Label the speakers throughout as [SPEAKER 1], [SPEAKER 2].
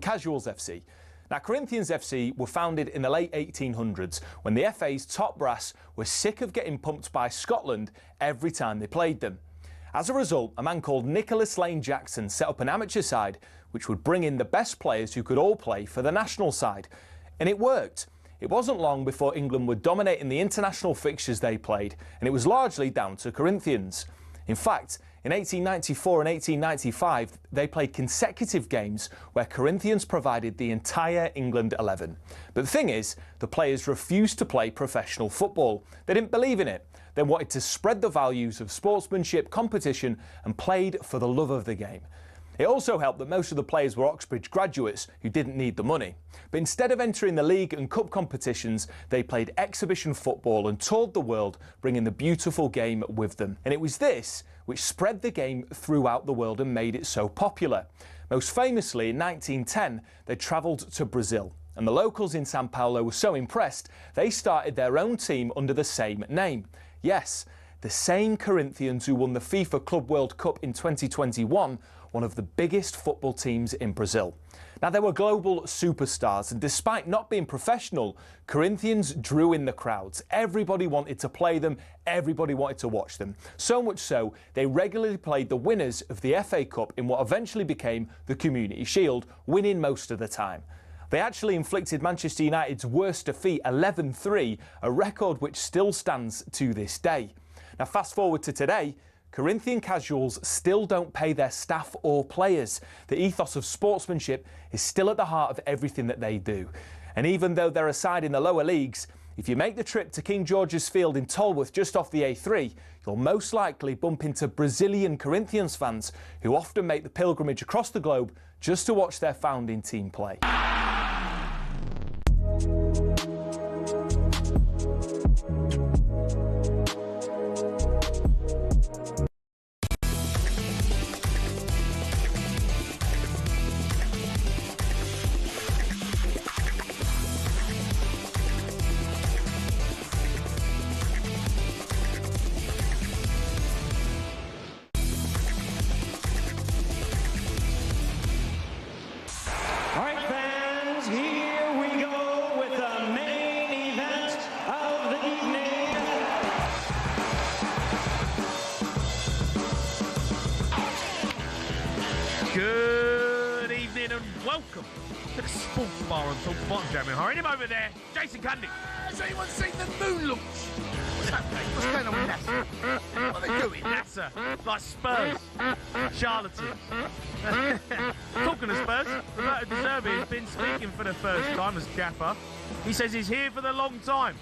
[SPEAKER 1] Casuals FC. Now, Corinthians FC were founded in the late 1800s when the FA's top brass were sick of getting pumped by Scotland every time they played them. As a result, a man called Nicholas Lane Jackson set up an amateur side which would bring in the best players who could all play for the national side. And it worked. It wasn't long before England were dominating the international fixtures they played, and it was largely down to Corinthians. In fact, in 1894 and 1895, they played consecutive games where Corinthians provided the entire England 11. But the thing is, the players refused to play professional football. They didn't believe in it. They wanted to spread the values of sportsmanship, competition, and played for the love of the game. It also helped that most of the players were Oxbridge graduates who didn't need the money. But instead of entering the league and cup competitions, they played exhibition football and toured the world, bringing the beautiful game with them. And it was this which spread the game throughout the world and made it so popular. Most famously, in 1910, they travelled to Brazil. And the locals in Sao Paulo were so impressed, they started their own team under the same name. Yes, the same Corinthians who won the FIFA Club World Cup in 2021, one of the biggest football teams in Brazil. Now, they were global superstars, and despite not being professional, Corinthians drew in the crowds. Everybody wanted to play them, everybody wanted to watch them. So much so, they regularly played the winners of the FA Cup in what eventually became the Community Shield, winning most of the time. They actually inflicted Manchester United's worst defeat, 11-3, a record which still stands to this day. Now, fast forward to today, Corinthian Casuals still don't pay their staff or players. The ethos of sportsmanship is still at the heart of everything that they do. And even though they're a side in the lower leagues, if you make the trip to King George's Field in Tolworth just off the A3, you'll most likely bump into Brazilian Corinthians fans who often make the pilgrimage across the globe just to watch their founding team play.
[SPEAKER 2] Good evening and welcome to the sports bar on talkSPORT. Jamie O'Hara. Him over there, Jason Cundy.
[SPEAKER 3] Has anyone seen the moon launch? What's that, mate? What's going on with NASA? What are they doing?
[SPEAKER 2] NASA, like Spurs, charlatans. Talking of Spurs, Roberto Zerbi has been speaking for the first time as gaffer. He says he's here for the long time.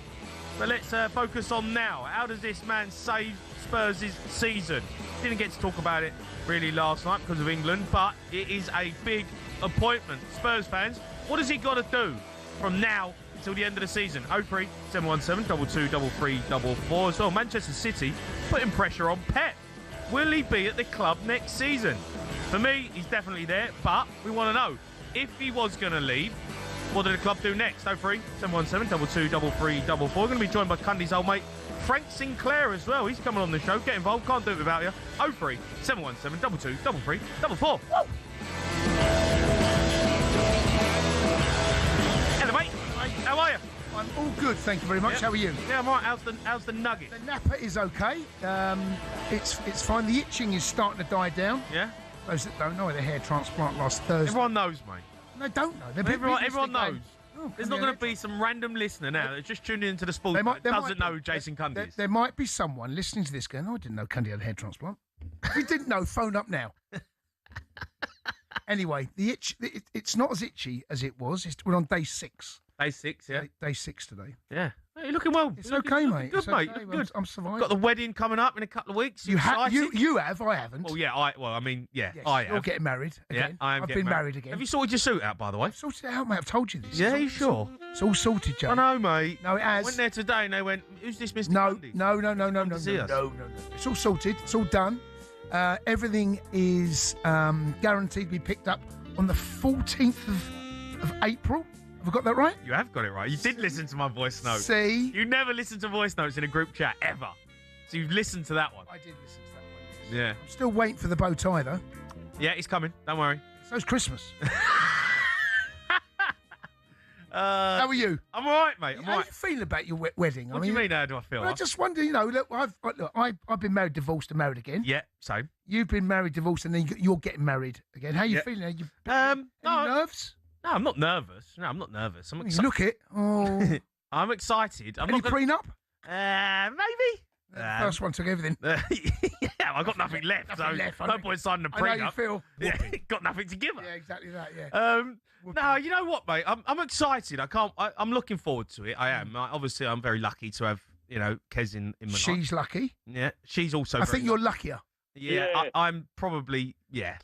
[SPEAKER 2] But let's focus on now. How does this man save Spurs' season? Didn't get to talk about it really last night because of England, but it is a big appointment. Spurs fans, what has he got to do from now until the end of the season? 03 717 22 33 as well. Manchester City putting pressure on Pep. Will he be at the club next season? For me, he's definitely there, but we want to know, if he was going to leave, what did the club do next? 03 717 22 33 We're going to be joined by Cundy's old mate Frank Sinclair as well. He's coming on the show. Get involved. Can't do it without you. 03 717 22 33 Hello, mate. How are you?
[SPEAKER 3] I'm all good, thank you very much.
[SPEAKER 2] Yep.
[SPEAKER 3] How are you?
[SPEAKER 2] Yeah, I'm right. How's the nugget?
[SPEAKER 3] The napper is okay. It's fine. The itching is starting to die down.
[SPEAKER 2] Yeah?
[SPEAKER 3] Those that don't know, the hair transplant last Thursday.
[SPEAKER 2] Everyone knows, mate.
[SPEAKER 3] No, don't know.
[SPEAKER 2] Everyone knows. There's not going to be some random listener now that's just tuning into the sport that doesn't know Jason Cundy.
[SPEAKER 3] There might be someone listening to this going, oh, I didn't know Cundy had a hair transplant. If you didn't know, phone up now. Anyway, the itch, it's not as itchy as it was. We're on day 6.
[SPEAKER 2] Day 6, yeah.
[SPEAKER 3] Day 6 today.
[SPEAKER 2] Yeah. Hey, you're looking well.
[SPEAKER 3] It's okay, mate.
[SPEAKER 2] Good, mate.
[SPEAKER 3] Okay.
[SPEAKER 2] Good.
[SPEAKER 3] I'm surviving.
[SPEAKER 2] Got the wedding coming up in a couple of weeks.
[SPEAKER 3] You have, I haven't.
[SPEAKER 2] Well, yeah, I have.
[SPEAKER 3] Yes,
[SPEAKER 2] I
[SPEAKER 3] you're getting married again.
[SPEAKER 2] Yeah,
[SPEAKER 3] I've been married again.
[SPEAKER 2] Have you sorted your suit out, by the way?
[SPEAKER 3] I've sorted it out, mate. I've told you this.
[SPEAKER 2] Yeah, you sure?
[SPEAKER 3] It's all sorted, Joe.
[SPEAKER 2] I know, mate.
[SPEAKER 3] No, it has.
[SPEAKER 2] I went there today and they went, who's this Mr.
[SPEAKER 3] No.
[SPEAKER 2] Cundy?
[SPEAKER 3] No. It's all sorted. It's all done. Everything is guaranteed to be picked up on the 14th of April. Have I got that right?
[SPEAKER 2] You have got it right. You did listen to my voice note.
[SPEAKER 3] See?
[SPEAKER 2] You never listen to voice notes in a group chat, ever. So you've listened to that one.
[SPEAKER 3] I did listen to that one.
[SPEAKER 2] Yeah.
[SPEAKER 3] I'm still waiting for the bow tie, though.
[SPEAKER 2] Yeah, it's coming. Don't worry.
[SPEAKER 3] So's Christmas. How are you?
[SPEAKER 2] I'm all right, mate. I'm
[SPEAKER 3] How
[SPEAKER 2] all
[SPEAKER 3] are
[SPEAKER 2] right.
[SPEAKER 3] you feeling about your wedding?
[SPEAKER 2] What do you mean, how do I feel?
[SPEAKER 3] Well, I just wonder, you know, look, I've been married, divorced, and married again.
[SPEAKER 2] Yeah, same.
[SPEAKER 3] You've been married, divorced, and then you're getting married again. How are you
[SPEAKER 2] Yeah.
[SPEAKER 3] feeling? Are you
[SPEAKER 2] No,
[SPEAKER 3] any nerves?
[SPEAKER 2] no, I'm not nervous. No, I'm not nervous. I'm
[SPEAKER 3] You
[SPEAKER 2] excited.
[SPEAKER 3] look it. Oh,
[SPEAKER 2] I'm excited. I'm
[SPEAKER 3] any
[SPEAKER 2] not gonna...
[SPEAKER 3] prenup?
[SPEAKER 2] Maybe.
[SPEAKER 3] The first one took everything.
[SPEAKER 2] Yeah, I got nothing left.
[SPEAKER 3] Nothing left, I
[SPEAKER 2] No
[SPEAKER 3] think.
[SPEAKER 2] point signing a
[SPEAKER 3] I know you
[SPEAKER 2] prenup.
[SPEAKER 3] feel.
[SPEAKER 2] Yeah, got nothing to give her.
[SPEAKER 3] Yeah, exactly that. Yeah.
[SPEAKER 2] No, you know what, mate? I'm excited. I'm looking forward to it. I am. Obviously, I'm very lucky to have Kez in my life.
[SPEAKER 3] She's lucky.
[SPEAKER 2] Yeah, she's also.
[SPEAKER 3] I think you're luckier.
[SPEAKER 2] Yeah,
[SPEAKER 4] Yeah.
[SPEAKER 2] I'm probably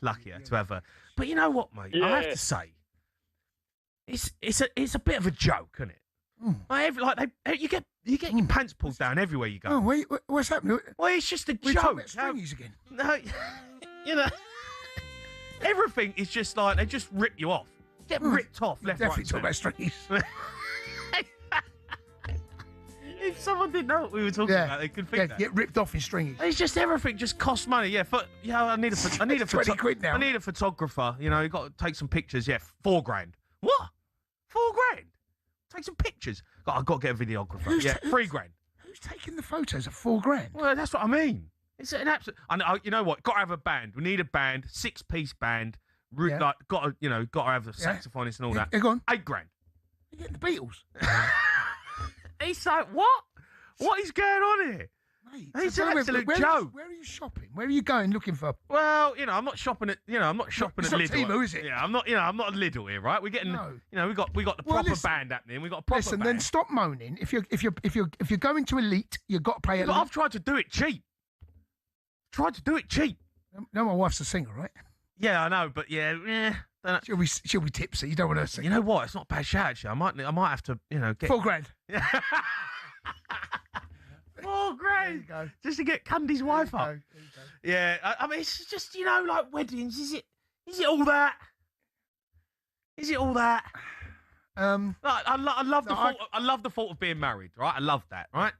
[SPEAKER 2] luckier to have her. But you know what, mate? I have
[SPEAKER 4] Yeah.
[SPEAKER 2] to say, it's a bit of a joke, isn't it?
[SPEAKER 3] Mm.
[SPEAKER 2] You get your pants pulled down everywhere you go.
[SPEAKER 3] Oh, what's happening?
[SPEAKER 2] Well, it's just a
[SPEAKER 3] We're talking
[SPEAKER 2] joke.
[SPEAKER 3] about stringies again.
[SPEAKER 2] No, you know, everything is just like they just rip you off. Get ripped off left,
[SPEAKER 3] Definitely
[SPEAKER 2] right,
[SPEAKER 3] talking about stringies.
[SPEAKER 2] If someone didn't know what we were talking about, they could think that.
[SPEAKER 3] Get ripped off in stringies.
[SPEAKER 2] It's just everything just costs money. Yeah, I need a
[SPEAKER 3] 20 quid now.
[SPEAKER 2] I need a photographer. You know, you got to take some pictures. Yeah, $4,000. What? $4,000? Take some pictures. I've got to get a videographer. $3,000.
[SPEAKER 3] Who's taking the photos at $4,000?
[SPEAKER 2] Well, that's what I mean. It's an absolute. You know what? Got to have a band. We need a band. 6-piece band.
[SPEAKER 3] Yeah.
[SPEAKER 2] Like, got to have a saxophonist and all that.
[SPEAKER 3] Yeah, go on.
[SPEAKER 2] $8,000.
[SPEAKER 3] You're getting the Beatles.
[SPEAKER 2] He's like, what? What is going on here?
[SPEAKER 3] Mate,
[SPEAKER 2] It's
[SPEAKER 3] so
[SPEAKER 2] an
[SPEAKER 3] tell me,
[SPEAKER 2] absolute
[SPEAKER 3] where
[SPEAKER 2] joke.
[SPEAKER 3] Where are you shopping? Where are you going looking for?
[SPEAKER 2] Well, I'm not shopping at. I'm not shopping
[SPEAKER 3] It's
[SPEAKER 2] at
[SPEAKER 3] not
[SPEAKER 2] Lidl.
[SPEAKER 3] Temu, is it?
[SPEAKER 2] Yeah, I'm not. I'm not a Lidl here, right? We're getting.
[SPEAKER 3] No.
[SPEAKER 2] We got the
[SPEAKER 3] Well,
[SPEAKER 2] proper
[SPEAKER 3] listen.
[SPEAKER 2] band happening. We got a proper
[SPEAKER 3] Listen,
[SPEAKER 2] band.
[SPEAKER 3] then stop moaning. If you're going to Elite, you've got to pay
[SPEAKER 2] But I've tried to do it cheap.
[SPEAKER 3] No, my wife's a singer, right?
[SPEAKER 2] Yeah, I know, but
[SPEAKER 3] She'll be tipsy. You don't want her to sing.
[SPEAKER 2] you know what? It's not a bad shout. Actually, I might have to. Get
[SPEAKER 3] $4,000.
[SPEAKER 2] $4,000
[SPEAKER 3] There you go.
[SPEAKER 2] just to get Cundy's wife up.
[SPEAKER 3] There you go.
[SPEAKER 2] Yeah, I mean, it's just like weddings. Is it all that? Is it all that?
[SPEAKER 3] Um,
[SPEAKER 2] Like, I love the
[SPEAKER 3] No,
[SPEAKER 2] thought. I love the thought of being married. Right, I love that. Right,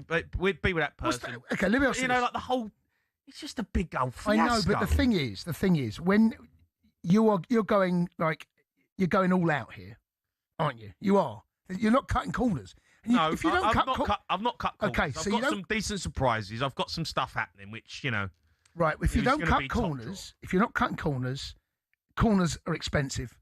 [SPEAKER 2] but we'd be with that
[SPEAKER 3] what's
[SPEAKER 2] person.
[SPEAKER 3] that? Okay, let me ask you. This.
[SPEAKER 2] Like the whole. It's just a big old
[SPEAKER 3] I
[SPEAKER 2] fiasco.
[SPEAKER 3] know, but the thing is, when you're going all out here, aren't you? You are. You're not cutting corners. And
[SPEAKER 2] No,
[SPEAKER 3] if you don't
[SPEAKER 2] I've
[SPEAKER 3] cut,
[SPEAKER 2] not I've not cut corners.
[SPEAKER 3] Okay, so
[SPEAKER 2] I've
[SPEAKER 3] you
[SPEAKER 2] got
[SPEAKER 3] don't-
[SPEAKER 2] some decent surprises. I've got some stuff happening, which
[SPEAKER 3] right. If you
[SPEAKER 2] It's
[SPEAKER 3] don't
[SPEAKER 2] gonna
[SPEAKER 3] cut
[SPEAKER 2] be top
[SPEAKER 3] corners, if you're not cutting corners, corners are expensive.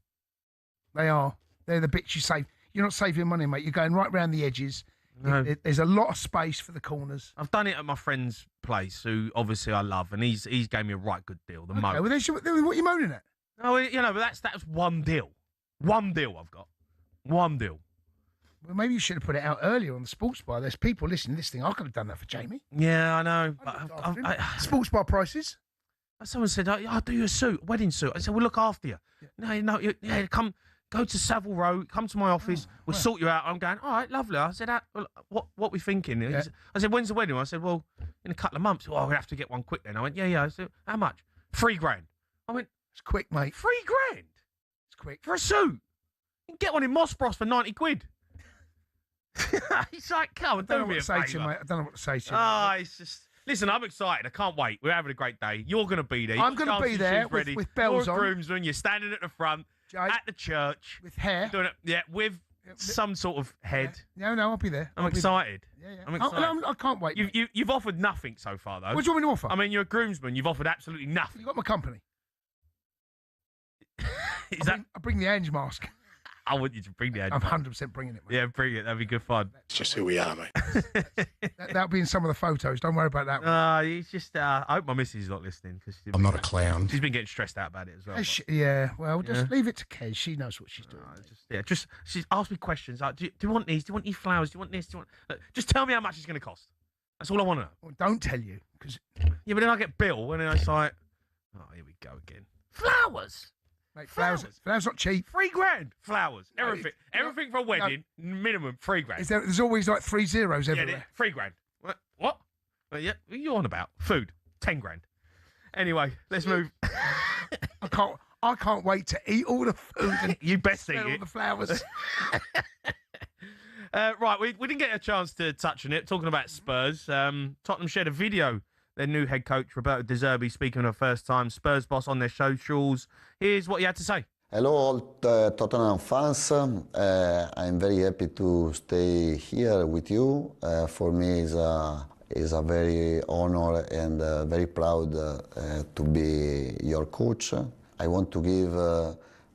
[SPEAKER 3] They are. They're the bits you save. You're not saving money, mate. You're going right round the edges.
[SPEAKER 2] No.
[SPEAKER 3] There's a lot of space for the corners.
[SPEAKER 2] I've done it at my friend's place, who obviously I love, and he's gave me a right good deal. The
[SPEAKER 3] Okay,
[SPEAKER 2] most.
[SPEAKER 3] well, then what are you moaning at?
[SPEAKER 2] Oh, but that's one deal. One deal I've got. One deal.
[SPEAKER 3] Well, maybe you should have put it out earlier on the sports bar. There's people listening to this thing. I could have done that for Jamie.
[SPEAKER 2] Yeah, I know.
[SPEAKER 3] I
[SPEAKER 2] But
[SPEAKER 3] looked after him. Sports bar prices.
[SPEAKER 2] someone said, I'll do you a suit, a wedding suit. I said, we'll look after you. No, come. Go to Savile Row, come to my office, we'll sort you out. I'm going, all right, lovely. I said, what we thinking?
[SPEAKER 3] Yeah.
[SPEAKER 2] I said, when's the wedding? I said, well, in a couple of months. Oh, we have to get one quick then. I went, yeah. I said, how much? $3,000. I went,
[SPEAKER 3] It's quick, mate.
[SPEAKER 2] $3,000
[SPEAKER 3] It's quick.
[SPEAKER 2] for a suit? You can get one in Moss Bros for 90 quid. He's like, come on,
[SPEAKER 3] I don't know
[SPEAKER 2] do
[SPEAKER 3] what
[SPEAKER 2] me
[SPEAKER 3] to
[SPEAKER 2] a
[SPEAKER 3] say to you,
[SPEAKER 2] favour.
[SPEAKER 3] mate. I don't know what to say to you.
[SPEAKER 2] It's just... Listen, I'm excited. I can't wait. We're having a great day. You're going to be there.
[SPEAKER 3] I'm gonna be there with bells
[SPEAKER 2] You're a
[SPEAKER 3] on.
[SPEAKER 2] groomsman. You're standing at the front,
[SPEAKER 3] Jake,
[SPEAKER 2] at the church.
[SPEAKER 3] with hair.
[SPEAKER 2] Doing it, with some sort of head.
[SPEAKER 3] No, I'll be there.
[SPEAKER 2] I'm
[SPEAKER 3] I'll be
[SPEAKER 2] excited.
[SPEAKER 3] there. Yeah.
[SPEAKER 2] I'm excited.
[SPEAKER 3] I can't wait. mate.
[SPEAKER 2] You've offered nothing so far, though.
[SPEAKER 3] What do you want me to offer?
[SPEAKER 2] I mean, you're a groomsman. You've offered absolutely nothing.
[SPEAKER 3] You got my company.
[SPEAKER 2] Is that?
[SPEAKER 3] I bring the Ange mask.
[SPEAKER 2] I want you to bring the head.
[SPEAKER 3] I'm 100% bringing it, mate.
[SPEAKER 2] Yeah, bring it. That'd be good fun.
[SPEAKER 4] It's just who we are, mate.
[SPEAKER 3] That'll be in some of the photos. Don't worry about that one.
[SPEAKER 2] He's just. I hope my missus is not listening because
[SPEAKER 4] I'm not a clown.
[SPEAKER 2] She's been getting stressed out about it as well.
[SPEAKER 3] Yeah, well, just leave it to Kez. She knows what she's doing.
[SPEAKER 2] Just she's asked me questions like, do you want these? Do you want these flowers? Do you want this? Do you want? Just tell me how much it's going to cost. That's all I want to know.
[SPEAKER 3] Well, don't tell you, because
[SPEAKER 2] Yeah, but then I get bill, and then it's like, oh, here we go again. Flowers.
[SPEAKER 3] flowers not cheap.
[SPEAKER 2] $3,000. Flowers.
[SPEAKER 3] No,
[SPEAKER 2] Everything. Everything for a wedding. Minimum $3,000.
[SPEAKER 3] There's always like 3 zeros
[SPEAKER 2] Yeah,
[SPEAKER 3] everywhere.
[SPEAKER 2] $3,000. What? Yeah, what are you on about? Food. $10,000. Anyway, let's move.
[SPEAKER 3] I can't wait to eat all the food and
[SPEAKER 2] You best eat
[SPEAKER 3] smell all
[SPEAKER 2] it.
[SPEAKER 3] the flowers.
[SPEAKER 2] Right, we didn't get a chance to touch on it. Talking about Spurs, Tottenham shared a video. Their new head coach, Roberto De Zerbi, speaking for the first time. Spurs boss on their socials. Here's what he had to say.
[SPEAKER 5] Hello, all Tottenham fans. I'm very happy to stay here with you. For me, is a very honor and very proud to be your coach. I want to give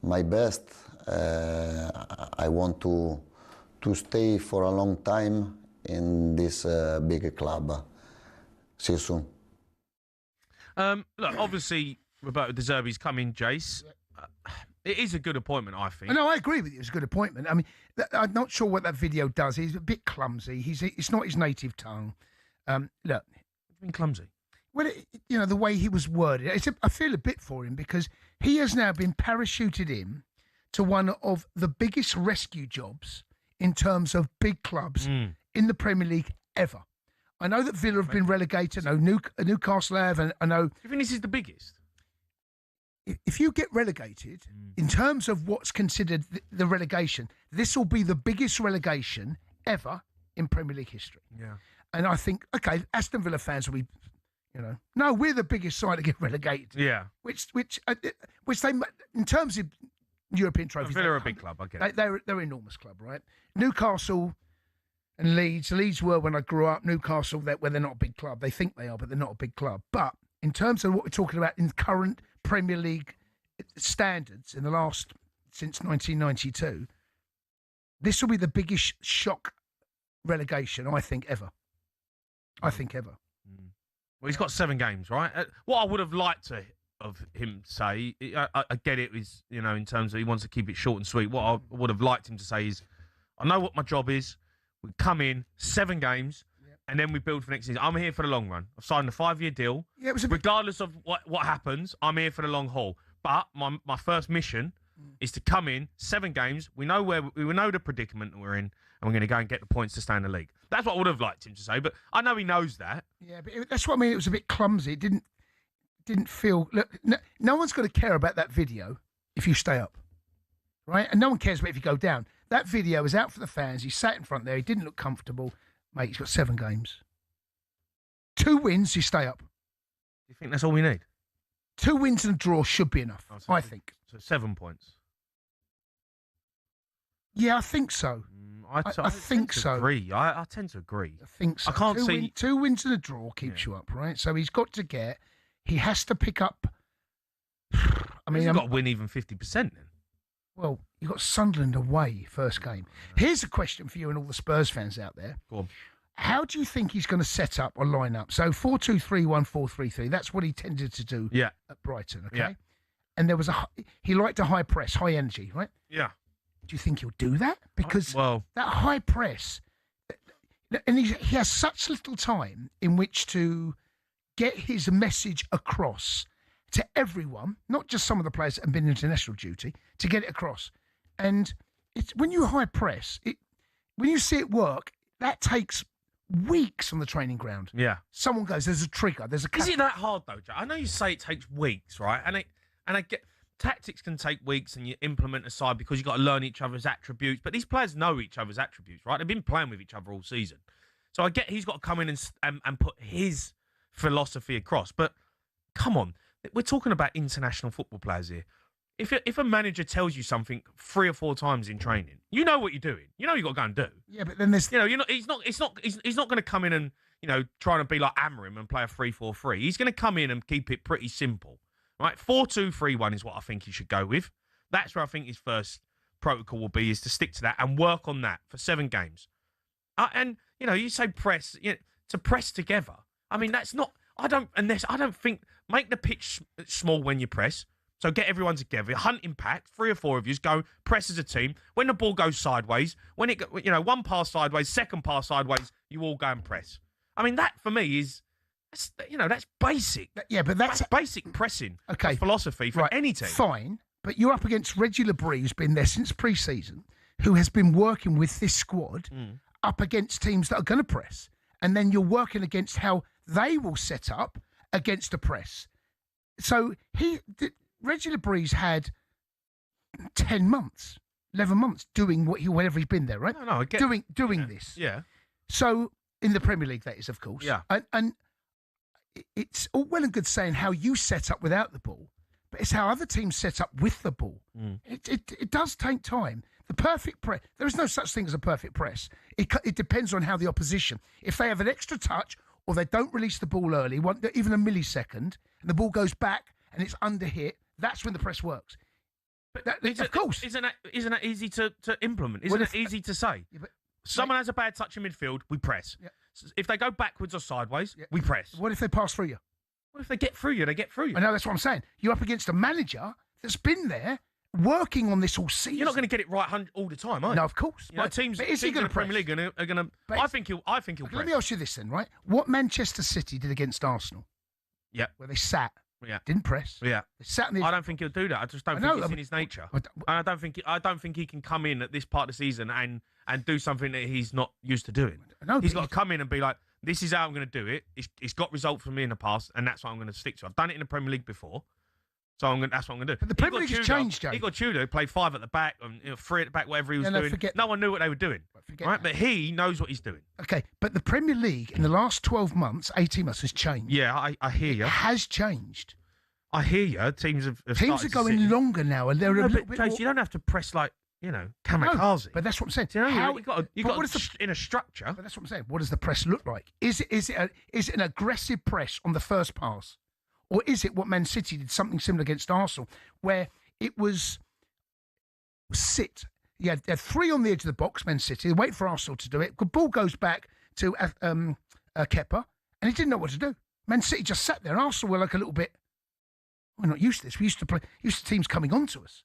[SPEAKER 5] my best. I want to stay for a long time in this big club. See you soon.
[SPEAKER 2] Look, obviously, Roberto De Zerbi's come in, Jace. It is a good appointment, I think.
[SPEAKER 3] No, I agree with you. It's a good appointment. I mean, I'm not sure what that video does. He's a bit clumsy. It's not his native tongue. Look,
[SPEAKER 2] It's been clumsy.
[SPEAKER 3] well, the way he was worded, I feel a bit for him because he has now been parachuted in to one of the biggest rescue jobs in terms of big clubs in the Premier League ever. I know that Villa have been relegated. I know Newcastle have, and I know.
[SPEAKER 2] Do you think this is the biggest?
[SPEAKER 3] If you get relegated, in terms of what's considered the relegation, this will be the biggest relegation ever in Premier League history.
[SPEAKER 2] Yeah.
[SPEAKER 3] And I think, okay, Aston Villa fans will be, no, we're the biggest side to get relegated.
[SPEAKER 2] Yeah.
[SPEAKER 3] Which they, in terms of European trophies,
[SPEAKER 2] Villa are a big club, I get it.
[SPEAKER 3] they're an enormous club, right? Newcastle and Leeds. Leeds were when I grew up. Newcastle, where they're not a big club. They think they are, but they're not a big club. But in terms of what we're talking about in current Premier League standards since 1992, this will be the biggest shock relegation, I think, ever. Well,
[SPEAKER 2] he's got 7 games, right? What I would have liked of him say, I get it, is, in terms of he wants to keep it short and sweet. What I would have liked him to say is, I know what my job is. We come in, 7 games, and then we build for next season. I'm here for the long run. I've signed a 5-year deal. Yeah, regardless of what happens, I'm here for the long haul. But my first mission is to come in, 7 games. We know the predicament we're in, and we're going to go and get the points to stay in the league. That's what I would have liked him to say, but I know he knows that.
[SPEAKER 3] Yeah, but that's what I mean. It was a bit clumsy. It didn't feel. Look, no one's going to care about that video if you stay up, right? And no one cares about if you go down. That video is out for the fans. He sat in front there. He didn't look comfortable. Mate, he's got 7 games. 2 wins, you stay up.
[SPEAKER 2] Do you think that's all we need?
[SPEAKER 3] 2 wins and a draw should be enough, I think.
[SPEAKER 2] So 7 points.
[SPEAKER 3] Yeah, I think so. I think so.
[SPEAKER 2] Agree. I tend to agree.
[SPEAKER 3] I think so.
[SPEAKER 2] I can't see
[SPEAKER 3] 2 wins and a draw keeps you up, right? So he's got to get. He has to pick up. I mean,
[SPEAKER 2] he's got to win even 50% then.
[SPEAKER 3] Well, you got Sunderland away first game. Here's a question for you and all the Spurs fans out there.
[SPEAKER 2] Go on.
[SPEAKER 3] How do you think he's going to set up or line up? So 4-2-3-1, 4-3-3. That's what he tended to do at Brighton. Okay. Yeah. And he liked a high press, high energy, right?
[SPEAKER 2] Yeah.
[SPEAKER 3] Do you think he'll do that? Because that high press, and he has such little time in which to get his message across to everyone, not just some of the players that have been international duty, to get it across. And it's when you high press, when you see it work, that takes weeks on the training ground.
[SPEAKER 2] Yeah.
[SPEAKER 3] Someone goes, there's a trigger, there's a...
[SPEAKER 2] Is it that hard, though, Joe? I know you say it takes weeks, right? And I get... Tactics can take weeks and you implement a side because you've got to learn each other's attributes. But these players know each other's attributes, right? They've been playing with each other all season. So I get he's got to come in and put his philosophy across. But come on, we're talking about international football players here. If a manager tells you something 3 or 4 times in training, you know what you're doing. You know what you've got to go and do.
[SPEAKER 3] Yeah, but then there's...
[SPEAKER 2] he's not going to come in and, trying to be like Amorim and play a 3-4-3. He's going to come in and keep it pretty simple. Right, 4-2-3-1 is what I think he should go with. That's where I think his first protocol will be, is to stick to that and work on that for 7 games. And you say press, to press together. I mean, that's not. I don't think make the pitch small when you press. So get everyone together, hunt impact. 3 or 4 of you go press as a team. When the ball goes sideways, when it one pass sideways, second pass sideways, you all go and press. I mean, that for me is. That's basic.
[SPEAKER 3] Yeah, but that's
[SPEAKER 2] basic pressing philosophy for any team.
[SPEAKER 3] Fine, but you're up against Reggie Labrie, who's been there since pre-season, who has been working with this squad up against teams that are going to press. And then you're working against how they will set up against a press. So Reggie Labrie's had 10 months, 11 months doing whatever he's been there, right?
[SPEAKER 2] No, I get
[SPEAKER 3] doing this.
[SPEAKER 2] Yeah.
[SPEAKER 3] So in the Premier League, that is, of course.
[SPEAKER 2] Yeah.
[SPEAKER 3] And it's all well and good saying how you set up without the ball, but it's how other teams set up with the ball. It does take time. The perfect press, there is no such thing as a perfect press. It depends on how the opposition, if they have an extra touch or they don't release the ball early, even a millisecond, and the ball goes back and it's under hit, that's when the press works. But of course.
[SPEAKER 2] Isn't that easy to implement? Isn't it easy to say? Yeah, someone has a bad touch in midfield, we press. Yeah. If they go backwards or sideways, we press.
[SPEAKER 3] What if they pass through you?
[SPEAKER 2] What if they get through you? They get through you.
[SPEAKER 3] I know, that's what I'm saying. You're up against a manager that's been there working on this all season.
[SPEAKER 2] You're not going to get it right all the time, are you?
[SPEAKER 3] No, of course.
[SPEAKER 2] Teams in the Premier League are going to. I think he'll press.
[SPEAKER 3] Let me ask you this then, right? What Manchester City did against Arsenal?
[SPEAKER 2] Yeah.
[SPEAKER 3] Where they sat.
[SPEAKER 2] Yeah.
[SPEAKER 3] Didn't press.
[SPEAKER 2] Yeah.
[SPEAKER 3] They sat in the...
[SPEAKER 2] I don't think he'll do that. I just don't think it's in his nature. I don't think he can come in at this part of the season and do something that he's not used to doing. He's got to come in and be like, this is how I'm going to do it. It's got results for me in the past, and that's what I'm going to stick to. I've done it in the Premier League before, so that's what I'm going to do.
[SPEAKER 3] But the Premier League has changed, Jay.
[SPEAKER 2] Igor Tudor played 5 at the back and 3 at the back, whatever he was doing. No one knew what they were doing, right? But he knows what he's doing.
[SPEAKER 3] Okay, but the Premier League in the last 12 months, 18 months, has changed.
[SPEAKER 2] Yeah, I hear you.
[SPEAKER 3] It has changed.
[SPEAKER 2] I hear you. Teams
[SPEAKER 3] are going longer now, and they're a little bit more...
[SPEAKER 2] You don't have to press like, kamikaze.
[SPEAKER 3] No, but that's what I'm saying.
[SPEAKER 2] You got in a structure.
[SPEAKER 3] But that's what I'm saying. What does the press look like? Is it an aggressive press on the first pass, or is it what Man City did, something similar against Arsenal, where it was sit? You had 3 on the edge of the box, Man City. They wait for Arsenal to do it. The ball goes back to Kepa, and he didn't know what to do. Man City just sat there. Arsenal were like a little bit... We're not used to this. We used to teams coming on to us.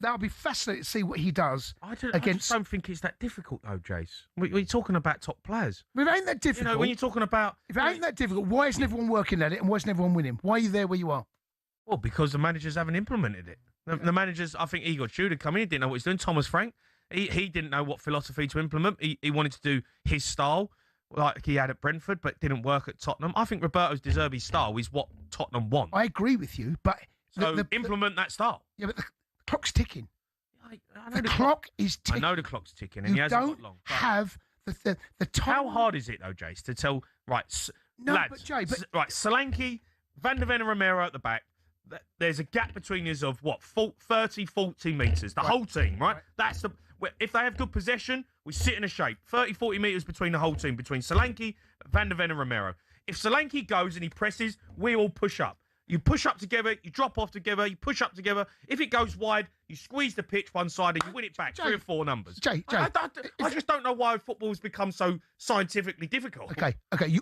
[SPEAKER 3] That'll be fascinating to see what he does against...
[SPEAKER 2] I just don't think it's that difficult, though, Jace. We're talking about top players.
[SPEAKER 3] But if it ain't that difficult...
[SPEAKER 2] when you're talking about...
[SPEAKER 3] If it ain't that difficult, why isn't everyone working at it and why isn't everyone winning? Why are you there where you are?
[SPEAKER 2] Well, because the managers haven't implemented it. The managers, I think Igor Tudor come in, he didn't know what he's doing. Thomas Frank, he didn't know what philosophy to implement. He wanted to do his style, like he had at Brentford, but didn't work at Tottenham. I think Roberto De Zerbi's style is what Tottenham want.
[SPEAKER 3] I agree with you, but...
[SPEAKER 2] implement that style.
[SPEAKER 3] Yeah, but the clock's ticking.
[SPEAKER 2] I know
[SPEAKER 3] the clock is ticking.
[SPEAKER 2] I know the clock's ticking, and he hasn't got long.
[SPEAKER 3] Have the time...
[SPEAKER 2] How hard is it, though, Jace, to tell... Right, lads,
[SPEAKER 3] but Jay...
[SPEAKER 2] Right, Solanke, Van der Ven and Romero at the back. There's a gap between us of, 30, 40 metres. The whole team, right? That's the... If they have good possession, we sit in a shape. 30, 40 metres between the whole team, between Solanke, Van der Ven and Romero. If Solanke goes and he presses, we all push up. You push up together, you drop off together, you push up together. If it goes wide, you squeeze the pitch one side and you win it back. Jay, 3 or 4 numbers.
[SPEAKER 3] Jay,
[SPEAKER 2] I just don't know why football's become so scientifically difficult.
[SPEAKER 3] Okay.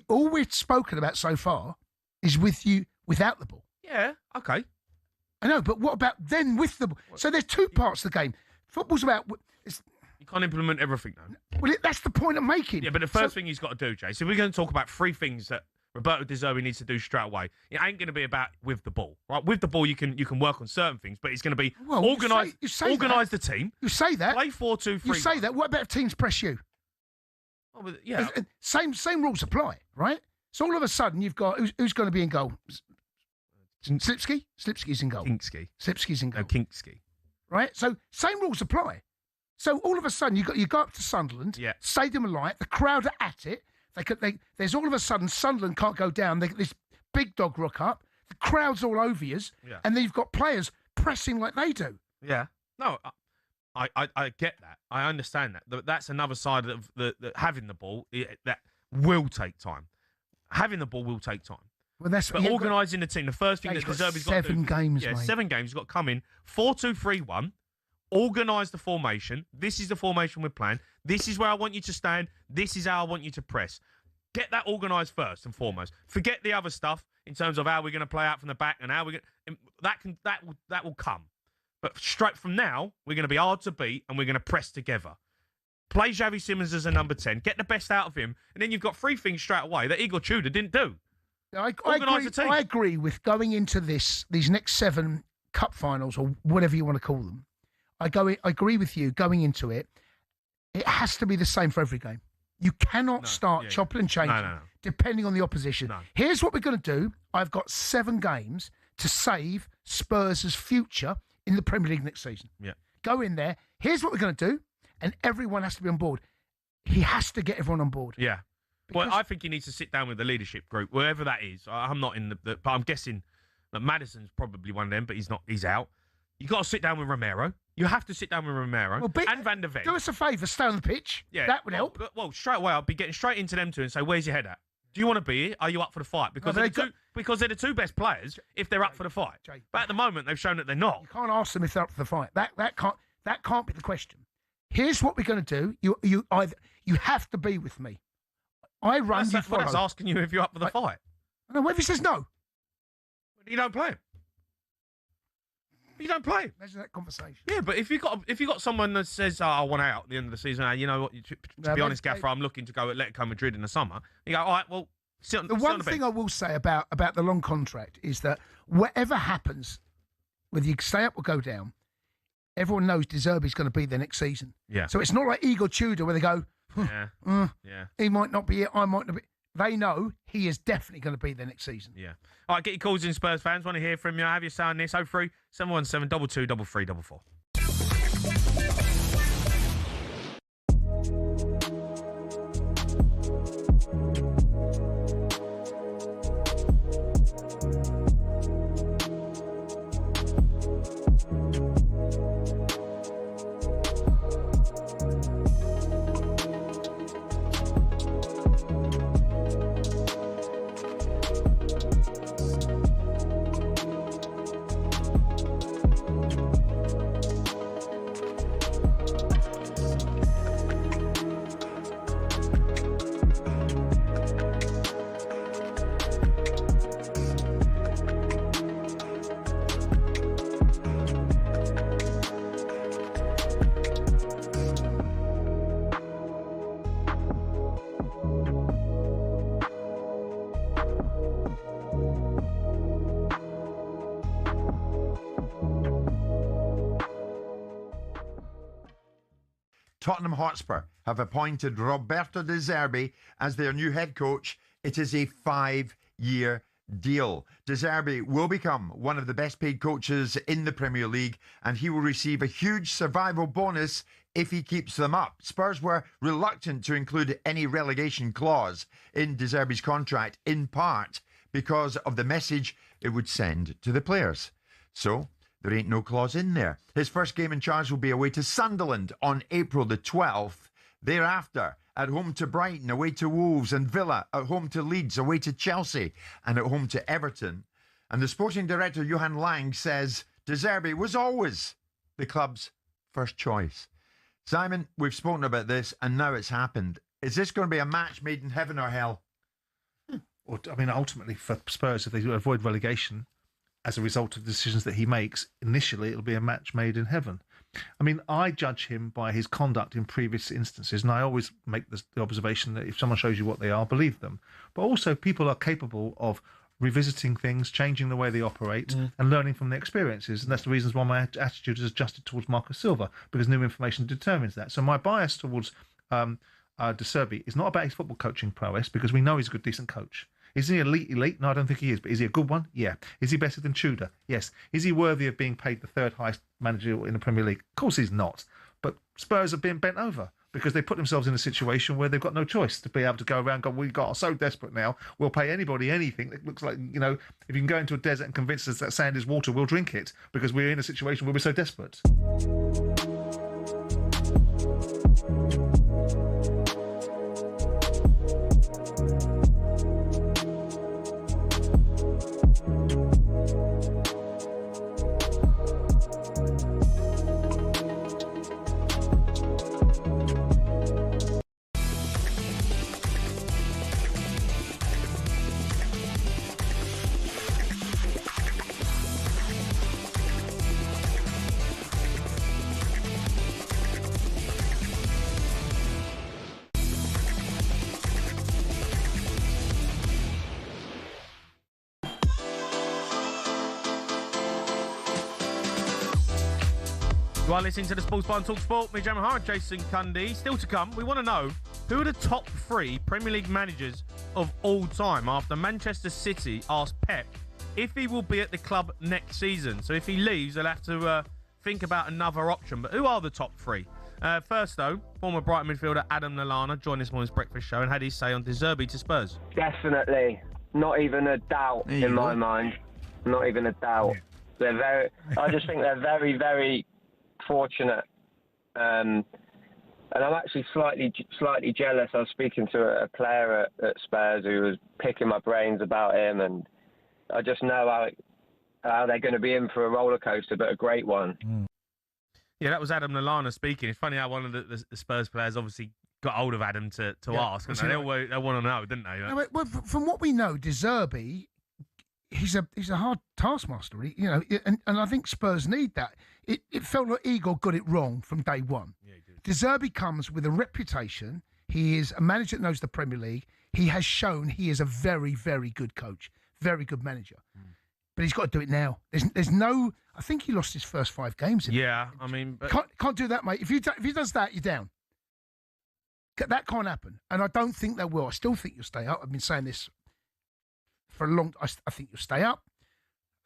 [SPEAKER 3] All we've spoken about so far is with you without the ball.
[SPEAKER 2] Yeah, okay.
[SPEAKER 3] I know, but what about then with the ball? So there's 2 parts of the game. Football's about...
[SPEAKER 2] You can't implement everything, though.
[SPEAKER 3] Well, that's the point I'm making.
[SPEAKER 2] Yeah, but the first thing he's got to do, Jay, so we're going to talk about 3 things that Roberto De Zerbi needs to do straight away. It ain't going to be about with the ball, right? With the ball, you can work on certain things, but it's going to be organise the team.
[SPEAKER 3] You say that.
[SPEAKER 2] Play 4-2-3.
[SPEAKER 3] You say that. What about if teams press you?
[SPEAKER 2] Oh, but, yeah.
[SPEAKER 3] Same rules apply, right? So all of a sudden, you've got who's going to be in goal? Slipsky? Slipsky's in goal. Slipsky's in goal.
[SPEAKER 2] No, Kinksky.
[SPEAKER 3] Right? So same rules apply. So all of a sudden, you go up to Sunderland, Stadium of Light, the crowd are at it. There's all of a sudden, Sunderland can't go down. This big dog rock up. The crowd's all over you, and then you've got players pressing like they do.
[SPEAKER 2] Yeah. No, I get that. I understand that. That's another side of the having the ball that will take time. Having the ball will take time.
[SPEAKER 3] Well, but
[SPEAKER 2] organising the team, the first thing that De Zerbi's got to do.
[SPEAKER 3] 7 games, mate.
[SPEAKER 2] 7 games. He's got to come in 4-2-3-1. Organise the formation. This is the formation we're playing. This is where I want you to stand. This is how I want you to press. Get that organised first and foremost. Forget the other stuff in terms of how we're going to play out from the back and how we're going. That will come. But straight from now, we're going to be hard to beat and we're going to press together. Play Xavi Simons as a number 10. Get the best out of him, and then you've got 3 things straight away that Igor Tudor didn't do.
[SPEAKER 3] I agree with going into these next 7 cup finals or whatever you want to call them. I agree with you going into it. It has to be the same for every game. You cannot start chopping and changing depending on the opposition. No. Here's what we're going to do. I've got 7 games to save Spurs' future in the Premier League next season.
[SPEAKER 2] Yeah.
[SPEAKER 3] Go in there. Here's what we're going to do. And everyone has to be on board. He has to get everyone on board.
[SPEAKER 2] Yeah. Well, I think he needs to sit down with the leadership group, wherever that is. I'm not in but I'm guessing Like, Maddison's probably one of them, but he's not. He's out. You got to sit down with Romero. You have to sit down with Romero and Van der Ven.
[SPEAKER 3] Do us a favour, stay on the pitch. Yeah, that would help.
[SPEAKER 2] Well, straight away, I'll be getting straight into them two and say, "Where's your head at? Do you want to be here? Are you up for the fight?" Because they're the two best players if they're up for the fight. But at the moment, they've shown that they're not.
[SPEAKER 3] You can't ask them if they're up for the fight. That can't be the question. Here's what we're going to do. You have to be with me. I run. You follow.
[SPEAKER 2] That's asking you if you're up for the fight.
[SPEAKER 3] No, what if he says no?
[SPEAKER 2] You don't play him. You don't play him.
[SPEAKER 3] Imagine that conversation.
[SPEAKER 2] Yeah, but if you got someone that says, "I want out at the end of the season," you know what? To be honest, Gaffer, I'm looking to go at Atletico Madrid in the summer. You go, all right, well,
[SPEAKER 3] the one thing I will say about the long contract is that whatever happens, whether you stay up or go down, everyone knows De Zerbi's going to be there next season.
[SPEAKER 2] Yeah.
[SPEAKER 3] So it's not like Igor Tudor where they go, he might not be it, I might not be. They know he is definitely going to be there next season.
[SPEAKER 2] Yeah. All right, get your calls in, Spurs fans. Want to hear from you. Have your say on this. 03 717 22 33 44.
[SPEAKER 6] Tottenham Hotspur have appointed Roberto De Zerbi as their new head coach. It is a 5-year deal. De Zerbi will become one of the best paid coaches in the Premier League, and he will receive a huge survival bonus if he keeps them up. Spurs were reluctant to include any relegation clause in De Zerbi's contract, in part because of the message it would send to the players. So there ain't no clause in there. His first game in charge will be away to Sunderland on April the 12th. Thereafter, at home to Brighton, away to Wolves and Villa, at home to Leeds, away to Chelsea, and at home to Everton. And the sporting director, Johan Lang, says De Zerbi was always the club's first choice. Simon, we've spoken about this, and now it's happened. Is this going to be a match made in heaven or hell?
[SPEAKER 7] Well, I mean, ultimately for Spurs, if they avoid relegation, as a result of the decisions that he makes, initially it'll be a match made in heaven. I mean, I judge him by his conduct in previous instances, and I always make the observation that if someone shows you what they are, believe them. But also, people are capable of revisiting things, changing the way they operate, and learning from their experiences. And that's the reasons why my attitude is adjusted towards Marcus Silva, because new information determines that. So my bias towards De Zerbi is not about his football coaching prowess, because we know he's a good, decent coach. Is he elite? No, I don't think he is. But is he a good one? Yeah. Is he better than Tudor? Yes. Is he worthy of being paid the third highest manager in the Premier League? Of course he's not. But Spurs have been bent over because they put themselves in a situation where they've got no choice to be able to go around and go, we got so desperate now, we'll pay anybody anything that looks like, you know, if you can go into a desert and convince us that sand is water, we'll drink it because we're in a situation where we're so desperate.
[SPEAKER 2] You are listening to the Sports Bar and talkSPORT. Me, Jamie O'Hara, Jason Cundy. Still to come, we want to know who are the top 3 Premier League managers of all time after Manchester City asked Pep if he will be at the club next season. So if he leaves, they'll have to think about another option. But who are the top 3? First, though, former Brighton midfielder Adam Lallana joined this morning's breakfast show and had his say on De Zerbi to Spurs.
[SPEAKER 8] Definitely. Not even a doubt in my mind. Not even a doubt. I just think they're very, very fortunate. And I'm actually slightly jealous. I was speaking to a player at Spurs who was picking my brains about him, and I just know how they're going to be in for a roller coaster, but a great one.
[SPEAKER 2] Yeah, that was Adam Lallana speaking. It's funny how one of the Spurs players obviously got hold of Adam to ask. And they want to know, didn't they?
[SPEAKER 3] No, well, from what we know, Zerbi, he's a hard taskmaster, and I think Spurs need that. It felt like Igor got it wrong from day one. Yeah, he did. Zerbi comes with a reputation. He is a manager that knows the Premier League. He has shown he is a very, very good coach, very good manager. But he's got to do it now. There's no. I think he lost his first 5 games.
[SPEAKER 2] I mean, but...
[SPEAKER 3] can't do that, mate. If he does that, you're down. That can't happen, and I don't think they will. I still think you'll stay up. I've been saying this for a long. I think you'll stay up.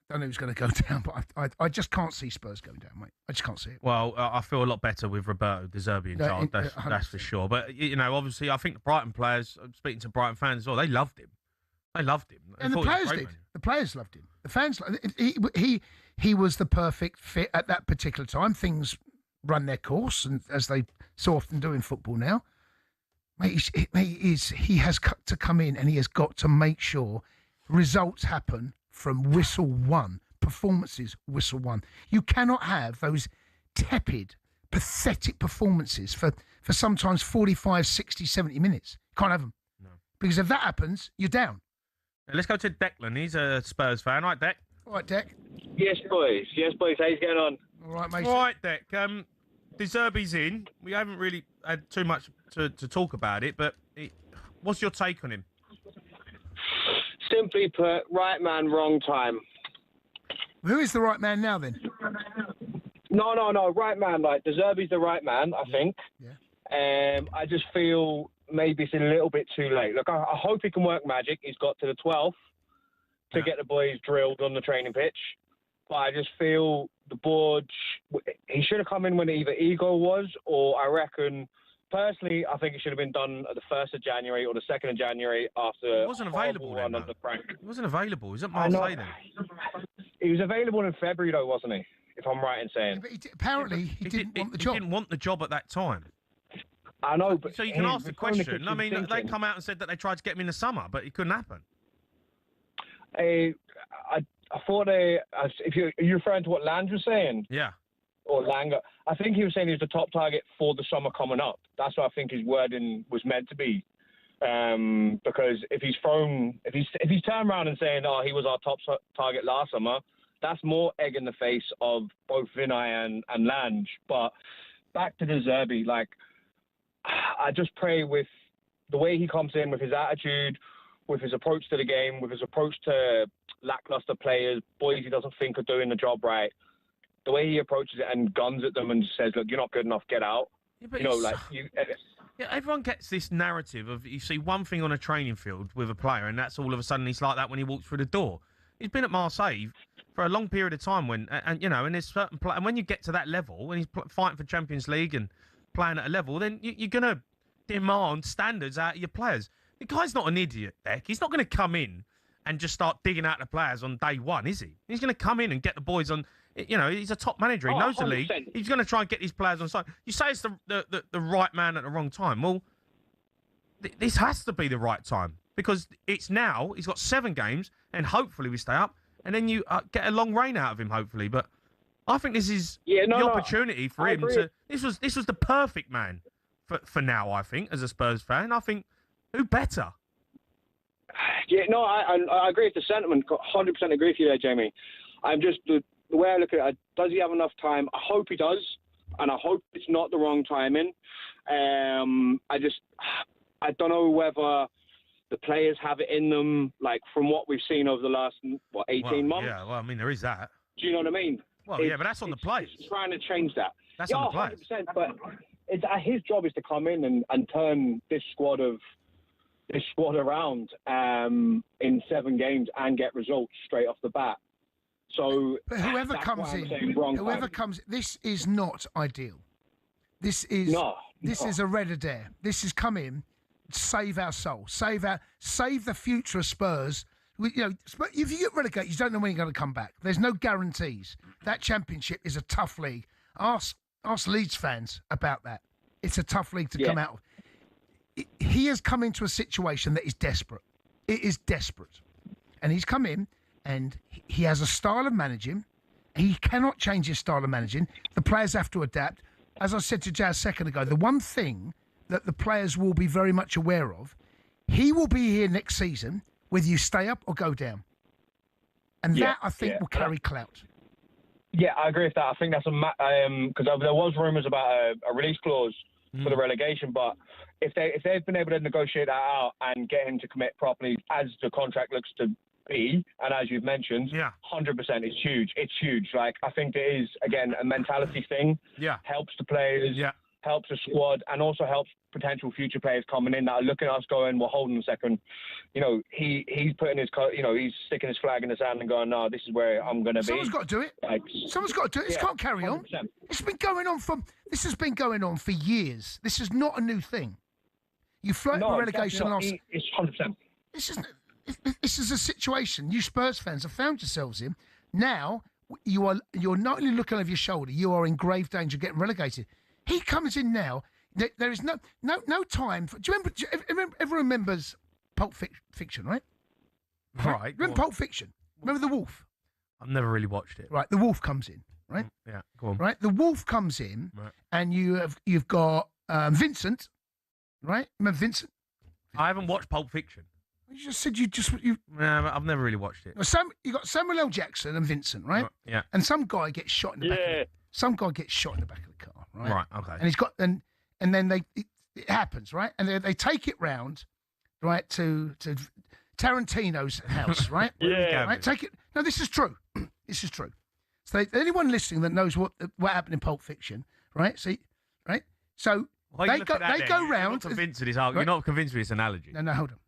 [SPEAKER 3] I don't know who's going to go down, but I just can't see Spurs going down, mate. I just can't see it.
[SPEAKER 2] Well, I feel a lot better with Roberto De Zerbi in charge. That's for sure. But obviously, I think the Brighton players. Speaking to Brighton fans as well, they loved him. They loved him,
[SPEAKER 3] and the players did. The players loved him. The fans. He was the perfect fit at that particular time. Things run their course, and as they so often do in football now. Mate, he has got to come in and he has got to make sure results happen from whistle one, performances whistle one. You cannot have those tepid, pathetic performances for sometimes 45, 60, 70 minutes. Can't have them. No. Because if that happens, you're down.
[SPEAKER 2] Now let's go to Declan. He's a Spurs fan. Right, Dec?
[SPEAKER 3] All right, Dec.
[SPEAKER 9] Yes, boys. How you getting on?
[SPEAKER 3] All right, mate.
[SPEAKER 2] All right, Dec. De Zerbi's in. We haven't really had too much to talk about it, but what's your take on him?
[SPEAKER 9] Simply put, right man, wrong time.
[SPEAKER 3] Who is the right man now, then?
[SPEAKER 9] No. Right man. Like, De Zerbi's the right man, I think. Yeah. I just feel maybe it's a little bit too late. Look, I hope he can work magic. He's got to the 12th to get the boys drilled on the training pitch. But I just feel the board, he should have come in when either Igor was, or I reckon, personally, I think it should have been done at the 1st of January or the 2nd of January after.
[SPEAKER 2] He wasn't available then,
[SPEAKER 9] under Frank.
[SPEAKER 2] He wasn't available. He was at Marseille then.
[SPEAKER 9] He was available in February though, wasn't he? If I'm right in saying.
[SPEAKER 3] Yeah, but apparently he didn't want the job.
[SPEAKER 2] He didn't want the job at that time.
[SPEAKER 9] I know, but
[SPEAKER 2] so you can ask the question. I mean, they come out and said that they tried to get him in the summer, but it couldn't happen.
[SPEAKER 9] I thought if you're referring to what Lange was saying?
[SPEAKER 2] Yeah.
[SPEAKER 9] Or Langer. I think he was saying he was the top target for the summer coming up. That's what I think his wording was meant to be. Because if he's turned around and saying, he was our top target last summer, that's more egg in the face of both Vinay and Lange. But back to De Zerbi, I just pray with the way he comes in, with his attitude, with his approach to the game, with his approach to lackluster players, boys he doesn't think are doing the job right, the way he approaches it and guns at them and says, look, you're not good enough, get out.
[SPEAKER 2] Yeah, everyone gets this narrative of you see one thing on a training field with a player and that's all of a sudden he's like that when he walks through the door. He's been at Marseille for a long period of time and there's certain and when you get to that level, when he's fighting for Champions League and playing at a level, then you're going to demand standards out of your players. The guy's not an idiot, Beck. He's not going to come in and just start digging out the players on day one, is he? He's going to come in and get the boys on. He's a top manager. He knows 100%. The league. He's going to try and get these players on side. You say it's the right man at the wrong time. Well, this has to be the right time because it's now. He's got 7 games, and hopefully we stay up, and then you get a long reign out of him, hopefully. But I think this is the opportunity for him to. This was the perfect man for now. I think as a Spurs fan, I think who better.
[SPEAKER 9] Yeah, no, I agree with the sentiment. 100% agree with you there, Jamie. I'm just the way I look at it. Does he have enough time? I hope he does, and I hope it's not the wrong timing. I don't know whether the players have it in them, like from what we've seen over the last 18 months.
[SPEAKER 2] Yeah, well, I mean there is that.
[SPEAKER 9] Do you know what I mean?
[SPEAKER 2] Well, yeah, but that's on the players.
[SPEAKER 9] Trying to change that.
[SPEAKER 2] That's on the players.
[SPEAKER 9] 100%. But his job is to come in and turn this squad around in 7 games and get results straight off the bat. So,
[SPEAKER 3] but whoever comes in, this is not ideal. This is a red Adair. This is come in, save our soul, save the future of Spurs if you get relegated, you don't know when you're going to come back. There's no guarantees. That Championship is a tough league. Ask Leeds fans about that. It's a tough league to come out of. He has come into a situation that is desperate. It is desperate. And he's come in and he has a style of managing. He cannot change his style of managing. The players have to adapt. As I said to Jazz a second ago, the one thing that the players will be very much aware of, he will be here next season, whether you stay up or go down. And that, I think, will carry clout.
[SPEAKER 9] Yeah, I agree with that. I think that's because there was rumours about a release clause for the relegation, but if they've been able to negotiate that out and get him to commit properly as the contract looks to be, and as you've mentioned, 100% is huge. It's huge. Like, I think it is, again, a mentality thing.
[SPEAKER 2] Yeah.
[SPEAKER 9] Helps the players, helps the squad, and also helps potential future players coming in that are looking at us going, well, hold on a second. He's putting his, he's sticking his flag in the sand and going, no, this is where I'm going to be.
[SPEAKER 3] Someone's got to do it. Someone's got to do it. This can't carry 100%. On. This has been going on for years. This is not a new thing. You float the relegation last.
[SPEAKER 9] It's 100%.
[SPEAKER 3] This is a situation you Spurs fans have found yourselves in. Now you're not only looking over your shoulder, you are in grave danger of getting relegated. He comes in now. There is no time. Do you remember? Remembers Pulp Fiction, right?
[SPEAKER 2] Right.
[SPEAKER 3] Remember Pulp Fiction? Remember the wolf?
[SPEAKER 2] I've never really watched it.
[SPEAKER 3] Right. The wolf comes in. Right.
[SPEAKER 2] Yeah. Go on.
[SPEAKER 3] Right. The wolf comes in, and you've got Vincent. Right. Remember Vincent?
[SPEAKER 2] I haven't watched Pulp Fiction.
[SPEAKER 3] You just said you.
[SPEAKER 2] No, I've never really watched it.
[SPEAKER 3] You got Samuel L. Jackson and Vincent, right?
[SPEAKER 2] Yeah.
[SPEAKER 3] And some guy gets shot in the back. Some guy gets shot in the back of the car, right?
[SPEAKER 2] Right. Okay.
[SPEAKER 3] And he's got and then it happens, right? And they take it round, right, to Tarantino's house, right? Right. Take it. No, this is true. This is true. So anyone listening that knows what happened in Pulp Fiction, right? See, right? So they go round.
[SPEAKER 2] You're not convinced with this analogy.
[SPEAKER 3] No, hold on.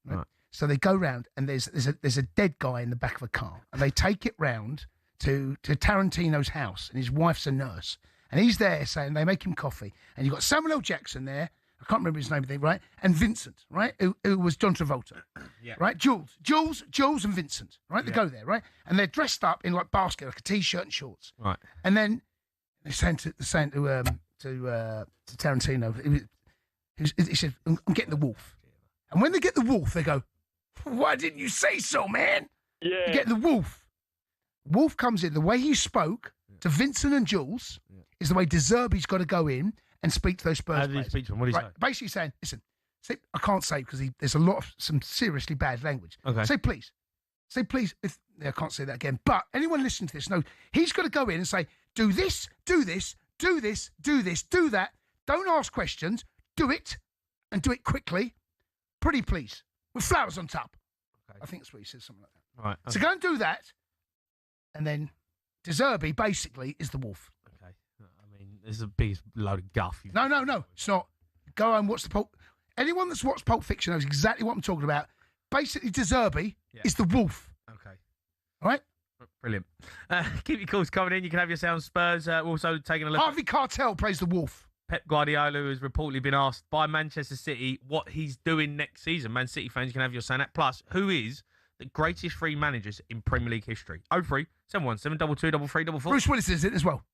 [SPEAKER 3] Right. So they go round, and there's a dead guy in the back of a car, and they take it round to Tarantino's house, and his wife's a nurse, and he's there saying they make him coffee, and you've got Samuel L. Jackson there. I can't remember his name, right? And Vincent, right, who was John Travolta, right? Jules, and Vincent, right? They go there, right, and they're dressed up in like basket, like a t-shirt and shorts,
[SPEAKER 2] right?
[SPEAKER 3] And then they're saying to Tarantino, he said, "I'm getting the wolf." And when they get the wolf, they go, "Why didn't you say so, man?" Yeah. You get the wolf. Wolf comes in. The way he spoke to Vincent and Jules is the way De Zerbi's got to go in and speak to those Spurs players.
[SPEAKER 2] How did he speak to them? What did he say?
[SPEAKER 3] Basically saying, listen, I can't say because there's some seriously bad language.
[SPEAKER 2] Okay.
[SPEAKER 3] Say please. I can't say that again. But anyone listening to this knows he's got to go in and say, do this, do this, do this, do this, do that. Don't ask questions. Do it, and do it quickly. Pretty please, with flowers on top. Okay. I think that's what he says, something like that.
[SPEAKER 2] Right. Okay.
[SPEAKER 3] So go and do that, and then De Zerbi basically is the wolf.
[SPEAKER 2] Okay. I mean, this is a biggest load of guff.
[SPEAKER 3] No, it's not. Go and watch the Pulp. Anyone that's watched Pulp Fiction knows exactly what I'm talking about. Basically, De Zerbi is the wolf.
[SPEAKER 2] Okay.
[SPEAKER 3] All right?
[SPEAKER 2] Brilliant. Keep your calls coming in. You can have your sound Spurs. We're also taking a look.
[SPEAKER 3] Harvey Keitel plays the wolf.
[SPEAKER 2] Pep Guardiola has reportedly been asked by Manchester City what he's doing next season. Man City fans, you can have your say on that. Plus, who is the greatest free managers in Premier League history? 03 717 22 33
[SPEAKER 3] Bruce Willis is in as well.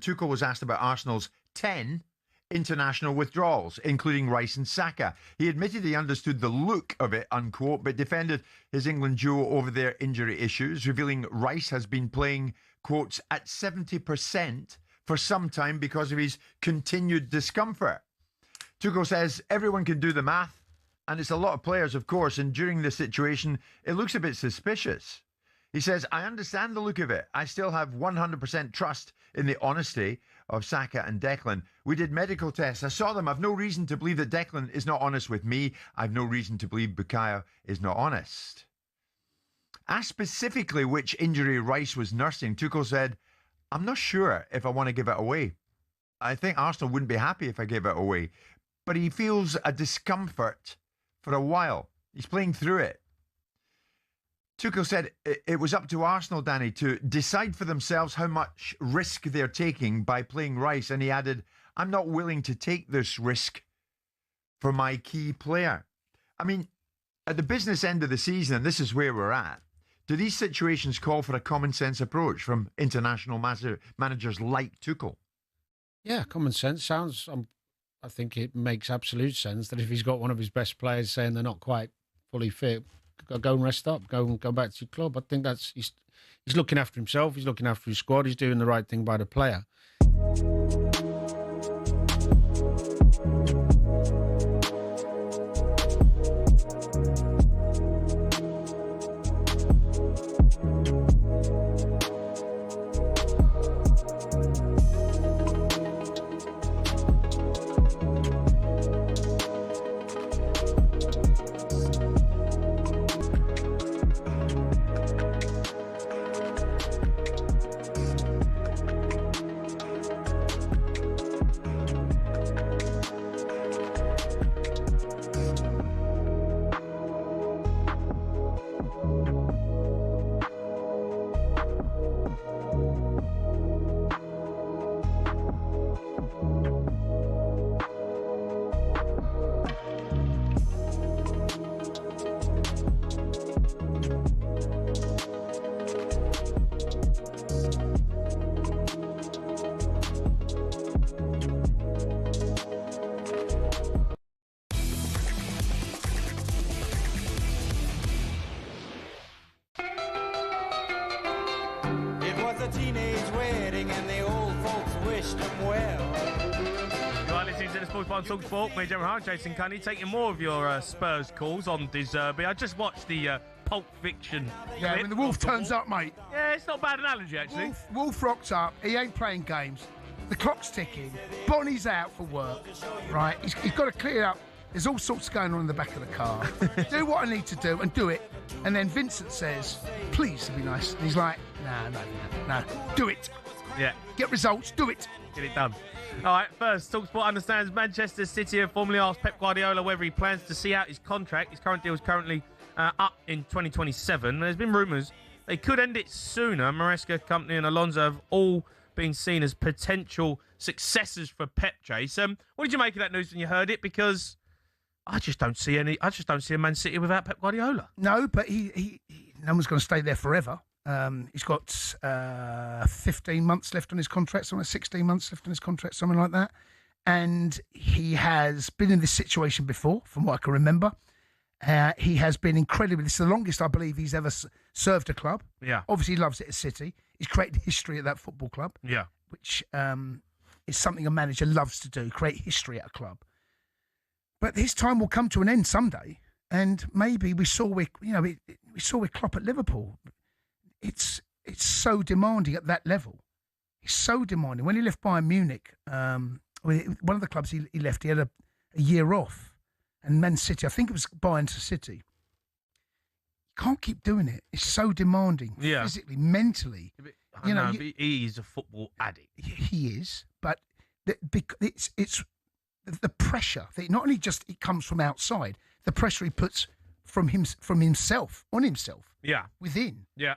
[SPEAKER 6] Tuchel was asked about Arsenal's 10 international withdrawals, including Rice and Saka. He admitted he understood the look of it, unquote, but defended his England duo over their injury issues, revealing Rice has been playing, quotes, at 70% for some time because of his continued discomfort. Tuchel says everyone can do the math, and it's a lot of players, of course, and during this situation, it looks a bit suspicious. He says, I understand the look of it. I still have 100% trust in the honesty of Saka and Declan. We did medical tests. I saw them. I've no reason to believe that Declan is not honest with me. I've no reason to believe Bukayo is not honest. Asked specifically which injury Rice was nursing, Tuchel said, I'm not sure if I want to give it away. I think Arsenal wouldn't be happy if I gave it away. But he feels a discomfort for a while. He's playing through it. Tuchel said it was up to Arsenal, Danny, to decide for themselves how much risk they're taking by playing Rice. And he added, I'm not willing to take this risk for my key player. I mean, at the business end of the season, and this is where we're at, do these situations call for a common sense approach from international managers like Tuchel?
[SPEAKER 10] Yeah, common sense sounds, I think it makes absolute sense that if he's got one of his best players saying they're not quite fully fit, go and rest up, go back to your club. I think that's he's looking after himself, he's looking after his squad, he's doing the right thing by the player.
[SPEAKER 2] talkSPORT, me, James O'Hara, Jason Cundy, taking more of your Spurs calls on Zerbi. I just watched the Pulp Fiction
[SPEAKER 3] Yeah,
[SPEAKER 2] clip
[SPEAKER 3] when the Wolf turns up, mate.
[SPEAKER 2] Yeah, it's not a bad analogy, actually.
[SPEAKER 3] Wolf rocks up. He ain't playing games. The clock's ticking. Bonnie's out for work, right? He's got to clear up. There's all sorts going on in the back of the car. Do what I need to do and do it. And then Vincent says, please, to be nice. And he's like, no, do it.
[SPEAKER 2] Yeah.
[SPEAKER 3] Get results, do it.
[SPEAKER 2] Get it done. All right, first, talkSPORT understands Manchester City have formally asked Pep Guardiola whether he plans to see out his contract. His current deal is currently up in 2027. There's been rumours they could end it sooner. Maresca, Company and Alonso have all been seen as potential successors for Pep, Jason. What did you make of that news when you heard it? Because I just don't see a Man City without Pep Guardiola.
[SPEAKER 3] No, but no one's going to stay there forever. He's got 15 months left on his contract, something like 16 months left on his contract, something like that. And he has been in this situation before, from what I can remember. He has been incredibly. This is the longest, I believe, he's ever served a club.
[SPEAKER 2] Yeah.
[SPEAKER 3] Obviously, he loves it at City. He's created history at that football club.
[SPEAKER 2] Yeah.
[SPEAKER 3] Which is something a manager loves to do, create history at a club. But his time will come to an end someday. And maybe we saw with Klopp at Liverpool. It's so demanding at that level. He's so demanding. When he left Bayern Munich, one of the clubs he left, he had a year off. And Man City, I think it was Bayern to City. You can't keep doing it. It's so demanding, physically, mentally.
[SPEAKER 2] He's a football addict.
[SPEAKER 3] He is, but it's the pressure. Not only just it comes from outside, the pressure he puts from himself on himself.
[SPEAKER 2] Yeah,
[SPEAKER 3] within.
[SPEAKER 2] Yeah,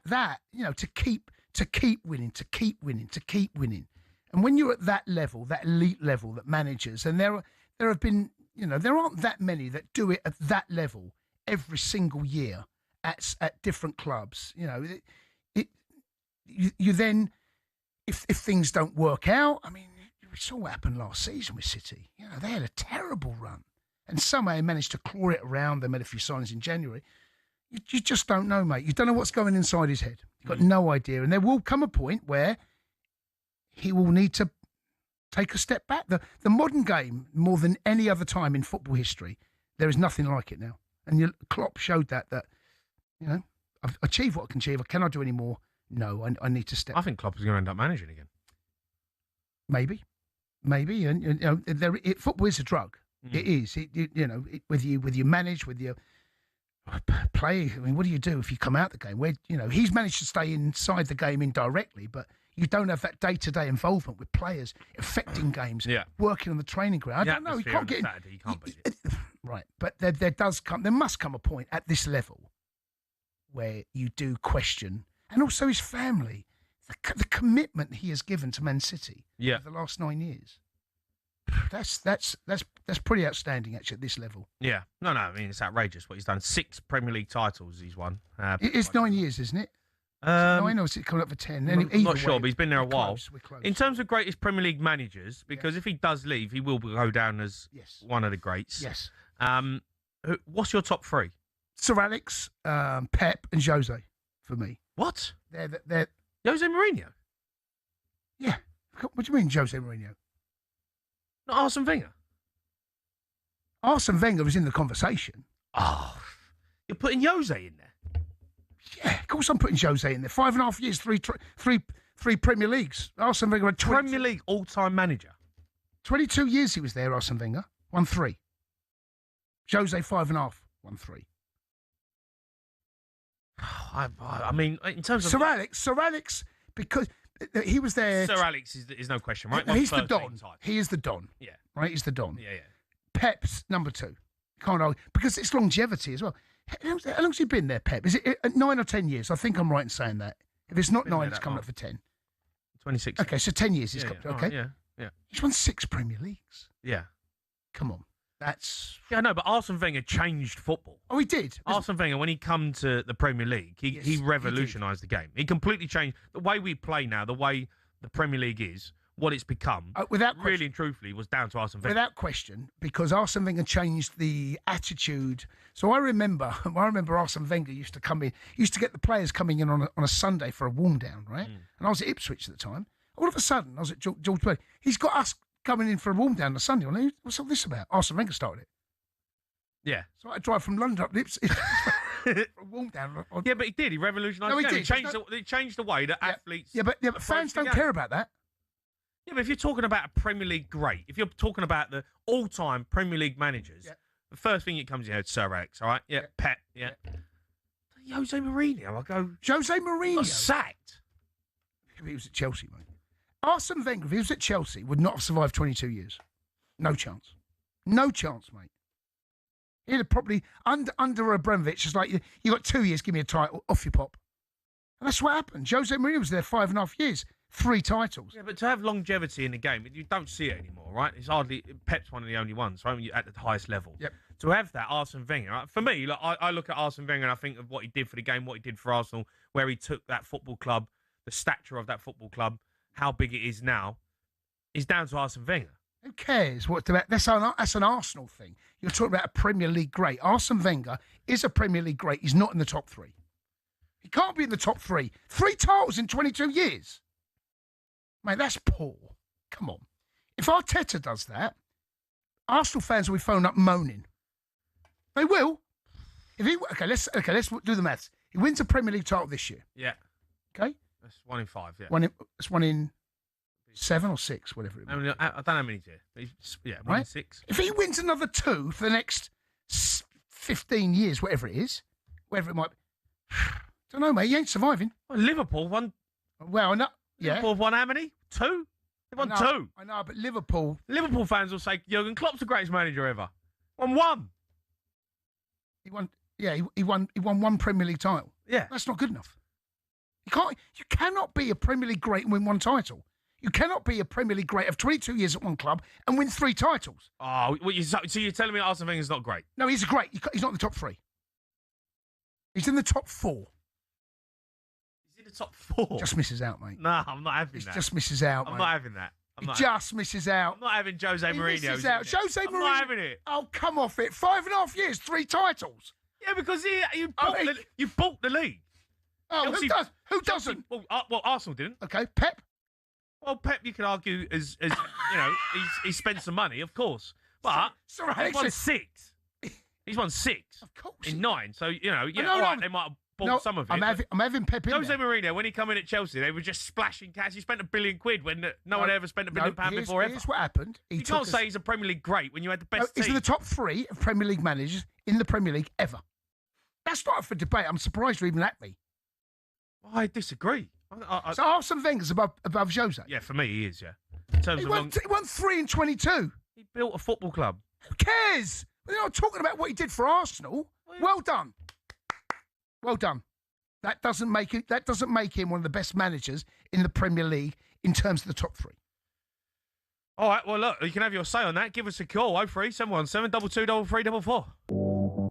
[SPEAKER 3] that to keep winning. And when you're at that level, that elite level, that managers, and there have been. There aren't that many that do it at that level every single year at different clubs. You then, if things don't work out, I mean, We saw what happened last season with City. You know, they had a terrible run. And somehow they managed to claw it around. They made a few signings in January. You just don't know, mate. You don't know what's going inside his head. You've got no idea. And there will come a point where he will need to take a step back. The modern game, more than any other time in football history, there is nothing like it now. And Klopp showed that, you know, I've achieved what I can achieve. Can I do any more? No, I need to step.
[SPEAKER 2] I think Klopp is going to end up managing again.
[SPEAKER 3] Maybe. And you know, football is a drug. It is. Whether you manage, whether you play. I mean, what do you do if you come out the game? Where he's managed to stay inside the game indirectly, but you don't have that day-to-day involvement with players affecting games, working on the training ground. I don't know. You can't get
[SPEAKER 2] Saturday, you can't beat it.
[SPEAKER 3] Right, but there must come a point at this level where you do question, and also his family, the commitment he has given to Man City over the last 9 years. That's pretty outstanding actually at this level.
[SPEAKER 2] Yeah, no, I mean it's outrageous what he's done. 6 Premier League titles he's won.
[SPEAKER 3] It's 9 years, isn't it? 9 or is it coming up for 10?
[SPEAKER 2] I'm not sure, but he's been there a while.
[SPEAKER 3] We're close.
[SPEAKER 2] In terms of greatest Premier League managers, because if he does leave, he will go down as one of the greats.
[SPEAKER 3] Yes.
[SPEAKER 2] What's your top 3?
[SPEAKER 3] Sir Alex, Pep, and Jose for me.
[SPEAKER 2] What?
[SPEAKER 3] They're
[SPEAKER 2] Jose Mourinho?
[SPEAKER 3] Yeah. What do you mean, Jose Mourinho?
[SPEAKER 2] Not Arsene Wenger?
[SPEAKER 3] Arsene Wenger was in the conversation.
[SPEAKER 2] Oh, you're putting Jose in there?
[SPEAKER 3] Yeah, of course I'm putting Jose in there. 5.5 years, three Premier Leagues. Arsene Wenger had
[SPEAKER 2] Premier League all-time manager.
[SPEAKER 3] 22 years he was there, Arsene Wenger. Won 3. Jose 5.5, won 3.
[SPEAKER 2] I mean, in terms of
[SPEAKER 3] Sir Alex, because he was there.
[SPEAKER 2] Sir Alex is no question, right?
[SPEAKER 3] He's the Don. He is the Don.
[SPEAKER 2] Yeah.
[SPEAKER 3] Right, he's the Don.
[SPEAKER 2] Yeah.
[SPEAKER 3] Pep's number 2. Can't argue because it's longevity as well. How long's he been there, Pep? Is it 9 or 10 years? I think I'm right in saying that. If it's not 9, it's coming up for 10.
[SPEAKER 2] 26.
[SPEAKER 3] Okay, so 10 years he's got. Okay.
[SPEAKER 2] Yeah.
[SPEAKER 3] He's won 6 Premier Leagues.
[SPEAKER 2] Yeah.
[SPEAKER 3] Come on. That's...
[SPEAKER 2] Yeah, no, but Arsene Wenger changed football.
[SPEAKER 3] Oh, he did?
[SPEAKER 2] Arsene Wenger, when he come to the Premier League, he revolutionised the game. He completely changed the way we play now, the way the Premier League is, what it's become. Really and truthfully, was down to Arsene Wenger.
[SPEAKER 3] Without question, because Arsene Wenger changed the attitude. So I remember Arsene Wenger used to come in, used to get the players coming in on a Sunday for a warm down, right? And I was at Ipswich at the time. All of a sudden, I was at George Berry. He's got us coming in for a warm down on a Sunday. What's all this about? Arsene Wenger started it.
[SPEAKER 2] Yeah.
[SPEAKER 3] So I drive from London up to Ipswich for a warm down.
[SPEAKER 2] Yeah, but he did. He revolutionised the game. He changed the way that athletes...
[SPEAKER 3] Yeah, but fans don't care about that.
[SPEAKER 2] Yeah, but if you're talking about a Premier League great, if you're talking about the all-time Premier League managers, the first thing that comes in your head is Sir Alex, all right? Yeah, Pep, Jose Mourinho, I go...
[SPEAKER 3] Jose Mourinho?
[SPEAKER 2] Got sacked.
[SPEAKER 3] If he was at Chelsea, mate. Arsene Wenger, if he was at Chelsea, would not have survived 22 years. No chance. No chance, mate. He'd have probably, under Abramovich, it's like, you got 2 years, give me a title, off you pop. And that's what happened. Jose Mourinho was there 5.5 years. 3 titles.
[SPEAKER 2] Yeah, but to have longevity in the game, you don't see it anymore, right? It's hardly... Pep's one of the only ones, right? At the highest level.
[SPEAKER 3] Yep.
[SPEAKER 2] To have that, Arsene Wenger, right? For me, I look at Arsene Wenger and I think of what he did for the game, what he did for Arsenal, where he took that football club, the stature of that football club, how big it is now, is down to Arsene Wenger.
[SPEAKER 3] Who cares? That's an Arsenal thing. You're talking about a Premier League great. Arsene Wenger is a Premier League great. He's not in the top 3. He can't be in the top 3. 3 titles in 22 years. Mate, that's poor. Come on. If Arteta does that, Arsenal fans will be phoning up moaning. They will. Let's do the maths. He wins a Premier League title this year.
[SPEAKER 2] Yeah.
[SPEAKER 3] Okay?
[SPEAKER 2] That's 1 in 5, yeah.
[SPEAKER 3] It's 1 in 7 or 6, whatever it is.
[SPEAKER 2] I don't know how many he's here. 1 in 6.
[SPEAKER 3] If he wins another 2 for the next 15 years, whatever it might be. Don't know, mate. He ain't surviving.
[SPEAKER 2] Well, Liverpool won.
[SPEAKER 3] Well, no. Yeah.
[SPEAKER 2] Liverpool won how many? 2? They won 2.
[SPEAKER 3] I know, but Liverpool
[SPEAKER 2] fans will say Jurgen Klopp's the greatest manager ever. Won 1.
[SPEAKER 3] He won. Yeah, he won 1 Premier League title.
[SPEAKER 2] Yeah,
[SPEAKER 3] that's not good enough. You cannot be a Premier League great and win 1 title. You cannot be a Premier League great of 22 years at one club and win 3 titles.
[SPEAKER 2] Oh, so you're telling me Arsene Wenger's not great?
[SPEAKER 3] No, he's great. He's not in the top 3. He's in the top 4.
[SPEAKER 2] The top 4.
[SPEAKER 3] Just misses out, mate.
[SPEAKER 2] No, I'm not having that.
[SPEAKER 3] Just misses out,
[SPEAKER 2] I'm
[SPEAKER 3] mate.
[SPEAKER 2] not having that.
[SPEAKER 3] He just misses out.
[SPEAKER 2] I'm not having Jose Mourinho.
[SPEAKER 3] He misses out. Jose Mourinho.
[SPEAKER 2] I'm not having it.
[SPEAKER 3] Oh, come off it. 5.5 years, 3 titles.
[SPEAKER 2] Yeah, because you bought the league.
[SPEAKER 3] Oh, who doesn't?
[SPEAKER 2] Well, Arsenal didn't.
[SPEAKER 3] Okay, Pep.
[SPEAKER 2] Well, Pep, you could argue, as you know, he's spent some money, of course. But he's won 6. He's won 6
[SPEAKER 3] of course,
[SPEAKER 2] in 9. So, you know,
[SPEAKER 3] they
[SPEAKER 2] might have bought some of it.
[SPEAKER 3] I'm having Pep in
[SPEAKER 2] Jose Mourinho, when he come in at Chelsea, they were just splashing cash. He spent £1 billion when no one ever spent £1 billion before ever.
[SPEAKER 3] Here's what happened.
[SPEAKER 2] You can't say he's a Premier League great when you had the best team.
[SPEAKER 3] He's in the top 3 of Premier League managers in the Premier League ever. That's not up for debate. I'm surprised you're even at me.
[SPEAKER 2] I disagree.
[SPEAKER 3] So Arsene Wenger's above Jose?
[SPEAKER 2] Yeah, for me, he is, yeah. In terms
[SPEAKER 3] he
[SPEAKER 2] of
[SPEAKER 3] won 3 in 22.
[SPEAKER 2] He built a football club.
[SPEAKER 3] Who cares? We're not talking about what he did for Arsenal. Well done. Well done. That doesn't make him one of the best managers in the Premier League in terms of the top 3.
[SPEAKER 2] All right, well, look, you can have your say on that. Give us a call, 03717 22 3344.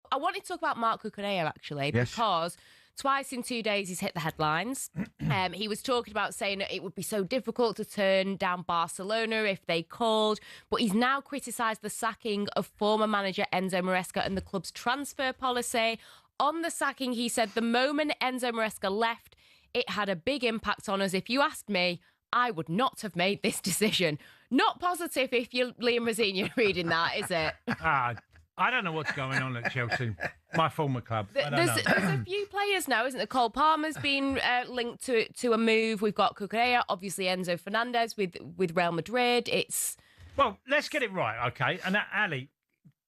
[SPEAKER 11] I wanted to talk about Marc Cucurella, actually, because twice in 2 days he's hit the headlines. He was talking about saying that it would be so difficult to turn down Barcelona if they called, but he's now criticised the sacking of former manager Enzo Maresca and the club's transfer policy. On the sacking, he said, the moment Enzo Maresca left, it had a big impact on us. If you asked me, I would not have made this decision. Not positive if you're Liam Rosenior reading that, is it?
[SPEAKER 12] I don't know what's going on at Chelsea, my former club.
[SPEAKER 11] There's a few players now, isn't there? Cole Palmer's been linked to a move. We've got Cucurella, obviously Enzo Fernandez with Real Madrid.
[SPEAKER 12] Well, let's get it right, okay? And Ali,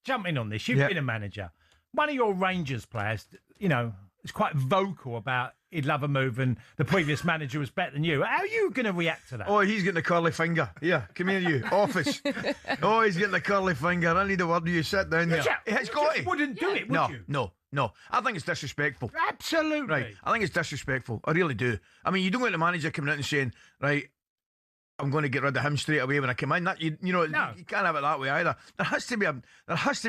[SPEAKER 12] jump in on this. You've been a manager. One of your Rangers players, you know, is quite vocal about he'd love a move and the previous manager was better than you. How are you going to react to that?
[SPEAKER 6] Oh, he's getting the curly finger. Yeah, come here, you. Office. Oh, he's getting the curly finger. I need a word with you. Sit down there. It's got it.
[SPEAKER 12] Wouldn't do it, would you?
[SPEAKER 6] No. I think it's disrespectful.
[SPEAKER 12] Absolutely.
[SPEAKER 6] Right. I think it's disrespectful. I really do. I mean, you don't want the manager coming in and saying, right, I'm going to get rid of him straight away when I come in. That you can't have it that way either. There has to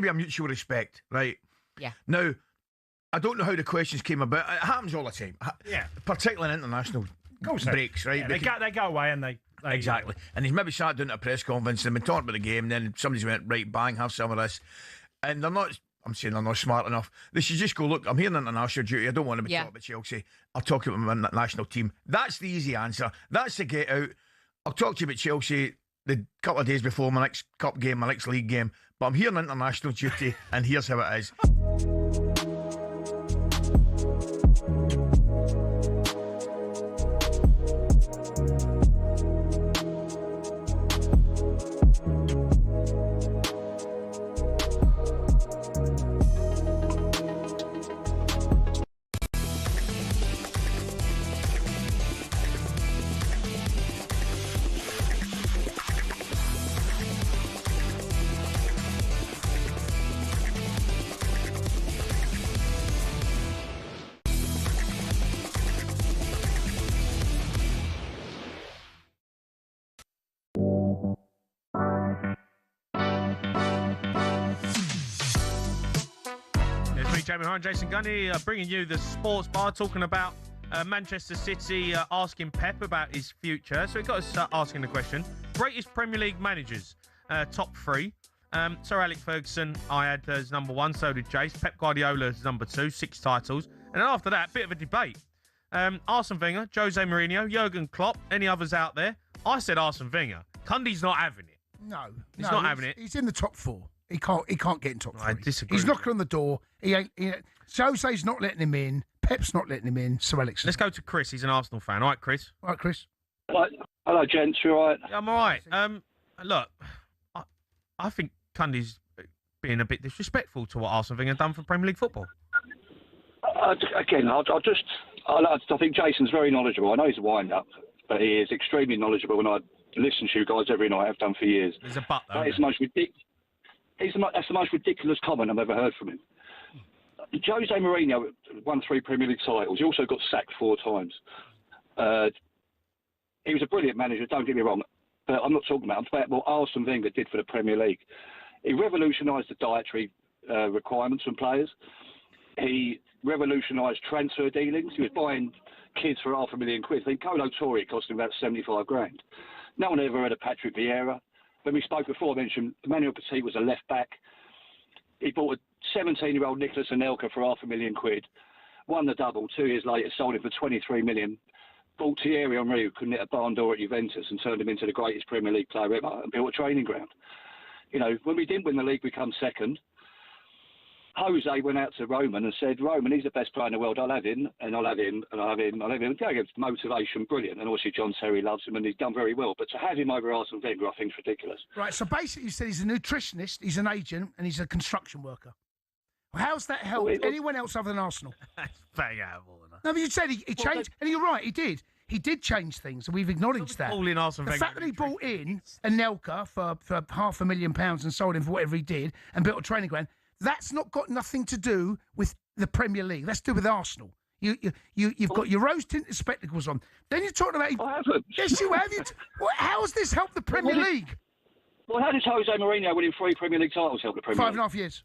[SPEAKER 6] be a mutual respect, right?
[SPEAKER 11] Yeah.
[SPEAKER 6] Now, I don't know how the questions came about. It happens all the time.
[SPEAKER 12] Yeah.
[SPEAKER 6] Particularly in international breaks, right?
[SPEAKER 12] Yeah, they go away and they
[SPEAKER 6] exactly. And he's maybe sat down at a press conference and been talking about the game, and then somebody's went, right, bang, have some of this. And they're not, I'm saying they're not smart enough. They should just go, look, I'm here on international duty. I don't want to be talking about Chelsea. I'll talk to you about my national team. That's the easy answer. That's the get out. I'll talk to you about Chelsea the couple of days before my next cup game, my next league game. But I'm here on international duty, and here's how it is.
[SPEAKER 2] Jamie O'Hara and Jason Cundy bringing you the sports bar, talking about Manchester City asking Pep about his future. So it got us asking the question: greatest Premier League managers, top 3. Sir Alex Ferguson, I had as number 1. So did Jace. Pep Guardiola as number 2, 6 titles. And then after that, bit of a debate. Arsene Wenger, Jose Mourinho, Jurgen Klopp, any others out there? I said Arsene Wenger. Cundy's not having it.
[SPEAKER 3] No,
[SPEAKER 2] he's not having it.
[SPEAKER 3] He's in the top 4. He can't get in top 3.
[SPEAKER 2] I disagree.
[SPEAKER 3] He's knocking on the door. He ain't. Jose's not letting him in. Pep's not letting him in. Sir Alex.
[SPEAKER 2] Let's go to Chris. He's an Arsenal fan. All right, Chris.
[SPEAKER 3] All right, Chris.
[SPEAKER 13] Hello, gents. You all right?
[SPEAKER 2] Yeah, I'm all right. Look, I think Cundy's being a bit disrespectful to what Arsene Wenger done for Premier League football.
[SPEAKER 13] I think Jason's very knowledgeable. I know he's a wind-up, but he is extremely knowledgeable, and I listen to you guys every night. I've done for years.
[SPEAKER 2] There's a but, though.
[SPEAKER 13] That's the most ridiculous comment I've ever heard from him. Jose Mourinho won 3 Premier League titles. He also got sacked 4 times. He was a brilliant manager, don't get me wrong, but I'm not talking about what Arsene Wenger did for the Premier League. He revolutionised the dietary requirements from players. He revolutionised transfer dealings. He was buying kids for £500,000. I think Colo Torre cost him about 75 grand. No one ever heard of Patrick Vieira. When we spoke before, I mentioned Emmanuel Petit was a left back. He bought a 17-year-old Nicolas Anelka for £500,000. Won the double. 2 years later, sold him for 23 million. Bought Thierry Henry, who couldn't hit a barn door at Juventus, and turned him into the greatest Premier League player ever, and built a training ground. You know, when we didn't win the league, we come second. Jose went out to Roman and said, Roman, he's the best player in the world. I'll have him, and I'll have him, and I'll have him, I'll have him. Yeah, motivation, brilliant. And obviously John Terry loves him, and he's done very well. But to have him over Arsene Wenger, I think is ridiculous.
[SPEAKER 3] Right, so basically you said he's a nutritionist, he's an agent, and he's a construction worker. Well, how's that helped anyone else other than Arsenal?
[SPEAKER 2] That's very horrible.
[SPEAKER 3] No, but you said he changed, and you're right, he did. He did change things, and we've acknowledged that. The fact that he brought in Anelka for £500,000 and sold him for whatever he did and built a training ground, that's not got nothing to do with the Premier League. That's to do with Arsenal. You've got your rose-tinted spectacles on. Then you're talking about...
[SPEAKER 13] I haven't.
[SPEAKER 3] Yes, you have. How has this helped the Premier League?
[SPEAKER 13] Well, how does Jose Mourinho winning 3 Premier League titles help the Premier League?
[SPEAKER 3] 5.5 years.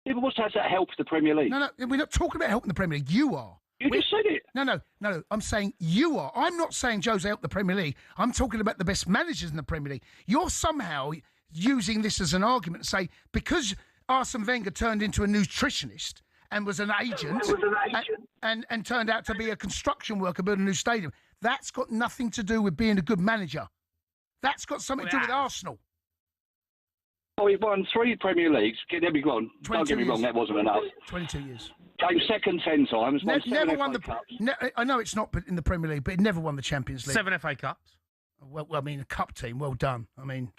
[SPEAKER 13] Yeah, but how does that help the Premier League?
[SPEAKER 3] No, we're not talking about helping the Premier League. You are.
[SPEAKER 13] You just said it.
[SPEAKER 3] No. I'm saying you are. I'm not saying Jose helped the Premier League. I'm talking about the best managers in the Premier League. You're somehow using this as an argument to say because Arsene Wenger turned into a nutritionist and was an agent, and turned out to be a construction worker building a new stadium, that's got nothing to do with being a good manager. That's got something to do with Arsenal.
[SPEAKER 13] Oh, he won 3 Premier Leagues. Don't get me wrong, that wasn't enough.
[SPEAKER 3] 22 years.
[SPEAKER 13] Came second 10 times.
[SPEAKER 3] Never won the. I know it's not in the Premier League, but it never won the Champions League.
[SPEAKER 2] 7 FA Cups.
[SPEAKER 3] Well, I mean, a cup team. Well done. I mean,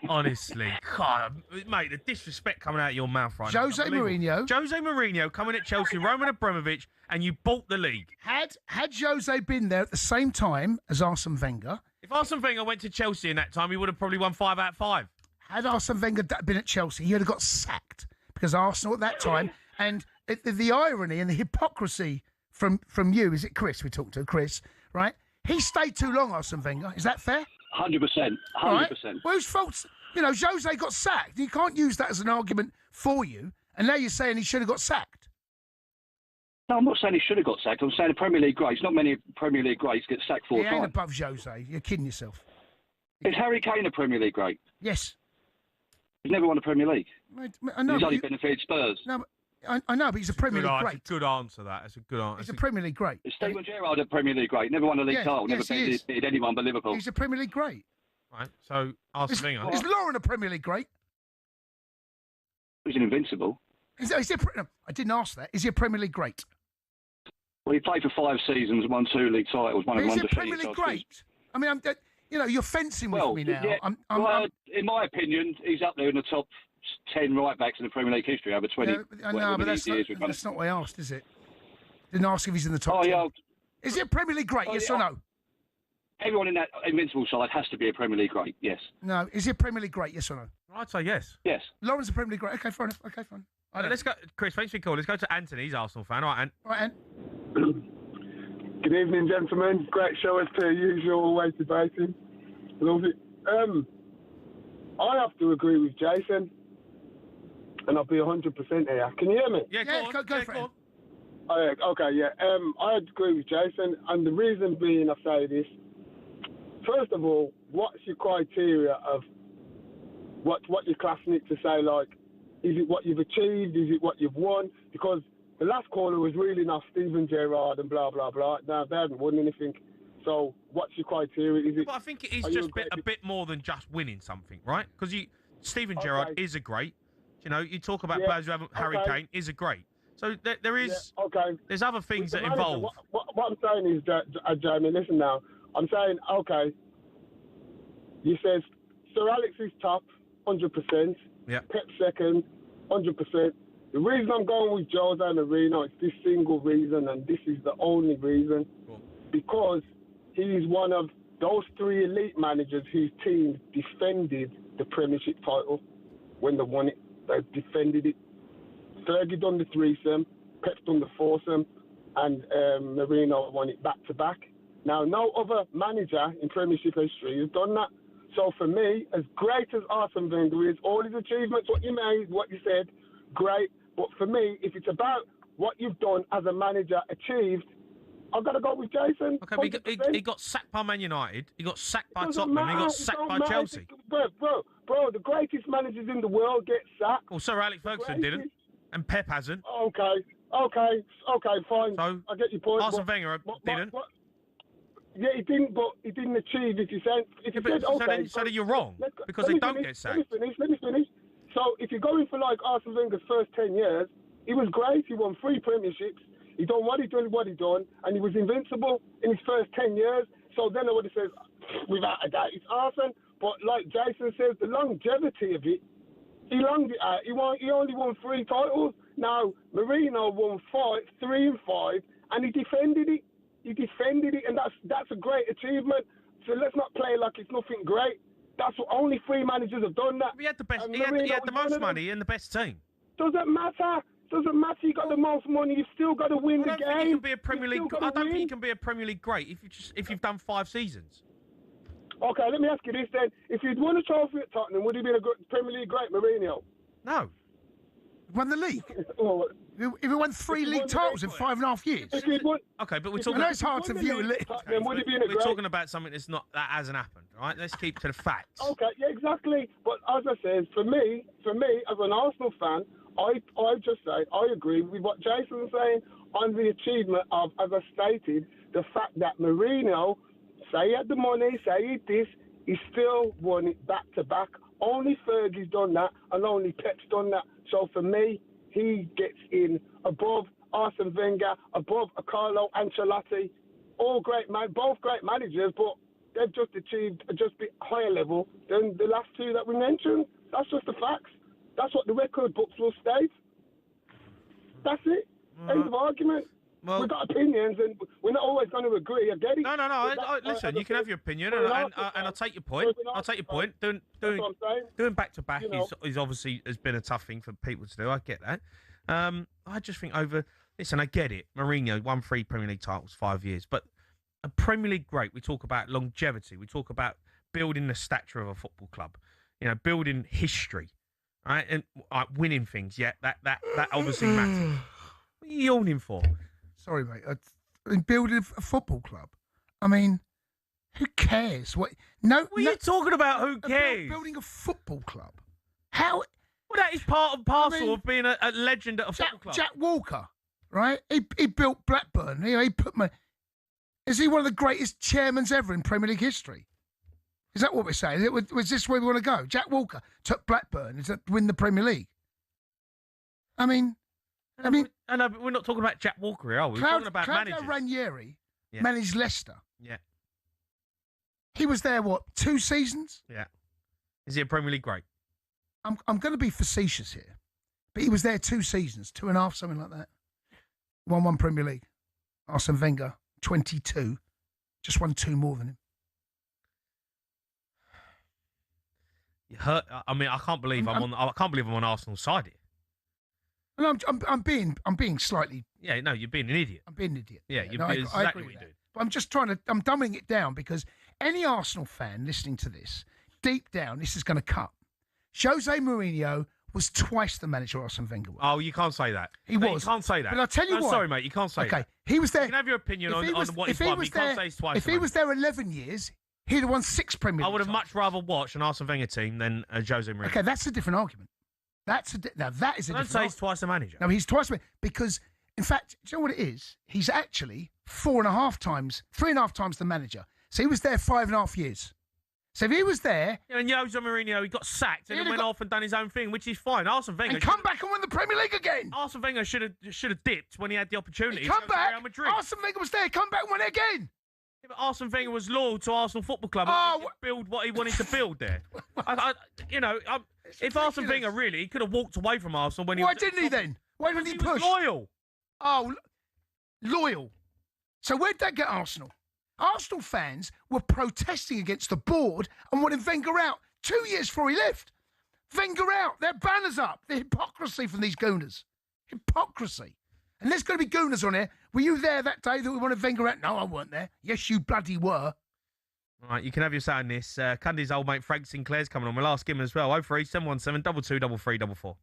[SPEAKER 2] honestly, God, mate, the disrespect coming out of your mouth right
[SPEAKER 3] now. Jose
[SPEAKER 2] Mourinho coming at Chelsea, Roman Abramovich, and you bought the league.
[SPEAKER 3] Had Jose been there at the same time as Arsene Wenger,
[SPEAKER 2] if Arsene Wenger went to Chelsea in that time, he would have probably won 5 out of 5.
[SPEAKER 3] Had Arsene Wenger been at Chelsea, he would have got sacked because Arsenal at that time, and the irony and the hypocrisy from you, is it Chris we talked to, Chris, right? He stayed too long, Arsene Wenger. Is that fair?
[SPEAKER 13] 100%. 100%.
[SPEAKER 3] Right? Well, whose fault? You know, Jose got sacked. You can't use that as an argument for you, and now you're saying he should have got sacked.
[SPEAKER 13] No, I'm not saying he should have got sacked. I'm saying the Premier League greats, not many Premier League greats get sacked 4 times.
[SPEAKER 3] He ain't above Jose. You're kidding yourself.
[SPEAKER 13] Is Harry Kane a Premier League great?
[SPEAKER 3] Yes.
[SPEAKER 13] He's never won a Premier League.
[SPEAKER 3] I know,
[SPEAKER 13] he's only benefited Spurs.
[SPEAKER 3] No, I know, but he's a Premier League great.
[SPEAKER 2] That's a good answer, that. That's a good answer.
[SPEAKER 3] He's a Premier League great.
[SPEAKER 13] Is Steven Gerrard a Premier League great? Never won a league title. Never beat anyone but Liverpool.
[SPEAKER 3] He's a Premier League great.
[SPEAKER 2] Right, so Arsene Wenger.
[SPEAKER 3] Is Lauren a Premier League great?
[SPEAKER 13] He's an invincible.
[SPEAKER 3] I didn't ask that. Is he a Premier League great?
[SPEAKER 13] Well, he played for 5 seasons, won 2 league titles, one of them
[SPEAKER 3] undefeated. Is he a Premier League great? I mean, you're fencing with me now.
[SPEAKER 13] Yeah, in my opinion, he's up there in the top 10 right backs in the Premier League history over 20.
[SPEAKER 3] I know, but that's not what I asked, is it? Didn't ask if he's in the top 10.
[SPEAKER 13] Yeah.
[SPEAKER 3] Is he a Premier League great? Yes or no?
[SPEAKER 13] Everyone in that invincible side has to be a Premier League great. Yes.
[SPEAKER 3] No. Is he a Premier League great? Yes or no?
[SPEAKER 2] I'd say yes.
[SPEAKER 13] Yes.
[SPEAKER 3] Lauren's a Premier League great. Okay, fair enough. Okay, fine.
[SPEAKER 2] Let's go, Chris. Thanks for your call. Let's go to Anthony. He's Arsenal fan. All right,
[SPEAKER 3] Ant.
[SPEAKER 14] Good evening, gentlemen. Great show as per usual. Always debating. Love it. I have to agree with Jason, and I'll be 100% here. Can you hear me?
[SPEAKER 2] Yeah, go for it.
[SPEAKER 14] Okay, yeah. I agree with Jason, and the reason being I say this. First of all, what's your criteria of what you're classing it to say? Like, is it what you've achieved? Is it what you've won? Because the last caller was reeling off Steven Gerrard and blah, blah, blah. Now, they haven't won anything. So what's your criteria? Is it?
[SPEAKER 2] But I think it is just a bit more than just winning something, right? Because Steven Gerrard is a great. You know, you talk about players who haven't. Harry Kane is a great. So there is. There's other things that involve.
[SPEAKER 14] What I'm saying is, Jamie, listen now. I'm saying, okay. You says Sir Alex is top, 100%.
[SPEAKER 2] Yeah.
[SPEAKER 14] Pep second, 100%. The reason I'm going with Jose Mourinho is this single reason, and this is the only reason, because he is one of those 3 elite managers whose team defended the Premiership title when they won it. They defended it. Fergie done the threesome, Pep's done the foursome, and Mourinho won it back to back. Now, no other manager in Premiership history has done that. So for me, as great as Arsene Wenger is, all his achievements, what you made, what you said, great. But for me, if it's about what you've done as a manager achieved, I've got to go with Jason.
[SPEAKER 2] Okay, but he got sacked by Man United. He got sacked by Tottenham. He got sacked by Chelsea.
[SPEAKER 14] Bro, the greatest managers in the world get sacked.
[SPEAKER 2] Well, Sir Alex Ferguson didn't, and Pep hasn't.
[SPEAKER 14] Okay, fine.
[SPEAKER 2] So
[SPEAKER 14] I get your point.
[SPEAKER 2] Arsene Wenger didn't.
[SPEAKER 14] Yeah, he didn't, but he didn't achieve. If you said,
[SPEAKER 2] so then you're wrong, because they don't get sacked.
[SPEAKER 14] Let me finish. So if you're going for like Arsene Wenger's first 10 years, he was great. He won 3 premierships. He done what he done, and he was invincible in his first 10 years. So then everybody says, without a doubt, it's Arsene. But like Jason says, the longevity of it, he longed it out. He only won 3 titles. Now, Mourinho won 3 and 5, and he defended it. And that's a great achievement. So let's not play like it's nothing great. That's what only 3 managers have done that.
[SPEAKER 2] He had the best. He had the most money and the best team.
[SPEAKER 14] Doesn't matter. You got the most money. You've still got to win the game.
[SPEAKER 2] I don't think you can be a Premier League. I don't think you can be a Premier League great if you've done 5 seasons.
[SPEAKER 14] Okay, let me ask you this then: if you'd won a trophy at Tottenham, would he be a good Premier League great, Mourinho?
[SPEAKER 2] No.
[SPEAKER 3] Won the league. If he won 3 league titles in 5.5 years.
[SPEAKER 2] Okay, but we're talking.
[SPEAKER 3] I know it's hard to view it.
[SPEAKER 2] We're talking about something that hasn't happened, right? Let's keep to the facts.
[SPEAKER 14] Okay, yeah, exactly. But as I said, for me, as an Arsenal fan, I just say I agree with what Jason's saying on the achievement of, as I stated, the fact that Mourinho, say he had the money, say he this, he still won it back to back. Only Fergie's done that, and only Pep's done that. So for me, he gets in above Arsene Wenger, above Carlo Ancelotti. Both great managers, but they've just achieved a bit higher level than the last 2 that we mentioned. That's just the facts. That's what the record books will state. That's it. End of argument.
[SPEAKER 2] Well,
[SPEAKER 14] we've got opinions, and we're not always going to agree. I get it.
[SPEAKER 2] No. Listen, you can have your opinion, and I'll take your point. I'll take your point. Doing back to back is obviously has been a tough thing for people to do. I get that. I just think listen, I get it. Mourinho won 3 Premier League titles, 5 years, but a Premier League great. We talk about longevity. We talk about building the stature of a football club. You know, building history, right, and winning things. Yeah, that obviously matters. What are you yawning for?
[SPEAKER 3] Sorry, mate. In building a football club, I mean, who cares? What are you
[SPEAKER 2] talking about? Who cares?
[SPEAKER 3] Building a football club. How?
[SPEAKER 2] Well, that is part and parcel of being a legend at a football club.
[SPEAKER 3] Jack Walker, right? He built Blackburn. He put Is he one of the greatest chairmen ever in Premier League history? Is that what we're saying? Was this where we want to go? Jack Walker took Blackburn to win the Premier League. I mean,
[SPEAKER 2] but we're not talking about Jack Walker here, are we? We're talking about managers.
[SPEAKER 3] Claudio Ranieri managed Leicester.
[SPEAKER 2] Yeah.
[SPEAKER 3] He was there, 2 seasons?
[SPEAKER 2] Yeah. Is he a Premier League great?
[SPEAKER 3] I'm going to be facetious here, but he was there 2 seasons, 2.5, something like that. Won Premier League. Arsene Wenger, 22, just won 2 more than him.
[SPEAKER 2] You hurt. I mean, I can't believe I'm on Arsenal's side here.
[SPEAKER 3] And I'm being slightly.
[SPEAKER 2] Yeah, no, you're being an idiot.
[SPEAKER 3] I'm being an idiot.
[SPEAKER 2] Yeah, you're being exactly what you do.
[SPEAKER 3] But I'm just I'm dumbing it down because any Arsenal fan listening to this, deep down, this is going to cut. Jose Mourinho was twice the manager Arsene Wenger was.
[SPEAKER 2] Oh, you can't say that.
[SPEAKER 3] He was.
[SPEAKER 2] You can't say that.
[SPEAKER 3] But I'll tell you what.
[SPEAKER 2] Sorry, mate, you can't say that.
[SPEAKER 3] Okay, he was there.
[SPEAKER 2] You can have your opinion on what he's won. You can't say he's twice.
[SPEAKER 3] If he was there 11 years, he'd have won 6 Premier League.
[SPEAKER 2] I would have much rather watched an Arsene Wenger team than a Jose Mourinho.
[SPEAKER 3] Okay, that's a different argument. Now that is a different.
[SPEAKER 2] Don't say he's twice the manager.
[SPEAKER 3] No, he's twice because In fact, do you know what it is? He's actually 3.5 times the manager. So he was there 5.5 years. So if he was there...
[SPEAKER 2] Yeah, and Jose Mourinho, he got sacked and then went off and done his own thing, which is fine. Arsene Wenger...
[SPEAKER 3] And come back and win the Premier League again.
[SPEAKER 2] Arsene Wenger should have dipped when he had the opportunity.
[SPEAKER 3] He come back.
[SPEAKER 2] Real Madrid.
[SPEAKER 3] Arsene Wenger was there. Come back and win it again.
[SPEAKER 2] Yeah, but Arsene Wenger was loyal to Arsenal Football Club and build what he wanted to build there. If Arsene Wenger really, he could have walked away from Arsenal when he...
[SPEAKER 3] Why didn't he then? Why didn't he push?
[SPEAKER 2] Was loyal.
[SPEAKER 3] Oh, loyal. So where'd that get Arsenal? Arsenal fans were protesting against the board and wanted Wenger out 2 years before he left. Wenger out. Their banners up. The hypocrisy from these gooners. Hypocrisy. And there's going to be gooners on here. Were you there that day that we wanted Wenger out? No, I weren't there. Yes, you bloody were.
[SPEAKER 2] All right, you can have your say on this. Cundy's old mate Frank Sinclair's coming on. We'll ask him as well. 03 717 22 33 44.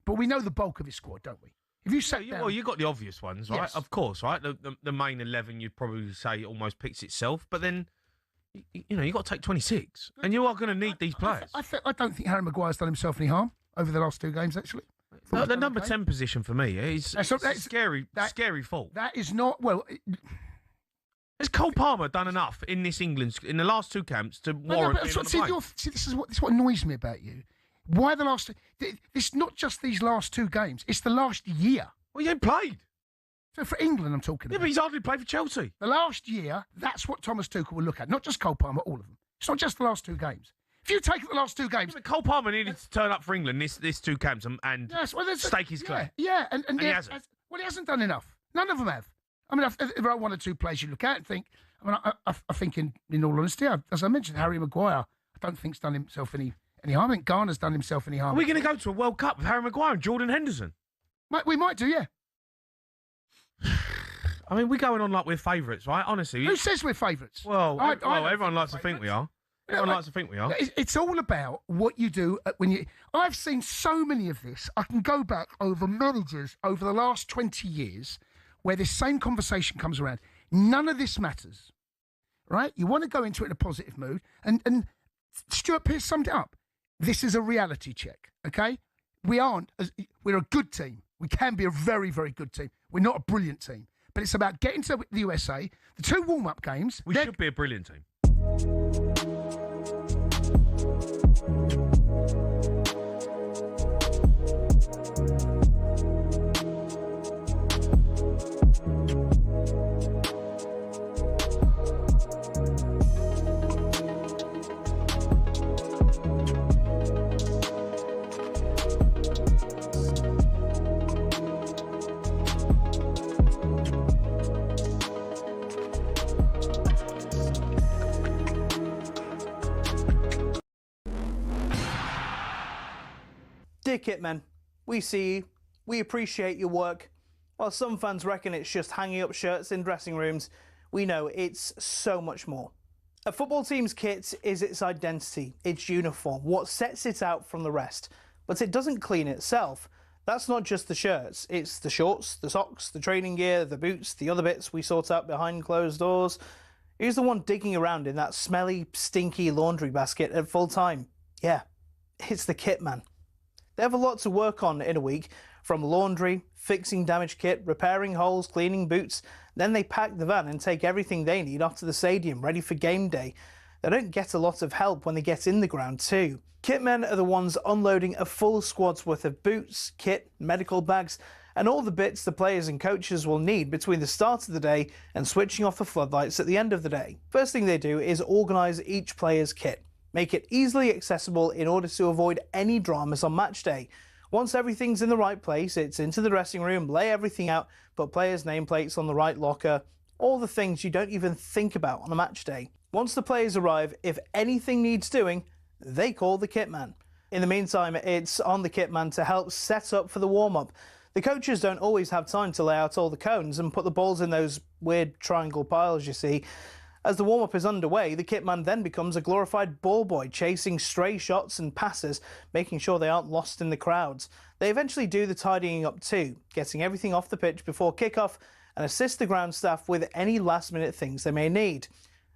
[SPEAKER 3] We know the bulk of his squad, don't we? If you sat down...
[SPEAKER 2] Well, you got the obvious ones, right?
[SPEAKER 3] Yes.
[SPEAKER 2] Of course, right? The main 11, you'd probably say almost picks itself. But then, you got to take 26. And you are going to need these players.
[SPEAKER 3] I don't think Harry Maguire's done himself any harm over the last 2 games, actually.
[SPEAKER 2] The number 10 position for me is scary fault.
[SPEAKER 3] That is not... Well...
[SPEAKER 2] Has Cole Palmer done enough in this England, in the last 2 camps to warrant being on the plane?
[SPEAKER 3] This is what annoys me about you. Why the last... It's not just these last 2 games. It's the last year.
[SPEAKER 2] Well, he ain't played.
[SPEAKER 3] So for England, I'm talking about.
[SPEAKER 2] Yeah, but he's hardly played for Chelsea.
[SPEAKER 3] The last year, that's what Thomas Tuchel will look at. Not just Cole Palmer, all of them. It's not just the last 2 games. If you take the last 2 games...
[SPEAKER 2] Yeah, but Cole Palmer needed to turn up for England this 2 camps and stake his claim.
[SPEAKER 3] Yeah, and
[SPEAKER 2] he hasn't.
[SPEAKER 3] Well, he hasn't done enough. None of them have. I mean, there are 1 or 2 players you look at and think... I think, in all honesty, as I mentioned, Harry Maguire, I don't think's done himself any harm. I think Garner's done himself any harm.
[SPEAKER 2] Are we going to go to a World Cup with Harry Maguire and Jordan Henderson?
[SPEAKER 3] We might do, yeah.
[SPEAKER 2] I mean, we're going on like we're favourites, right? Honestly.
[SPEAKER 3] Who says we're favourites?
[SPEAKER 2] Well, everyone likes to think we are. Everyone likes to think we are.
[SPEAKER 3] It's all about what you do when you... I've seen so many of this. I can go back over managers over the last 20 years where this same conversation comes around. None of this matters, right? You want to go into it in a positive mood. And Stuart Pearce summed it up. This is a reality check, okay? We're a good team. We can be a very, very good team. We're not a brilliant team. But it's about getting to the USA. The 2 warm-up games...
[SPEAKER 2] We should be a brilliant team.
[SPEAKER 15] Dear Kitmen, we see you, we appreciate your work. While some fans reckon it's just hanging up shirts in dressing rooms, we know it's so much more. A football team's kit is its identity, its uniform, what sets it out from the rest. But it doesn't clean itself. That's not just the shirts, it's the shorts, the socks, the training gear, the boots, the other bits we sort out behind closed doors. Who's the one digging around in that smelly, stinky laundry basket at full time? Yeah, it's the kit man. They have a lot to work on in a week, from laundry, fixing damaged kit, repairing holes, cleaning boots. Then they pack the van and take everything they need off to the stadium, ready for game day. They don't get a lot of help when they get in the ground too. Kitmen are the ones unloading a full squad's worth of boots, kit, medical bags, and all the bits the players and coaches will need between the start of the day and switching off the floodlights at the end of the day. First thing they do is organise each player's kit, make it easily accessible in order to avoid any dramas on match day. Once everything's in the right place, it's into the dressing room, lay everything out, put players' nameplates on the right locker, all the things you don't even think about on a match day. Once the players arrive, if anything needs doing, they call the kitman. In the meantime, it's on the kitman to help set up for the warm-up. The coaches don't always have time to lay out all the cones and put the balls in those weird triangle piles you see. As the warm-up is underway, the kitman then becomes a glorified ball boy, chasing stray shots and passes, making sure they aren't lost in the crowds. They eventually do the tidying up too, getting everything off the pitch before kick-off and assist the ground staff with any last-minute things they may need.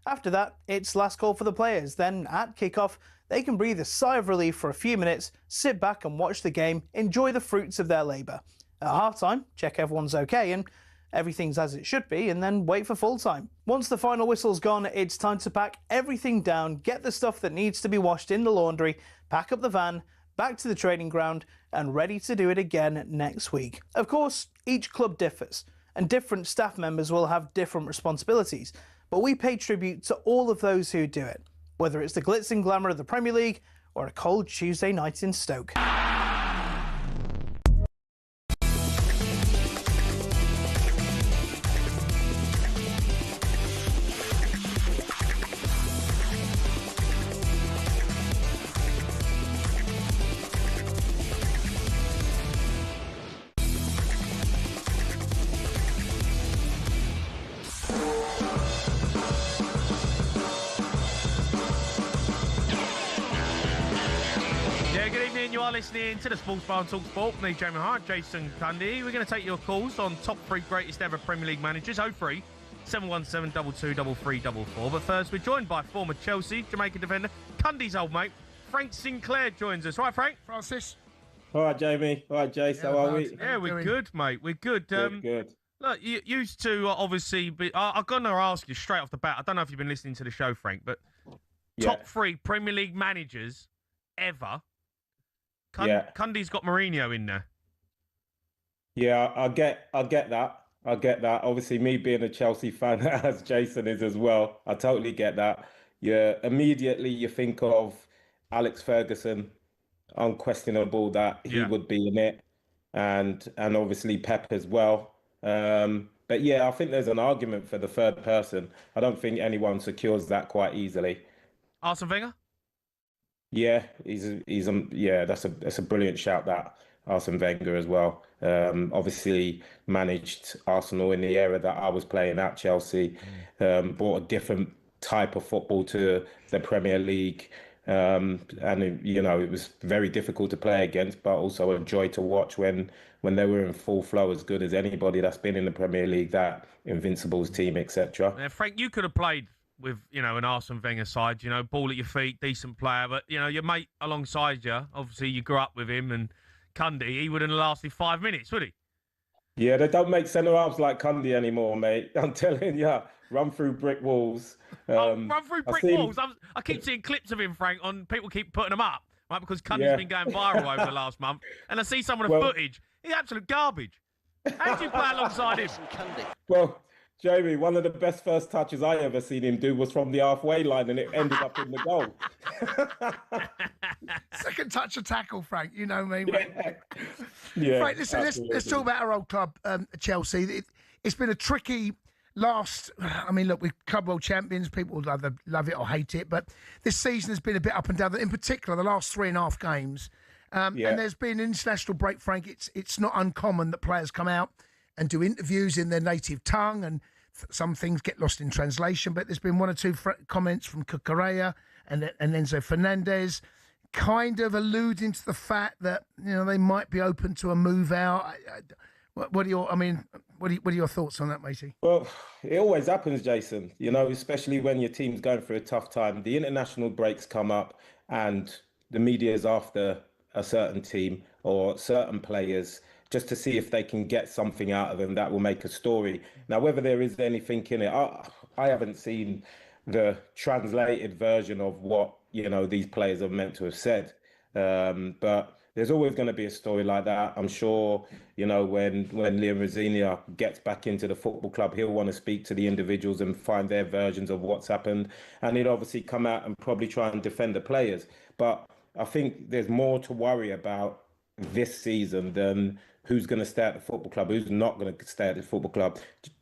[SPEAKER 15] After that, it's last call for the players. Then, at kick-off, they can breathe a sigh of relief for a few minutes, sit back and watch the game, enjoy the fruits of their labour. At half-time, check everyone's okay and everything's as it should be, and then wait for full-time. Once the final whistle's gone, it's time to pack everything down, get the stuff that needs to be washed in the laundry, pack up the van, back to the training ground, and ready to do it again next week. Of course, each club differs, and different staff members will have different responsibilities, but we pay tribute to all of those who do it, whether it's the glitz and glamour of the Premier League or a cold Tuesday night in Stoke.
[SPEAKER 2] Listening to the Sports Bar on talkSPORT. Me, Jamie O'Hara, Jason Cundy. We're going to take your calls on top 3 greatest ever Premier League managers. 03 717 223344. But first, we're joined by former Chelsea Jamaican defender, Cundy's old mate, Frank Sinclair joins us. Right, Frank?
[SPEAKER 3] Francis.
[SPEAKER 16] All right, Jamie. All right, Jace. How are we?
[SPEAKER 2] Yeah, we're good, mate. We're good.
[SPEAKER 16] Good.
[SPEAKER 2] Look, you used to obviously be. I'm going to ask you straight off the bat. I don't know if you've been listening to the show, Frank, but top 3 Premier League managers ever. Cundy's got Mourinho in there.
[SPEAKER 16] Yeah, I get that. Obviously, me being a Chelsea fan, as Jason is as well, I totally get that. Yeah, immediately you think of Alex Ferguson, unquestionable that he would be in it, and obviously Pep as well. But yeah, I think there's an argument for the third person. I don't think anyone secures that quite easily.
[SPEAKER 2] Arsene Wenger?
[SPEAKER 16] Yeah, that's a brilliant shout, that Arsene Wenger as well. Obviously managed Arsenal in the era that I was playing at Chelsea. Brought a different type of football to the Premier League. And it was very difficult to play against, but also a joy to watch when they were in full flow, as good as anybody that's been in the Premier League, that Invincibles team, etc.
[SPEAKER 2] Yeah, Frank, you could have played with, an Arsene Wenger side, ball at your feet, decent player. But, your mate alongside you, obviously you grew up with him, and Cundy, he wouldn't have lasted 5 minutes, would he?
[SPEAKER 16] Yeah, they don't make centre-halves like Cundy anymore, mate. I'm telling you, run through brick walls.
[SPEAKER 2] Run through brick walls? I keep seeing clips of him, Frank, people keep putting them up, right, because Cundy's been going viral over the last month. And I see some of the footage. He's absolute garbage. How do you play alongside him?
[SPEAKER 16] Well, Jamie, one of the best first touches I ever seen him do was from the halfway line, and it ended up in the goal.
[SPEAKER 3] Second touch of tackle, Frank. You know me, mate.
[SPEAKER 16] Yeah.
[SPEAKER 3] Frank, listen, let's talk about our old club, Chelsea. It's been a tricky last. I mean, look, we're club world champions. People will either love it or hate it, but this season has been a bit up and down. In particular, the last 3.5 games, and there's been an international break. Frank, it's not uncommon that players come out and do interviews in their native tongue, and some things get lost in translation. But there's been 1 or 2 comments from Cucurella and Enzo Fernandez, kind of alluding to the fact that they might be open to a move out. What are your thoughts on that, matey?
[SPEAKER 16] Well, it always happens, Jason. Especially when your team's going through a tough time. The international breaks come up, and the media is after a certain team or certain players, just to see if they can get something out of them that will make a story. Now, whether there is anything in it, I haven't seen the translated version of what, you know, these players are meant to have said. But there's always going to be a story like that. I'm sure, you know, when Liam Rosenior gets back into the football club, he'll want to speak to the individuals and find their versions of what's happened. And he'll obviously come out and probably try and defend the players. But I think there's more to worry about this season than who's going to stay at the football club, who's not going to stay at the football club.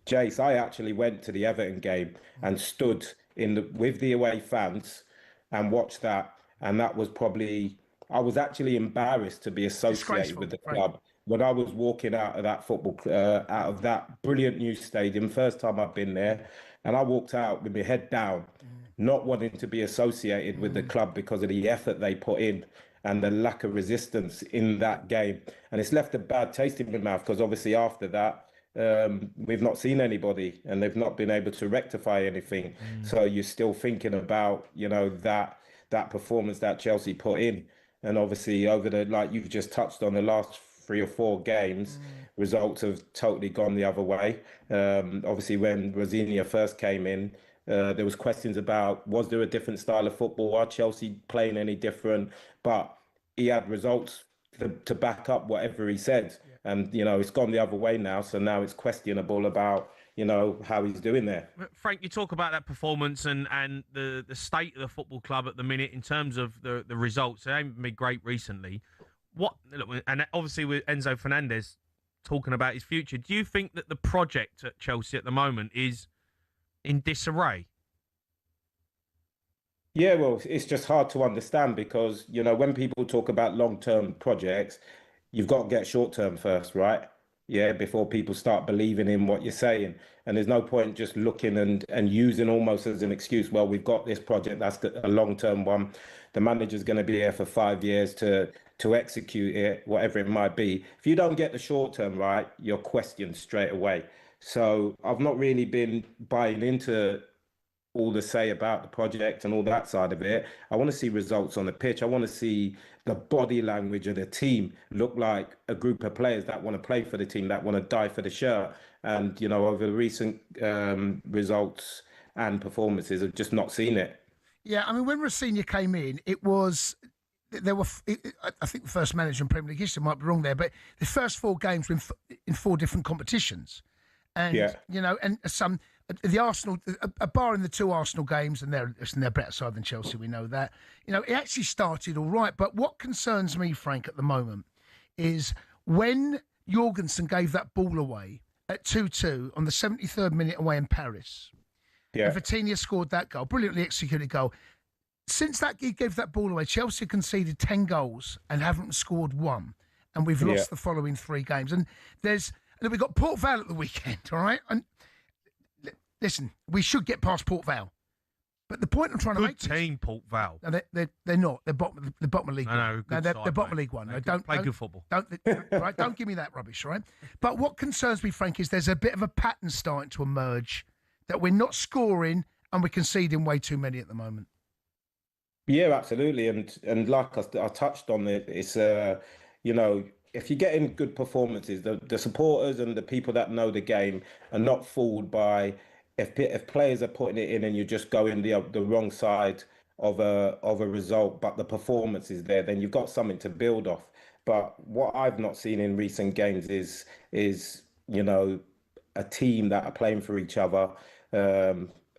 [SPEAKER 16] Jace, I actually went to the Everton game and stood with the away fans and watched that. And that was probably, I was actually embarrassed to be associated with the club when I was walking out of that out of that brilliant new stadium, first time I've been there. And I walked out with my head down, not wanting to be associated with the club because of the effort they put in and the lack of resistance in that game. And it's left a bad taste in my mouth because obviously after that, we've not seen anybody and they've not been able to rectify anything. So you're still thinking about, you know, that performance that Chelsea put in. And obviously over like you've just touched on, the last 3 or 4 games, results have totally gone the other way. Obviously when Rosenior first came in, there was questions about, was there a different style of football? Are Chelsea playing any different? But he had results to back up whatever he said. Yeah. And, you know, it's gone the other way now. So now it's questionable about, you know, how he's doing there.
[SPEAKER 2] Frank, you talk about that performance and the state of the football club at the minute in terms of the results. They haven't been great recently. And obviously with Enzo Fernandez talking about his future, do you think that the project at Chelsea at the moment is in disarray?
[SPEAKER 16] Yeah, well, it's just hard to understand because, you know, when people talk about long-term projects, you've got to get short-term first, right? Yeah, before people start believing in what you're saying. And there's no point just looking and using almost as an excuse, well, we've got this project, that's a long-term one. The manager's going to be here for 5 years to execute it, whatever it might be. If you don't get the short-term right, you're questioned straight away. So I've not really been buying into all the say about the project and all that side of it. I want to see results on the pitch. I want to see the body language of the team look like a group of players that want to play for the team, that want to die for the shirt. And, you know, over the recent results and performances, I've just not seen it.
[SPEAKER 3] Yeah, I mean, when Rosenior came in, I think the first manager in Premier League history, might be wrong there, but the first 4 games were in 4 different competitions. And, you know, and the Arsenal, a bar in the 2 Arsenal games, and they're better side than Chelsea, we know that. You know, it actually started all right. But what concerns me, Frank, at the moment is when Jorgensen gave that ball away at 2-2 on the 73rd minute away in Paris. Yeah. And Vitinha scored that goal, brilliantly executed goal. Since that he gave that ball away, Chelsea conceded 10 goals and haven't scored 1. And we've lost the following 3 games. And we've got Port Vale at the weekend, all right? And listen, we should get past Port Vale. But the point I'm trying to make...
[SPEAKER 2] Good team, Port Vale.
[SPEAKER 3] No, they're not. They're bottom of League One.
[SPEAKER 2] No,
[SPEAKER 3] they're bottom of League One. No, don't
[SPEAKER 2] play good football.
[SPEAKER 3] Don't give me that rubbish, right? But what concerns me, Frank, is there's a bit of a pattern starting to emerge that we're not scoring and we're conceding way too many at the moment.
[SPEAKER 16] Yeah, absolutely. And like I touched on it, it's, you know, if you're getting good performances, the supporters and the people that know the game are not fooled by if players are putting it in and you're just going the wrong side of a result, but the performance is there, then you've got something to build off. But what I've not seen in recent games is you know, a team that are playing for each other.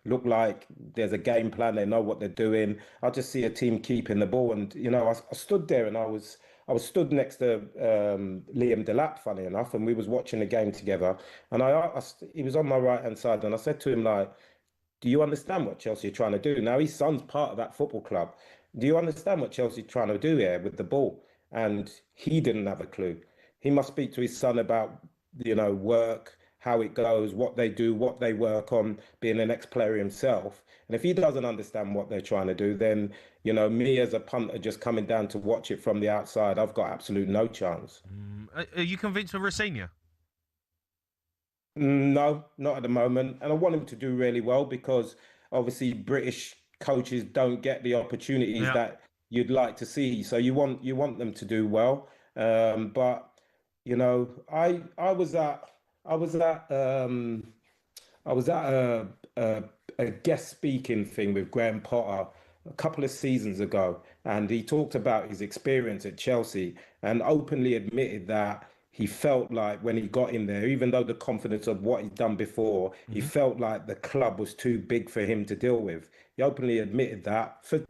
[SPEAKER 16] Look like there's a game plan. They know what they're doing. I just see a team keeping the ball, and you know, I stood there and I was stood next to Liam Delap, funny enough, and we was watching the game together. And he was on my right hand side, and I said to him, like, "Do you understand what Chelsea are trying to do?" Now his son's part of that football club. Do you understand what Chelsea are trying to do here with the ball? And he didn't have a clue. He must speak to his son about, you know, work, how it goes, what they do, what they work on, being an ex-player himself. And if he doesn't understand what they're trying to do, then, you know, me as a punter just coming down to watch it from the outside, I've got absolute no chance.
[SPEAKER 2] Are you convinced of Rosenior?
[SPEAKER 16] No, not at the moment. And I want him to do really well because obviously British coaches don't get the opportunities that you'd like to see. So you want them to do well. But, you know, I was at a a guest speaking thing with Graham Potter a couple of seasons ago, and he talked about his experience at Chelsea and openly admitted that he felt like when he got in there, even though the confidence of what he'd done before, he felt like the club was too big for him to deal with. He openly admitted that for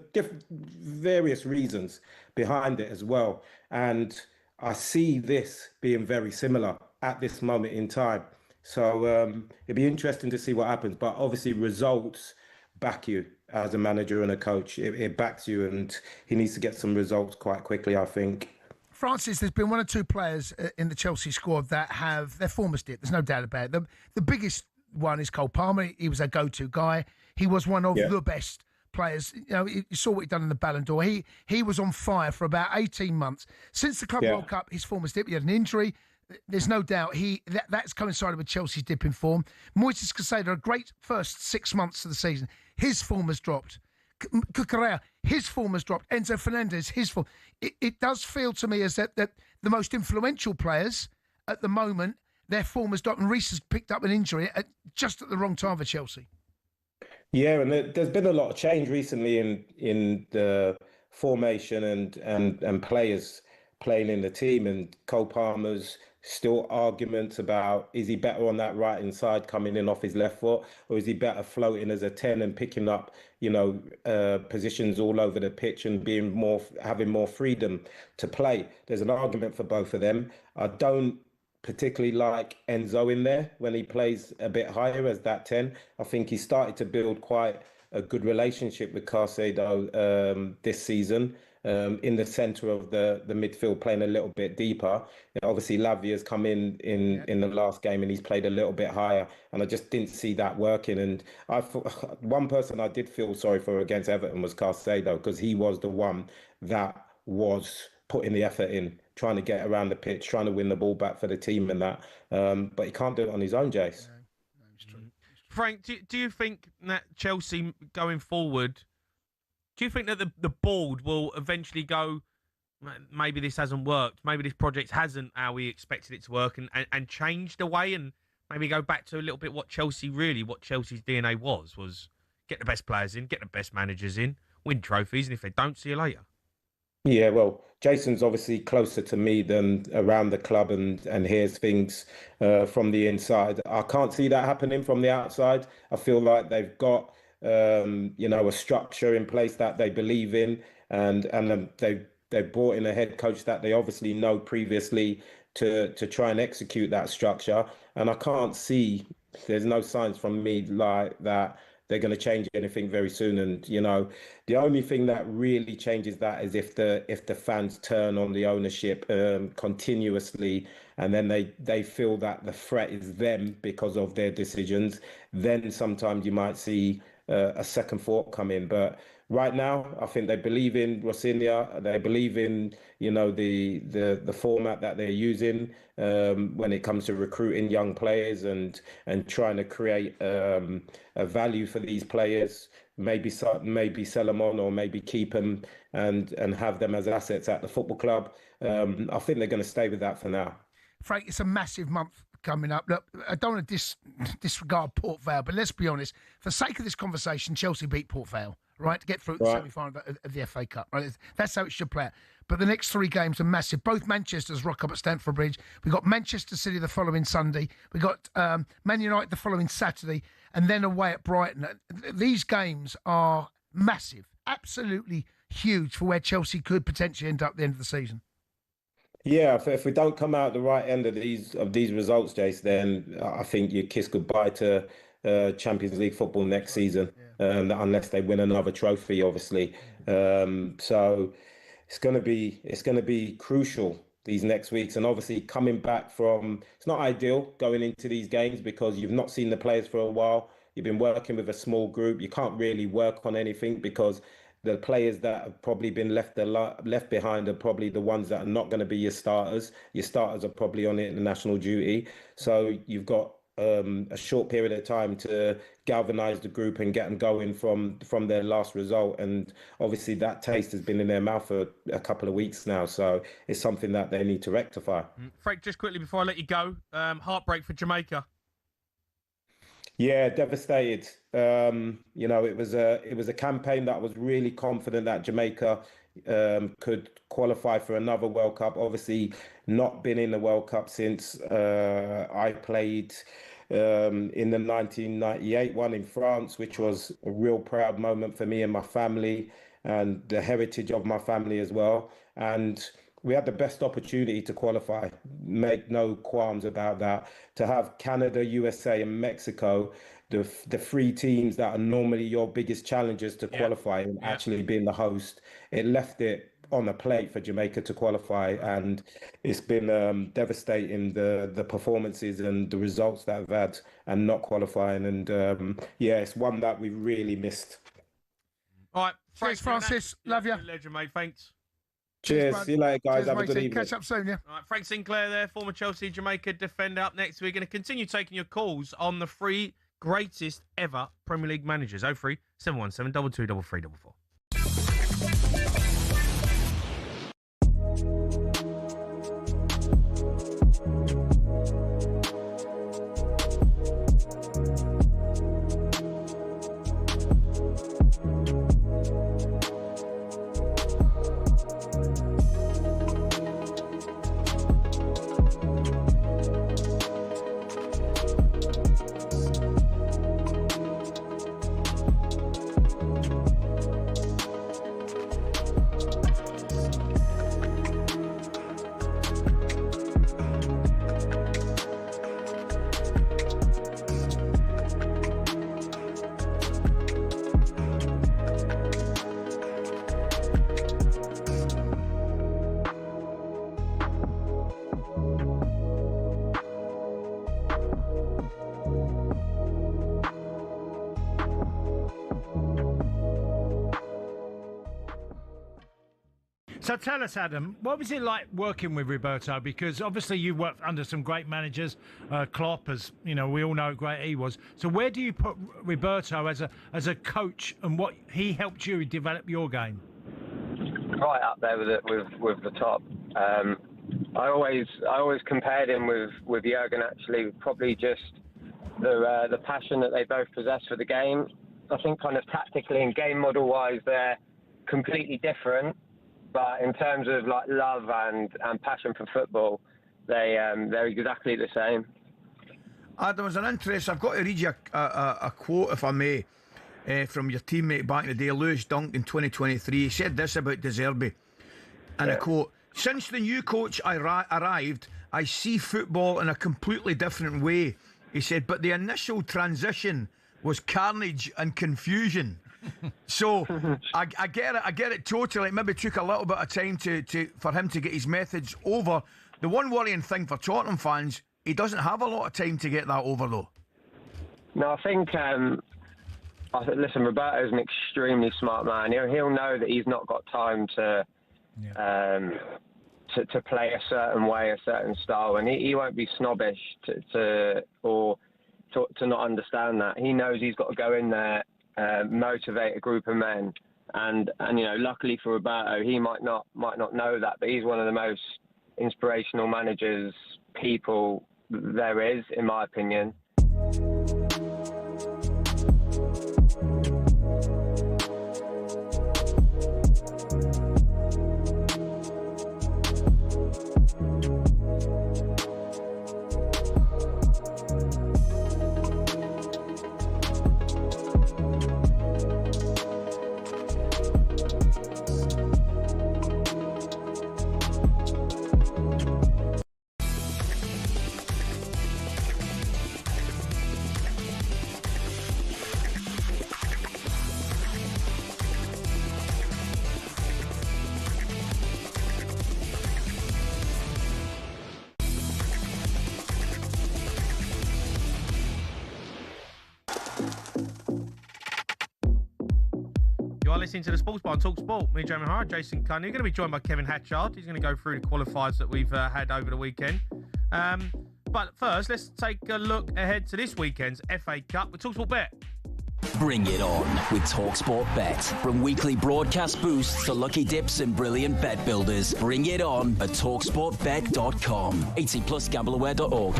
[SPEAKER 16] various reasons behind it as well. And I see this being very similar at this moment in time. So it'd be interesting to see what happens. But obviously results back you as a manager and a coach. It backs you, and he needs to get some results quite quickly, I think.
[SPEAKER 3] Francis, there's been one or two players in the Chelsea squad that have their form has dipped. There's no doubt about it. The biggest one is Cole Palmer. He was a go-to guy. He was one of the best players. You know, you saw what he'd done in the Ballon d'Or. He was on fire for about 18 months. Since the Club World Cup, his form has dipped. He had an injury. There's no doubt that's coincided with Chelsea's dip in form. Moises Caicedo, a great first 6 months of the season. His form has dropped. Cucurella, his form has dropped. Enzo Fernandez, his form. It does feel to me as that the most influential players at the moment, their form has dropped. And Reece has picked up an injury just at the wrong time for Chelsea.
[SPEAKER 16] Yeah, and there's been a lot of change recently in the formation and players playing in the team. And Cole Palmer's still arguments about, is he better on that right hand side coming in off his left foot, or is he better floating as a 10 and picking up, positions all over the pitch and having more freedom to play? There's an argument for both of them. I don't particularly like Enzo in there when he plays a bit higher as that 10. I think he started to build quite a good relationship with Caicedo this season. In the centre of the midfield, playing a little bit deeper. Obviously, Lavia's come in the last game and he's played a little bit higher, and I just didn't see that working. And I thought one person I did feel sorry for against Everton was Caicedo, because he was the one that was putting the effort in, trying to get around the pitch, trying to win the ball back for the team and that. But he can't do it on his own, Jace.
[SPEAKER 2] Frank, do you think that Chelsea going forward, do you think that the board will eventually go, maybe this hasn't worked, maybe this project hasn't how we expected it to work, and change the way, and maybe go back to a little bit what Chelsea's DNA was get the best players in, get the best managers in, win trophies, and if they don't, see you later?
[SPEAKER 16] Yeah, well, Jason's obviously closer to me than around the club and hears things from the inside. I can't see that happening from the outside. I feel like they've got a structure in place that they believe in, and they've brought in a head coach that they obviously know previously to try and execute that structure. And I can't see, there's no signs from me like that they're going to change anything very soon. And the only thing that really changes that is if the fans turn on the ownership continuously, and then they feel that the threat is them because of their decisions, then sometimes you might see a second thought come in. But right now, I think they believe in Rossignol. They believe in the format that they're using when it comes to recruiting young players and trying to create a value for these players. Maybe sell them on, or maybe keep them and have them as assets at the football club. I think they're going to stay with that for now.
[SPEAKER 3] Frank, it's a massive month coming up. Look, I don't want to disregard Port Vale, but let's be honest. For the sake of this conversation, Chelsea beat Port Vale, right, to get through the semi-final of the FA Cup. Right, that's how it should play out. But the next three games are massive. Both Manchesters rock up at Stamford Bridge. We've got Manchester City the following Sunday. We've got Man United the following Saturday, and then away at Brighton. These games are massive, absolutely huge for where Chelsea could potentially end up at the end of the season.
[SPEAKER 16] Yeah, if we don't come out the right end of these results, Jace, then I think you kiss goodbye to Champions League football next season, unless they win another trophy, obviously. So it's going to be crucial these next weeks, and obviously coming back from, it's not ideal going into these games because you've not seen the players for a while. You've been working with a small group. You can't really work on anything because the players that have probably been left behind are probably the ones that are not going to be your starters. Your starters are probably on international duty. So you've got a short period of time to galvanise the group and get them going from their last result. And obviously that taste has been in their mouth for a couple of weeks now. So it's something that they need to rectify.
[SPEAKER 2] Frank, just quickly before I let you go, heartbreak for Jamaica.
[SPEAKER 16] Yeah, devastated. You know, it was a campaign that I was really confident that Jamaica could qualify for another World Cup. Obviously, not been in the World Cup since I played in the 1998 one in France, which was a real proud moment for me and my family and the heritage of my family as well. And we had the best opportunity to qualify, make no qualms about that. To have Canada, USA and Mexico, the three teams that are normally your biggest challengers to qualify and actually being the host, it left it on a plate for Jamaica to qualify, and it's been devastating, the performances and the results that we've had and not qualifying. And it's one that we really missed.
[SPEAKER 2] All right,
[SPEAKER 3] Cheers, Francis. Love you.
[SPEAKER 2] Legend, mate. Thanks.
[SPEAKER 16] Cheers. See you later, guys.
[SPEAKER 3] Cheers,
[SPEAKER 16] have a good
[SPEAKER 3] matey.
[SPEAKER 16] evening.
[SPEAKER 3] Catch up soon, yeah.
[SPEAKER 2] All right, Frank Sinclair there, former Chelsea Jamaica defender, up next. We're going to continue taking your calls on the three greatest ever Premier League managers. 03 717 22 3344.
[SPEAKER 12] So tell us, Adam, what was it like working with Roberto? Because obviously you worked under some great managers, Klopp, as you know, we all know how great he was. So where do you put Roberto as a coach, and what he helped you develop your game?
[SPEAKER 8] Right up there with the top. I always compared him with Jurgen. Actually, probably just the passion that they both possess for the game. I think kind of tactically and game model wise, they're completely different. But in terms of like love and passion for football, they're exactly the same.
[SPEAKER 17] Adam, as an interest, I've got to read you a quote, if I may, from your teammate back in the day, Lewis Dunk, in 2023. He said this about Zerbi, and I quote, "Since the new coach arrived, I see football in a completely different way." He said, but the initial transition was carnage and confusion. So I get it totally. It maybe took a little bit of time for him to get his methods over. The one worrying thing for Tottenham fans, he doesn't have a lot of time to get that over, though.
[SPEAKER 8] No, I think listen, Roberto's an extremely smart man. He'll know that he's not got time to play a certain way, a certain style, and he won't be snobbish to not understand that. He knows he's got to go in there, motivate a group of men, and you know, luckily for Roberto, he might not know that, but he's one of the most inspirational managers people there is, in my opinion. Listening to the Sports Bar on talkSPORT. Me, Jamie O'Hara, Jason Cundy. You're going to be joined by Kevin Hatchard. He's going to go through the qualifiers that we've had over the weekend. But first, let's take a look ahead to this weekend's FA Cup with talkSPORT Bet.
[SPEAKER 18] Bring it on with talkSPORT Bet. From weekly broadcast boosts to lucky dips and brilliant bet builders, bring it on at talksportbet.com. 18 plus gambleaware.org.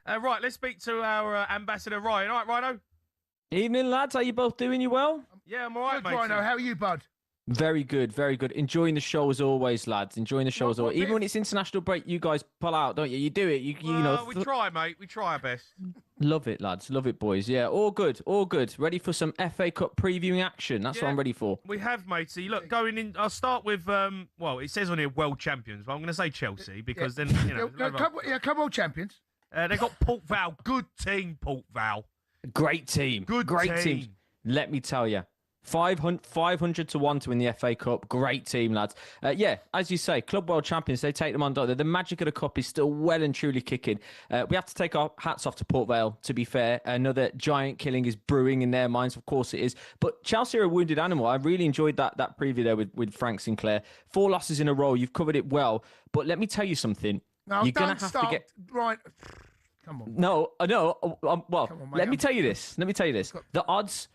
[SPEAKER 2] Right, let's speak to our ambassador, Ryan. All right, Rhino?
[SPEAKER 19] Evening, lads. How you both doing? You well?
[SPEAKER 2] Yeah, I'm all right,
[SPEAKER 3] Good,
[SPEAKER 2] mate.
[SPEAKER 3] Rhino. How are you, bud?
[SPEAKER 19] Very good, very good. Enjoying the show as always, lads. Enjoying the show as always. Even when it's international break, you guys pull out, don't you? You do it. You know.
[SPEAKER 2] We try, mate. We try our best.
[SPEAKER 19] Love it, lads. Love it, boys. Yeah, all good, all good. Ready for some FA Cup previewing action. That's what I'm ready for.
[SPEAKER 2] We have, matey. Look, going in, I'll start with, well, it says on here world champions, but I'm going to say Chelsea because then, you know.
[SPEAKER 3] Club world champions.
[SPEAKER 2] They got Port Vale. Good team, Port Vale.
[SPEAKER 19] Great team. Great team. Let me tell you. 500 to 1 to win the FA Cup. Great team, lads. Yeah, as you say, Club World Champions, they take them on. The magic of the Cup is still well and truly kicking. We have to take our hats off to Port Vale, to be fair. Another giant killing is brewing in their minds. Of course it is. But Chelsea are a wounded animal. I really enjoyed that preview there with Frank Sinclair. 4 losses in a row. You've covered it well. But let me tell you something.
[SPEAKER 3] No,
[SPEAKER 19] You're going to have to get...
[SPEAKER 3] Right. Come on.
[SPEAKER 19] No, I know. Well,
[SPEAKER 3] Come on, mate.
[SPEAKER 19] let me tell you this. The odds...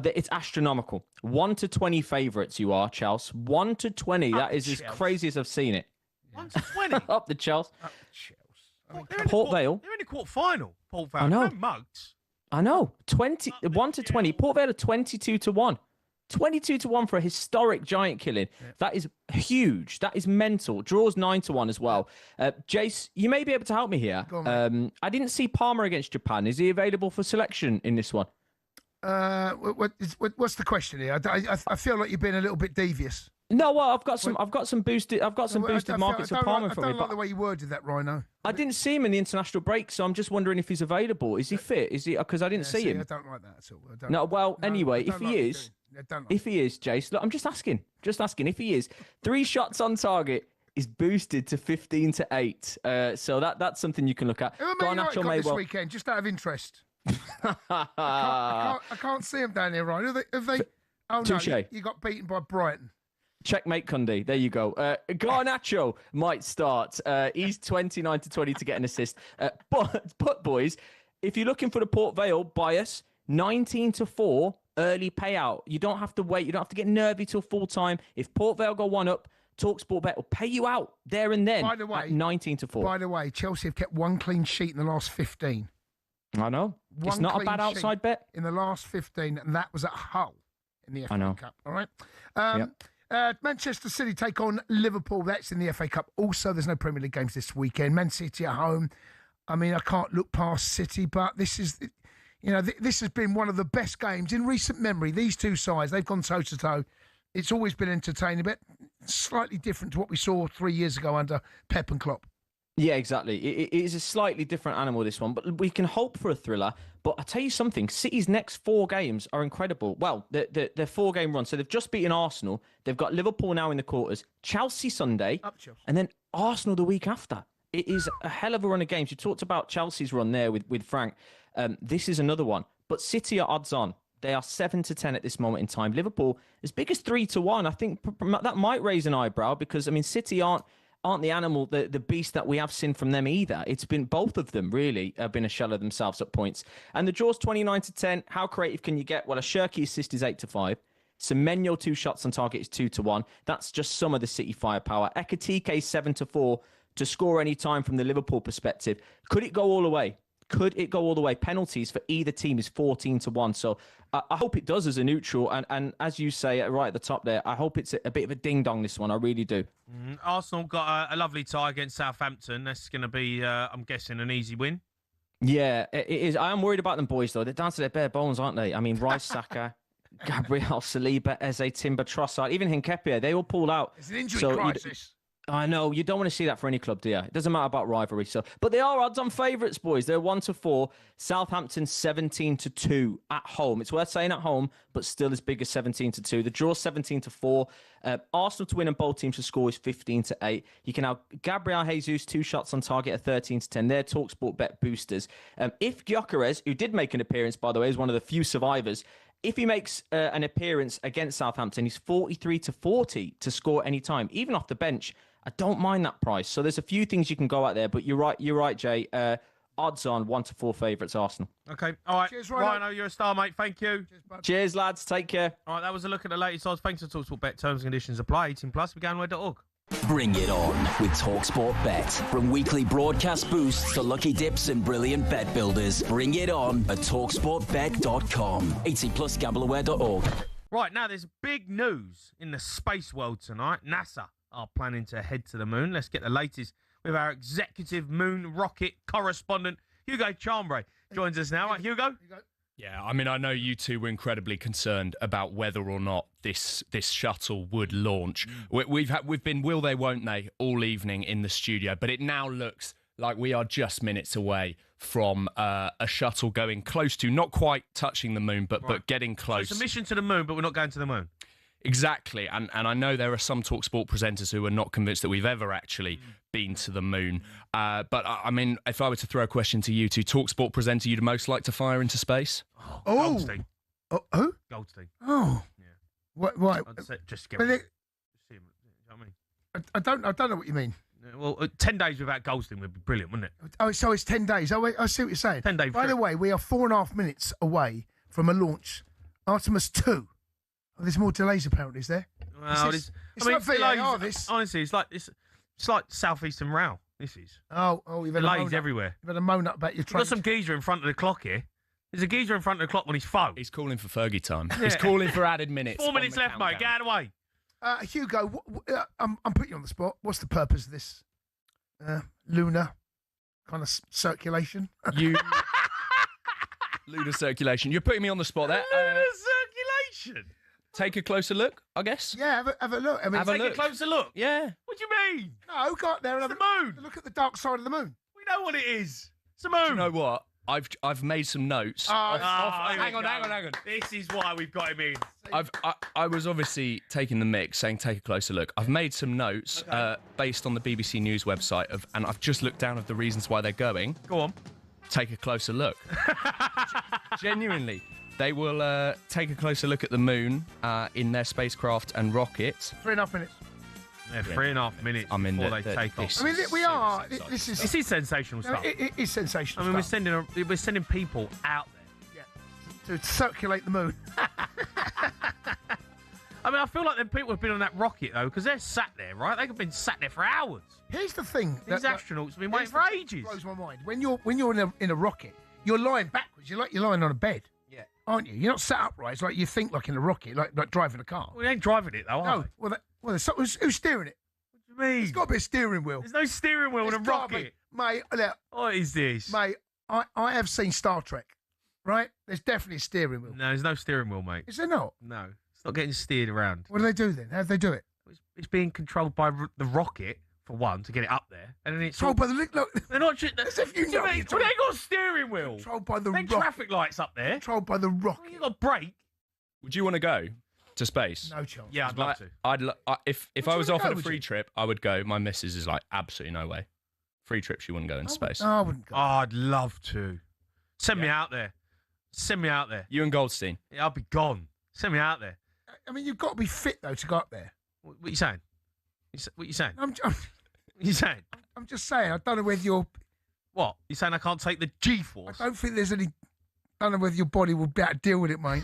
[SPEAKER 19] It's astronomical. 1 to 20 favourites you are, Chelsea. 1 to 20. That is as crazy as I've seen it.
[SPEAKER 2] 1 to 20?
[SPEAKER 19] Up the Chelsea.
[SPEAKER 2] Port
[SPEAKER 19] Vale.
[SPEAKER 2] They're in the quarter-final, Port Vale.
[SPEAKER 19] I know.
[SPEAKER 2] They're mugs.
[SPEAKER 19] I know. 1 to 20. Port Vale are 22 to 1. 22 to 1 for a historic giant killing. Yeah. That is huge. That is mental. Draws 9 to 1 as well. Jace, you may be able to help me here.
[SPEAKER 3] Go on,
[SPEAKER 19] I didn't see Palmer against Japan. Is he available for selection in this one?
[SPEAKER 3] What's the question here? I feel like you've been a little bit devious.
[SPEAKER 19] No, well, I've got some boosted markets for Palmer from me.
[SPEAKER 3] I don't like the way you worded that, Rhino.
[SPEAKER 19] I didn't see him in the international break, so I'm just wondering if he's available. Is he fit? Is he? Because I didn't see him.
[SPEAKER 3] I don't like that at all.
[SPEAKER 19] No, well, anyway, if he is, Jace, look, I'm just asking. If he is, 3 shots on target is boosted to 15 to 8. So that's something you can look at.
[SPEAKER 3] Who am I this weekend? Just out of interest. I can't see him down here, Ryan. Have they? Oh,
[SPEAKER 19] Touché.
[SPEAKER 3] No, you got beaten by Brighton.
[SPEAKER 19] Checkmate, Cundy. There you go. Garnacho might start. He's 29 to 20 to get an assist. But boys, if you're looking for the Port Vale bias, 19 to 4 early payout. You don't have to wait. You don't have to get nervy till full time. If Port Vale go 1 up, talkSPORT Bet will pay you out there and then.
[SPEAKER 3] By the way,
[SPEAKER 19] 19 to 4.
[SPEAKER 3] By the way, Chelsea have kept 1 clean sheet in the last 15.
[SPEAKER 19] I know. It's not a bad outside bet.
[SPEAKER 3] In the last 15, and that was at Hull in the FA Cup. All right. Manchester City take on Liverpool. That's in the FA Cup. Also, there's no Premier League games this weekend. Man City at home. I mean, I can't look past City, but this is, this has been one of the best games in recent memory. These two sides, they've gone toe to toe. It's always been entertaining, but slightly different to what we saw 3 years ago under Pep and Klopp.
[SPEAKER 19] Yeah, exactly. It is a slightly different animal, this one, but we can hope for a thriller. But I'll tell you something, City's next 4 games are incredible. Well, they're 4-game run. So they've just beaten Arsenal. They've got Liverpool now in the quarters, Chelsea Sunday, and then Arsenal the week after. It is a hell of a run of games. You talked about Chelsea's run there with Frank. This is another one. But City are odds on. They are 7 to 10 at this moment in time. Liverpool, as big as 3 to 1. I think that might raise an eyebrow because, I mean, City aren't the animal, the beast that we have seen from them either. It's been both of them, really, have been a shell of themselves at points. And the draw's 29 to 10. How creative can you get? Well, a Shirky assist is 8 to 5. Semenyo 2 shots on target is 2 to 1. That's just some of the City firepower. Ekatike 7 to 4 to score any time from the Liverpool perspective. Could it go all the way? Penalties for either team is 14 to 1. So I hope it does as a neutral. And as you say right at the top there, I hope it's a bit of a ding-dong, this one. I really do.
[SPEAKER 2] Arsenal got a lovely tie against Southampton. That's going to be, I'm guessing, an easy win.
[SPEAKER 19] Yeah, it is. I am worried about them boys, though. They're down to their bare bones, aren't they? I mean, Rice, Saka, Gabriel, Saliba, Eze, Timber, Trossard, even Nketiah, they all pulled out.
[SPEAKER 3] It's an injury crisis.
[SPEAKER 19] I know, you don't want to see that for any club, do you? It doesn't matter about rivalry. But they are odds-on favourites, boys. They're 1 to 4. Southampton 17 to 2 at home. It's worth saying at home, but still as big as 17 to 2. The draw 17 to 4. Arsenal to win and both teams to score is 15 to 8. You can have Gabriel Jesus 2 shots on target at 13 to 10. They're talkSPORT Bet boosters. If Gyökeres, who did make an appearance, by the way, is one of the few survivors. If he makes an appearance against Southampton, he's 43 to 40 to score any time, even off the bench. I don't mind that price. So there's a few things you can go out there, but you're right, Jay. Odds on 1 to 4 favourites, Arsenal.
[SPEAKER 2] Okay, all right.
[SPEAKER 3] Cheers,
[SPEAKER 2] Rhino, you're a star, mate. Thank you.
[SPEAKER 19] Cheers, lads. Take care.
[SPEAKER 2] All right, that was a look at the latest odds. Thanks to talkSPORT Bet. Terms and conditions apply. 18+. Beganware.org.
[SPEAKER 18] Bring it on with talkSPORT Bet. From weekly broadcast boosts to lucky dips and brilliant bet builders. Bring it on at talksportbet.com. 18+gambleaware.org.
[SPEAKER 2] Right, now there's big news in the space world tonight. NASA are planning to head to the moon. Let's get the latest with our executive moon rocket correspondent, Hugo Chambray, joins us now. Right, Hugo?
[SPEAKER 20] Yeah, I mean, I know you two were incredibly concerned about whether or not this shuttle would launch. We've been will they, won't they all evening in the studio, but it now looks like we are just minutes away from a shuttle going close to, not quite touching the moon, but getting close.
[SPEAKER 2] So it's a mission to the moon, but we're not going to the moon.
[SPEAKER 20] Exactly, and I know there are some talkSPORT presenters who are not convinced that we've ever actually been to the moon. But I mean, if I were to throw a question to you two, talkSPORT presenter you'd most like to fire into space?
[SPEAKER 2] Goldstein.
[SPEAKER 3] Who?
[SPEAKER 2] Goldstein.
[SPEAKER 3] Oh.
[SPEAKER 2] Yeah.
[SPEAKER 3] What?
[SPEAKER 2] I'd say just get
[SPEAKER 3] But
[SPEAKER 2] him.
[SPEAKER 3] it-
[SPEAKER 2] Just see him. You know what I mean?
[SPEAKER 3] I don't know what you mean.
[SPEAKER 2] Well, 10 days without Goldstein would be brilliant, wouldn't it?
[SPEAKER 3] Oh, so it's 10 days. Oh, wait, I see what you're saying.
[SPEAKER 2] 10-day
[SPEAKER 3] By the
[SPEAKER 2] trip.
[SPEAKER 3] way, we are 4.5 minutes away from a launch. Artemis 2. Oh, there's more delays apparently, is there?
[SPEAKER 2] Well,
[SPEAKER 3] it's
[SPEAKER 2] I mean,
[SPEAKER 3] not VAR,
[SPEAKER 2] delays,
[SPEAKER 3] this.
[SPEAKER 2] honestly, it's like Southeastern Rail. This is.
[SPEAKER 3] Oh, you've had a
[SPEAKER 2] delays
[SPEAKER 3] moan
[SPEAKER 2] everywhere.
[SPEAKER 3] Up, you've had a moan up about your
[SPEAKER 2] You've
[SPEAKER 3] train.
[SPEAKER 2] got some geezer in front of the clock here. There's a geezer in front of the clock on his phone.
[SPEAKER 20] He's calling for Fergie time.
[SPEAKER 2] Yeah.
[SPEAKER 20] He's calling for added minutes.
[SPEAKER 2] 4 minutes left, mate. Get out of the way.
[SPEAKER 3] Hugo, I'm putting you on the spot. What's the purpose of this lunar kind of circulation?
[SPEAKER 20] Lunar circulation. You're putting me on the spot there.
[SPEAKER 2] Circulation.
[SPEAKER 20] Take a closer look, I guess.
[SPEAKER 3] Yeah, have a look. I mean,
[SPEAKER 20] Have a
[SPEAKER 2] Take
[SPEAKER 20] look.
[SPEAKER 2] a closer look.
[SPEAKER 20] Yeah.
[SPEAKER 2] What do you mean?
[SPEAKER 3] No, go up there and have
[SPEAKER 2] It's the moon.
[SPEAKER 3] look at the dark side of the moon.
[SPEAKER 2] We know what it is. It's the moon.
[SPEAKER 20] Do you know what? I've made some notes.
[SPEAKER 2] Hang on. This is why we've got him in.
[SPEAKER 20] I was obviously taking the mix, saying take a closer look. I've made some notes based on the BBC News website, and I've just looked down at the reasons why they're going.
[SPEAKER 2] Go on.
[SPEAKER 20] Take a closer look. Genuinely, they will take a closer look at the moon in their spacecraft and rocket.
[SPEAKER 3] 3.5 minutes.
[SPEAKER 2] Yeah, 3.5 minutes before they take off.
[SPEAKER 3] I mean, we are. This is
[SPEAKER 2] sensational stuff.
[SPEAKER 3] It is sensational.
[SPEAKER 2] I mean,
[SPEAKER 3] stuff.
[SPEAKER 2] we're sending people out there.
[SPEAKER 3] Yeah, to circulate the moon.
[SPEAKER 2] I mean, I feel like them people have been on that rocket though, because they're sat there, right? They've been sat there for hours.
[SPEAKER 3] Here's the thing:
[SPEAKER 2] These astronauts have been waiting for ages.
[SPEAKER 3] Blows my mind. When you're in a rocket, you're lying backwards. You're lying on a bed.
[SPEAKER 2] Yeah.
[SPEAKER 3] Aren't you? You're not sat upright. It's like you think like in a rocket, like driving a car.
[SPEAKER 2] We ain't driving it though, are
[SPEAKER 3] No. Who's steering it?
[SPEAKER 2] What do you mean?
[SPEAKER 3] There's got to be a steering wheel.
[SPEAKER 2] There's no steering wheel in a
[SPEAKER 3] There's gotta
[SPEAKER 2] rocket.
[SPEAKER 3] be. Mate, look,
[SPEAKER 2] What is this?
[SPEAKER 3] mate, I have seen Star Trek, right? There's definitely a steering wheel.
[SPEAKER 2] No, there's no steering wheel, mate.
[SPEAKER 3] Is there not?
[SPEAKER 2] No, it's not getting steered around.
[SPEAKER 3] What do they do then? How do they do it?
[SPEAKER 2] It's being controlled by the rocket for one to get it up there, and then it's
[SPEAKER 3] Controlled by the look.
[SPEAKER 2] They're not just.
[SPEAKER 3] As if you know.
[SPEAKER 2] Well, they ain't got a steering wheel.
[SPEAKER 3] Controlled by the
[SPEAKER 2] They
[SPEAKER 3] rocket.
[SPEAKER 2] traffic lights up there.
[SPEAKER 3] Controlled by the rocket.
[SPEAKER 2] You got a brake.
[SPEAKER 20] Would you want to go to space?
[SPEAKER 3] No chance.
[SPEAKER 2] Yeah, I'd love to.
[SPEAKER 20] If I was offered a free trip, I would go. My missus is like, absolutely no way. Free trip, she wouldn't go into space.
[SPEAKER 3] I wouldn't go.
[SPEAKER 2] Oh, I'd love to. Send me out there. Send me out there.
[SPEAKER 20] You and Goldstein.
[SPEAKER 2] Yeah, I'll be gone. Send me out there.
[SPEAKER 3] I mean, you've got to be fit though to go up there.
[SPEAKER 2] What you saying? What you saying?
[SPEAKER 3] I'm
[SPEAKER 2] What you saying?
[SPEAKER 3] just saying. I don't know whether you're.
[SPEAKER 2] What? You saying I can't take the G-force?
[SPEAKER 3] I don't think there's any. I don't know whether your body will be able to deal with it, mate.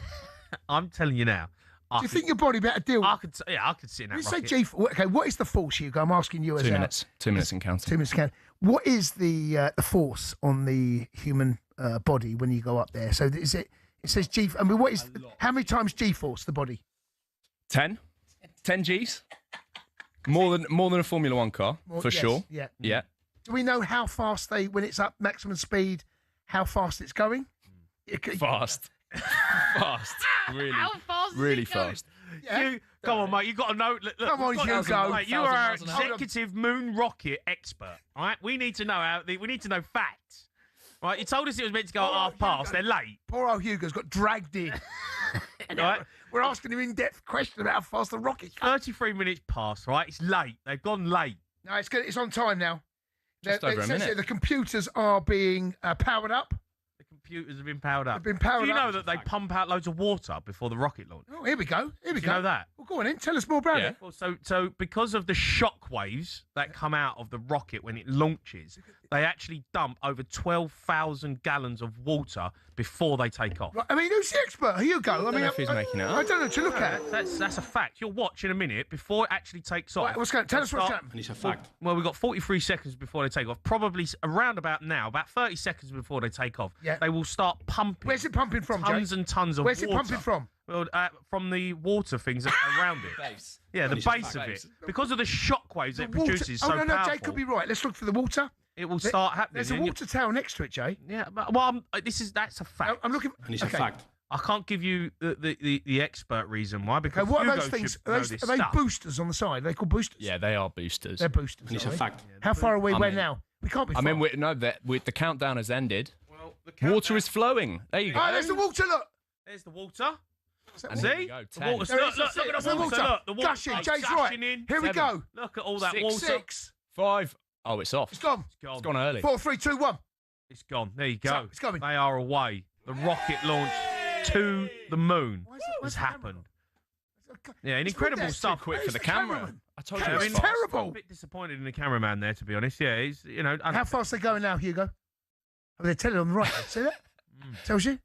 [SPEAKER 2] I'm telling you now.
[SPEAKER 3] Do you think your body be able to deal with it?
[SPEAKER 2] I could sit in that
[SPEAKER 3] You say
[SPEAKER 2] rocket.
[SPEAKER 3] G. Okay, what is the force, Hugo? I'm asking you as
[SPEAKER 20] 2
[SPEAKER 3] a-
[SPEAKER 20] minutes. 2 minutes and counting.
[SPEAKER 3] 2 minutes count. What is the force on the human body when you go up there? So is it? It says G. I mean, what is? How many times G-force the body?
[SPEAKER 20] 10 Gs. More than a Formula One car, for
[SPEAKER 3] yes,
[SPEAKER 20] sure.
[SPEAKER 3] Yeah.
[SPEAKER 20] Yeah.
[SPEAKER 3] Do we know how fast when it's up maximum speed, how fast it's going?
[SPEAKER 20] Fast. Fast. Really.
[SPEAKER 11] How fast is
[SPEAKER 20] really
[SPEAKER 11] it going?
[SPEAKER 20] fast.
[SPEAKER 2] You, come on, mate. You got to know. Look,
[SPEAKER 3] Come on,
[SPEAKER 2] we've got-
[SPEAKER 3] Hugo.
[SPEAKER 2] Mate, you are our
[SPEAKER 20] 1,000 miles an hour.
[SPEAKER 2] executive moon rocket expert. All right, we need to know we need to know facts. Right, you told us it was meant to go at 1:30. They're late.
[SPEAKER 3] Poor old Hugo's got dragged in.
[SPEAKER 2] Right,
[SPEAKER 3] We're asking him in-depth questions about how fast the rocket goes.
[SPEAKER 2] 33 minutes past. Right, it's late. They've gone late.
[SPEAKER 3] No, it's good. It's on time now.
[SPEAKER 20] Just
[SPEAKER 3] It
[SPEAKER 20] over a
[SPEAKER 3] says
[SPEAKER 20] minute.
[SPEAKER 3] here the computers are being powered up.
[SPEAKER 2] The computers have been powered up.
[SPEAKER 3] They've been powered
[SPEAKER 2] Do you know
[SPEAKER 3] up.
[SPEAKER 2] that they pump out loads of water before the rocket launch?
[SPEAKER 3] Oh, here we go. Here we
[SPEAKER 2] Do
[SPEAKER 3] go.
[SPEAKER 2] you know that?
[SPEAKER 3] Well, go on in. Tell us more about it.
[SPEAKER 2] Well, so because of the shock waves that come out of the rocket when it launches, they actually dump over 12,000 gallons of water before they take off.
[SPEAKER 3] Right, I mean, who's the expert? Here you go. I
[SPEAKER 20] don't
[SPEAKER 3] mean,
[SPEAKER 20] know if he's making it up.
[SPEAKER 3] I don't know to look at.
[SPEAKER 2] That's a fact. You'll watch in a minute before it actually takes off.
[SPEAKER 3] Right, what's going? Tell us what's happening.
[SPEAKER 4] And it's a fact.
[SPEAKER 2] Well, we've got 43 seconds before they take off. Probably around about now, about 30 seconds before they take off.
[SPEAKER 3] Yeah.
[SPEAKER 2] They will start pumping.
[SPEAKER 3] Where's it pumping from,
[SPEAKER 2] Tons
[SPEAKER 3] Jay?
[SPEAKER 2] and tons of
[SPEAKER 3] Where's
[SPEAKER 2] water.
[SPEAKER 3] it pumping from?
[SPEAKER 2] Well, from the water things that are around it.
[SPEAKER 20] Base.
[SPEAKER 2] Yeah, the
[SPEAKER 20] And it's a
[SPEAKER 2] base of
[SPEAKER 20] fact.
[SPEAKER 2] it. Because of the shock waves it
[SPEAKER 3] Water.
[SPEAKER 2] produces
[SPEAKER 3] Oh,
[SPEAKER 2] so
[SPEAKER 3] no,
[SPEAKER 2] powerful.
[SPEAKER 3] Jay could be right. Let's look for the water.
[SPEAKER 2] It will start happening.
[SPEAKER 3] There's a water tower next to it, Jay.
[SPEAKER 2] Yeah, but well, that's a fact.
[SPEAKER 3] I'm looking.
[SPEAKER 4] And it's a fact.
[SPEAKER 2] I can't give you the expert reason why, because
[SPEAKER 3] What are
[SPEAKER 2] Hugo
[SPEAKER 3] those things?
[SPEAKER 2] should
[SPEAKER 3] Are
[SPEAKER 2] know
[SPEAKER 3] those,
[SPEAKER 2] this
[SPEAKER 3] are they
[SPEAKER 2] stuff.
[SPEAKER 3] boosters on the side? Are they called boosters?
[SPEAKER 20] Yeah, they are boosters.
[SPEAKER 3] They're boosters.
[SPEAKER 4] And it's
[SPEAKER 3] are
[SPEAKER 4] a
[SPEAKER 3] they?
[SPEAKER 4] fact.
[SPEAKER 3] How far away?
[SPEAKER 20] I
[SPEAKER 3] Where
[SPEAKER 20] mean-
[SPEAKER 3] now? We can't be
[SPEAKER 20] I
[SPEAKER 3] far.
[SPEAKER 20] mean, the countdown has ended.
[SPEAKER 2] Well,
[SPEAKER 20] Water is flowing. There you go.
[SPEAKER 3] Oh, there's the water. Look.
[SPEAKER 2] There's the water.
[SPEAKER 20] And
[SPEAKER 2] See?
[SPEAKER 20] here we go,
[SPEAKER 2] The
[SPEAKER 20] 10.
[SPEAKER 2] water's,
[SPEAKER 3] There
[SPEAKER 2] look,
[SPEAKER 3] is,
[SPEAKER 2] look,
[SPEAKER 3] that's
[SPEAKER 2] look
[SPEAKER 3] it,
[SPEAKER 2] at
[SPEAKER 3] that's
[SPEAKER 2] the
[SPEAKER 3] the
[SPEAKER 2] water.
[SPEAKER 3] water.
[SPEAKER 2] Look, the water's
[SPEAKER 3] Gushing, Jay's
[SPEAKER 2] gushing
[SPEAKER 3] right.
[SPEAKER 2] in.
[SPEAKER 3] Here we
[SPEAKER 20] 7.
[SPEAKER 3] go.
[SPEAKER 2] Look at all that
[SPEAKER 20] 6.
[SPEAKER 2] water.
[SPEAKER 3] 6.
[SPEAKER 20] 5. Oh, it's off.
[SPEAKER 3] It's gone.
[SPEAKER 2] It's
[SPEAKER 20] It's gone early.
[SPEAKER 3] 4, 3, 2, 1.
[SPEAKER 2] It's gone. There you go.
[SPEAKER 3] It's coming.
[SPEAKER 2] They are away. The rocket launch to the moon has happened. Yeah, and incredible stuff.
[SPEAKER 20] Quick for the camera. I told you.
[SPEAKER 3] It's
[SPEAKER 20] It's fast.
[SPEAKER 2] I'm
[SPEAKER 3] terrible.
[SPEAKER 2] a bit disappointed in the cameraman there, to be honest. Yeah, he's
[SPEAKER 3] How fast are they going now, Hugo? Oh, they're telling on the right. See that? Tells you.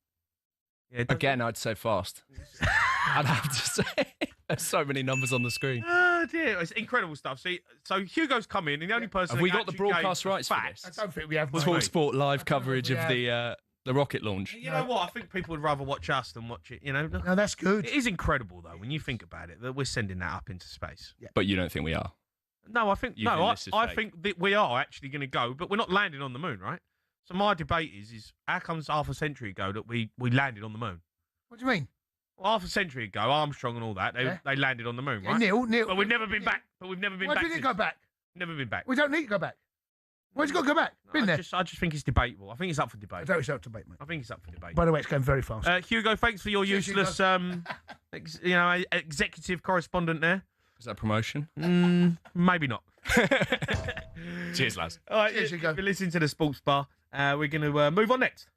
[SPEAKER 2] Yeah,
[SPEAKER 20] Again, I'd say fast. I'd have to say. There's so many numbers on the screen.
[SPEAKER 2] Oh dear, it's incredible stuff. See, so Hugo's come in, and the only person
[SPEAKER 20] Have we
[SPEAKER 2] that
[SPEAKER 20] got the
[SPEAKER 2] actually
[SPEAKER 20] broadcast
[SPEAKER 2] gave
[SPEAKER 20] rights for
[SPEAKER 2] facts-
[SPEAKER 20] this?
[SPEAKER 3] I don't think we have.
[SPEAKER 20] Talk Sport live coverage
[SPEAKER 3] we
[SPEAKER 20] of
[SPEAKER 3] have.
[SPEAKER 20] the rocket launch.
[SPEAKER 2] You know what? I think people would rather watch us than watch it. You know,
[SPEAKER 3] No, that's good.
[SPEAKER 2] it is incredible though when you think about it that we're sending that up into space.
[SPEAKER 20] But you don't think we are?
[SPEAKER 2] No, I think
[SPEAKER 20] You think this is
[SPEAKER 2] I
[SPEAKER 20] fake?
[SPEAKER 2] think that we are actually going to go, but we're not landing on the moon, right? So my debate is how comes half a century ago that we landed on the moon?
[SPEAKER 3] What do you mean?
[SPEAKER 2] Well, half a century ago, Armstrong and all that, they landed on the moon, right?
[SPEAKER 3] Neil.
[SPEAKER 2] But we've never been back. But we've never been
[SPEAKER 3] Why
[SPEAKER 2] back.
[SPEAKER 3] didn't it
[SPEAKER 2] since.
[SPEAKER 3] go back?
[SPEAKER 2] Never been back.
[SPEAKER 3] We don't need to go back. Where's it got to go back? Been there.
[SPEAKER 2] I just think it's debatable. I think it's up for
[SPEAKER 3] I
[SPEAKER 2] debate.
[SPEAKER 3] don't it's up to debate, mate.
[SPEAKER 2] I think it's up for debate.
[SPEAKER 3] By the way, it's going very fast.
[SPEAKER 2] Hugo, thanks for your
[SPEAKER 3] Cheers,
[SPEAKER 2] useless, executive correspondent there.
[SPEAKER 20] Is that promotion?
[SPEAKER 2] Maybe not.
[SPEAKER 20] Cheers, lads.
[SPEAKER 2] All right,
[SPEAKER 3] Cheers, Hugo.
[SPEAKER 2] you're listening to the Sports Bar. We're going to move on next.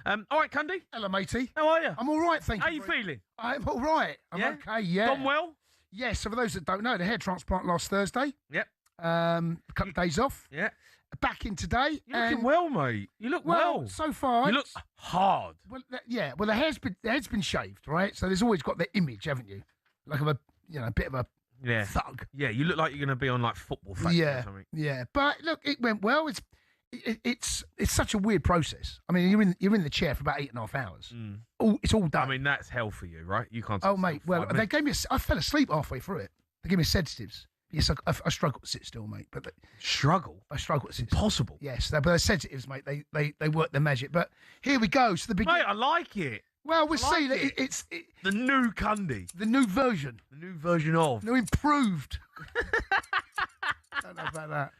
[SPEAKER 2] All right, Cundy.
[SPEAKER 3] Hello, matey.
[SPEAKER 2] How are you?
[SPEAKER 3] I'm all right, thank you.
[SPEAKER 2] How you feeling?
[SPEAKER 3] I'm all right. I'm
[SPEAKER 2] Yeah?
[SPEAKER 3] okay, yeah.
[SPEAKER 2] Gone well?
[SPEAKER 3] Yes, so for those that don't know, the hair transplant last Thursday.
[SPEAKER 2] Yep.
[SPEAKER 3] A couple of days off.
[SPEAKER 2] Yeah.
[SPEAKER 3] Back in today.
[SPEAKER 2] You're looking well, mate. You look well.
[SPEAKER 3] So far.
[SPEAKER 2] You look hard.
[SPEAKER 3] Well, well, the head's been shaved, right? So there's always got the image, haven't you? Like of a bit of a thug.
[SPEAKER 2] Yeah, you look like you're going to be on like Football Factory or
[SPEAKER 3] Yeah,
[SPEAKER 2] something.
[SPEAKER 3] yeah. But look, it went well. It's such a weird process. I mean, you're in the chair for about 8.5 hours. It's all done.
[SPEAKER 2] I mean, that's hell for you, right? You can't.
[SPEAKER 3] Oh, mate. Well, they gave me. I fell asleep halfway through it. They gave me sedatives. Yes, I struggle to sit still, mate. But
[SPEAKER 2] struggle.
[SPEAKER 3] I struggle to sit.
[SPEAKER 2] Impossible.
[SPEAKER 3] Still. Yes, but they're sedatives, mate. They work their magic. But here we go. So the beginning.
[SPEAKER 2] Mate, I like it.
[SPEAKER 3] Well, we'll
[SPEAKER 2] I
[SPEAKER 3] see.
[SPEAKER 2] like it.
[SPEAKER 3] It's
[SPEAKER 2] the new Cundy.
[SPEAKER 3] The new version.
[SPEAKER 2] The new version of.
[SPEAKER 3] No, improved. Don't know about that.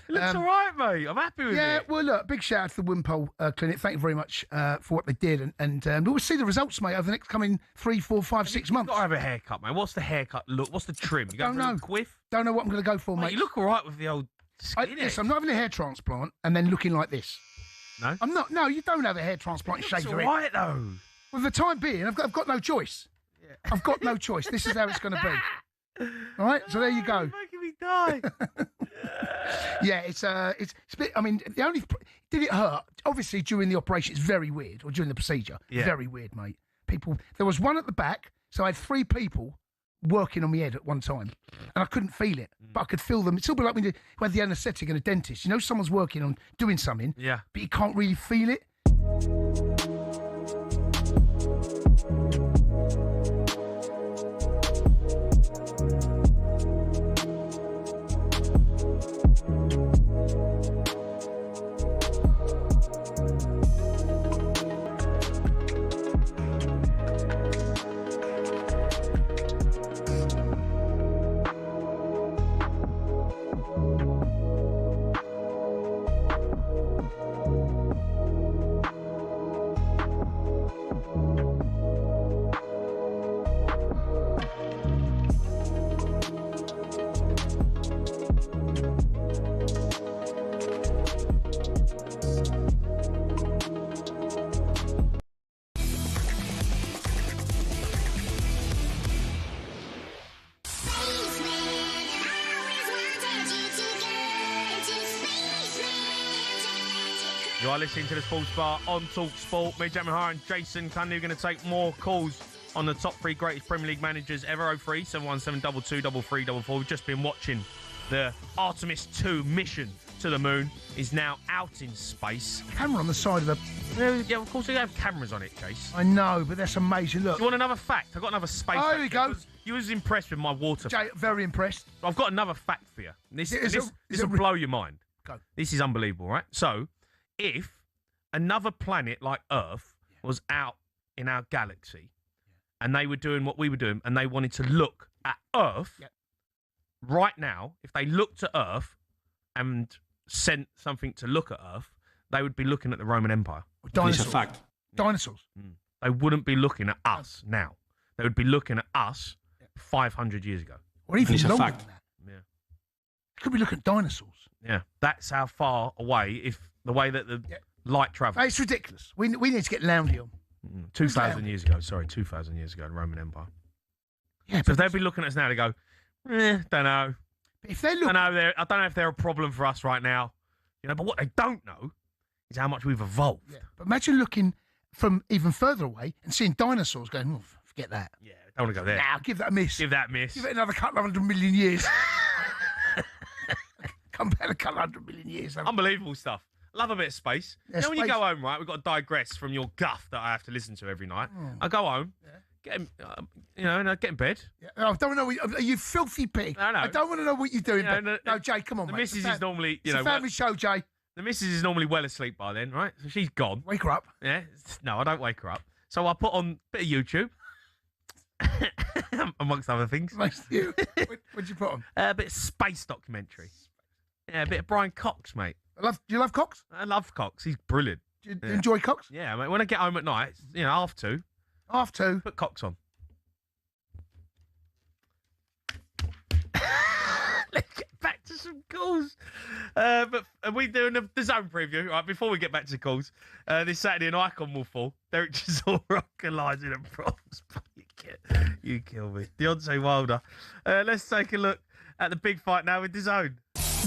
[SPEAKER 2] It looks all right, mate. I'm happy with it.
[SPEAKER 3] Yeah, well, look, big shout out to the Wimpole Clinic. Thank you very much for what they did. And we'll see the results, mate, over the next coming 3, 4, 5, 6 months.
[SPEAKER 2] You've got to have a haircut, man. What's the haircut look? What's the trim? You got
[SPEAKER 3] Don't
[SPEAKER 2] a
[SPEAKER 3] know.
[SPEAKER 2] little quiff?
[SPEAKER 3] Don't know what I'm going to go for, mate.
[SPEAKER 2] You look all right with the old skin.
[SPEAKER 3] Listen, I'm not having a hair transplant and then looking like this.
[SPEAKER 2] No?
[SPEAKER 3] I'm not. No, you don't have a hair transplant and shave
[SPEAKER 2] It's
[SPEAKER 3] your
[SPEAKER 2] all
[SPEAKER 3] head.
[SPEAKER 2] right, though.
[SPEAKER 3] Well, for the time being, I've got no choice. Yeah. I've got no choice. This is how it's going to be. All right, so there you go.
[SPEAKER 2] You're making me die.
[SPEAKER 3] Yeah, it's a bit. I mean, did it hurt? Obviously, during the operation, it's very weird, or during the procedure,
[SPEAKER 2] Yeah.
[SPEAKER 3] very weird, mate. people. There was one at the back, so I had 3 people working on my head at one time, and I couldn't feel it, but I could feel them. It's all like when you had the anaesthetic in a dentist. You know, someone's working on doing something, but you can't really feel it.
[SPEAKER 2] You are listening to the Sports Bar on talkSPORT. Me, Jamie O'Hara and Jason Cundy are going to take more calls on the top 3 greatest Premier League managers ever. 03 717 22 3344. We've just been watching the Artemis 2 mission to the moon. Is now out in space.
[SPEAKER 3] Camera on the side of the...
[SPEAKER 2] Yeah, of course they have cameras on it, Chase.
[SPEAKER 3] I know, but that's amazing. Look.
[SPEAKER 2] Do you want another fact? I've got another space fact.
[SPEAKER 3] There we go.
[SPEAKER 2] You was impressed with my water fact.
[SPEAKER 3] Very impressed.
[SPEAKER 2] I've got another fact for you. This will blow your mind.
[SPEAKER 3] Go.
[SPEAKER 2] This is unbelievable, right? So, if another planet like Earth was out in our galaxy and they were doing what we were doing and they wanted to look at Earth right now, if they looked at Earth and sent something to look at Earth, they would be looking at the Roman Empire.
[SPEAKER 3] Dinosaurs. It's a fact. Dinosaurs.
[SPEAKER 2] They wouldn't be looking at us now. They would be looking at us 500 years ago.
[SPEAKER 3] Or even
[SPEAKER 2] It's a
[SPEAKER 3] longer
[SPEAKER 2] fact.
[SPEAKER 3] than that.
[SPEAKER 2] Yeah.
[SPEAKER 3] Could be looking at dinosaurs.
[SPEAKER 2] Yeah, that's how far away, if the way that the light travels.
[SPEAKER 3] It's ridiculous. We need to get Lowney on.
[SPEAKER 2] 2,000 years ago, sorry, 2,000 years ago, the Roman Empire.
[SPEAKER 3] Yeah,
[SPEAKER 2] so if they'd be looking at us now, they go, don't know.
[SPEAKER 3] If they look,
[SPEAKER 2] I don't know if they're a problem for us right now. You know, but what they don't know is how much we've evolved.
[SPEAKER 3] Yeah. But imagine looking from even further away and seeing dinosaurs going, oh, forget that.
[SPEAKER 2] Yeah, don't want to go there.
[SPEAKER 3] Nah, give that a miss.
[SPEAKER 2] Give that a miss.
[SPEAKER 3] Give it another couple of 100 million years. Come back a couple of 100 million years.
[SPEAKER 2] Unbelievable stuff. Love a bit of space.
[SPEAKER 3] Yeah,
[SPEAKER 2] you know, when you
[SPEAKER 3] space.
[SPEAKER 2] go home, right, we've got to digress from your guff that I have to listen to every night. I go home, get in, get in bed.
[SPEAKER 3] Yeah. Oh, I don't know. Are you filthy pig?
[SPEAKER 2] No.
[SPEAKER 3] I don't want to know what you're doing.
[SPEAKER 2] You know,
[SPEAKER 3] no, Jay, come on,
[SPEAKER 2] the
[SPEAKER 3] mate.
[SPEAKER 2] missus is normally,
[SPEAKER 3] It's a family show, Jay.
[SPEAKER 2] The missus is normally well asleep by then, right? So she's gone.
[SPEAKER 3] Wake her up.
[SPEAKER 2] Yeah. No, I don't wake her up. So I put on a bit of YouTube, amongst other things.
[SPEAKER 3] What'd you put on?
[SPEAKER 2] A bit of space documentary. Yeah, a bit of Brian Cox, mate.
[SPEAKER 3] Do you love Cox?
[SPEAKER 2] I love Cox. He's brilliant.
[SPEAKER 3] Do you enjoy Cox?
[SPEAKER 2] Yeah, mate. When I get home at night, half 2.
[SPEAKER 3] Half 2.
[SPEAKER 2] Put Cox on. Let's get back to some calls. But are we doing the zone preview? Right, before we get back to the calls, this Saturday an icon will fall. Derek Chisora colliding at proms. You kill me. Deontay Wilder. Let's take a look at the big fight now with DAZN.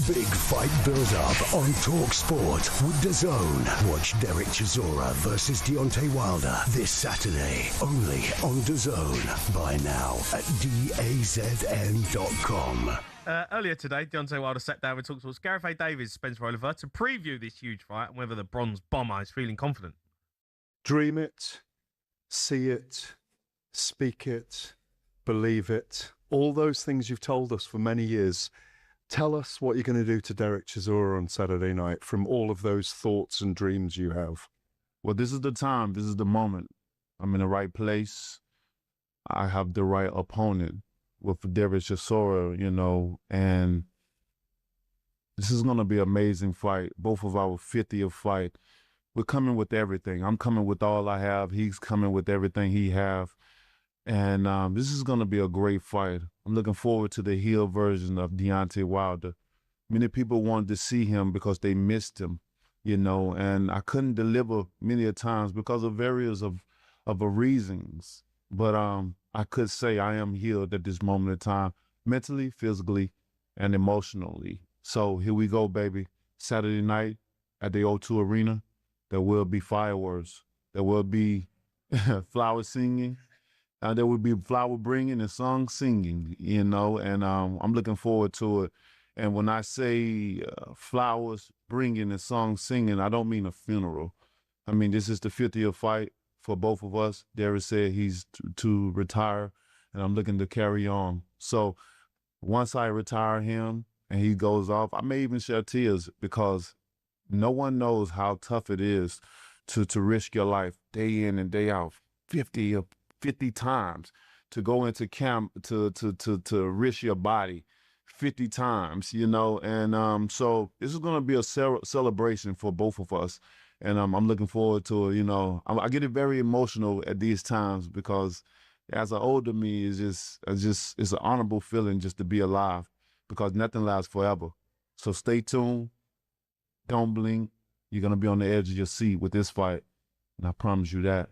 [SPEAKER 21] Big fight build-up on talkSPORT with DAZN. Watch Derek Chisora versus Deontay Wilder this Saturday, only on DAZN. Buy now at DAZN.com.
[SPEAKER 2] Earlier today, Deontay Wilder sat down with talkSPORT's Gareth A. Davies, Spencer Oliver, to preview this huge fight and whether the bronze bomber is feeling confident.
[SPEAKER 22] Dream it, see it, speak it, believe it. All those things you've told us for many years. Tell us what you're going to do to Derek Chisora on Saturday night from all of those thoughts and dreams you have.
[SPEAKER 23] Well, this is the time. This is the moment. I'm in the right place. I have the right opponent with Derek Chisora, and this is going to be an amazing fight. Both of our 50th fight. We're coming with everything. I'm coming with all I have. He's coming with everything he have. And this is going to be a great fight. I'm looking forward to the heel version of Deontay Wilder. Many people wanted to see him because they missed him, and I couldn't deliver many a times because of various of reasons. But I could say I am healed at this moment in time, mentally, physically, and emotionally. So here we go, baby. Saturday night at the O2 Arena, there will be fireworks. There will be flower singing. There would be flower bringing and song singing, you know, and I'm looking forward to it. And when I say flowers bringing and song singing, I don't mean a funeral. I mean, this is the 50th fight for both of us. Darius said he's to retire, and I'm looking to carry on. So once I retire him and he goes off, I may even shed tears because no one knows how tough it is to risk your life day in and day out, 50 times, to go into camp, to risk your body 50 times, you know. And so this is going to be a celebration for both of us. And I'm looking forward to it, you know. I get very emotional at these times because as an older me, it's an honorable feeling just to be alive because nothing lasts forever. So stay tuned. Don't blink. You're going to be on the edge of your seat with this fight. And I promise you that.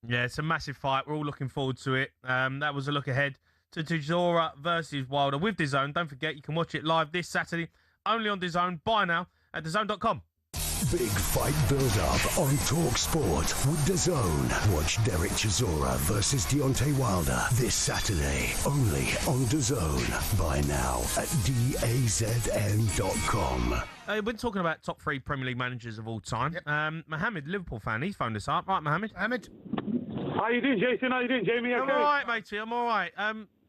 [SPEAKER 2] Yeah, it's a massive fight. We're all looking forward to it. That was a look ahead to Chisora versus Wilder with DAZN. Don't forget, you can watch it live this Saturday, only on DAZN. Buy now at DAZN.com.
[SPEAKER 21] Big fight build-up on talkSPORT with DAZN. Watch Derek Chisora versus Deontay Wilder this Saturday, only on DAZN. Buy now at DAZN.com.
[SPEAKER 2] We're talking about top 3 Premier League managers of all time. Yep. Mohammed, Liverpool fan, he's phoned us up. Right, Mohammed?
[SPEAKER 3] Mohammed?
[SPEAKER 1] How you doing, Jason? How you doing, Jamie? Okay?
[SPEAKER 2] I'm all right, matey. I'm all right.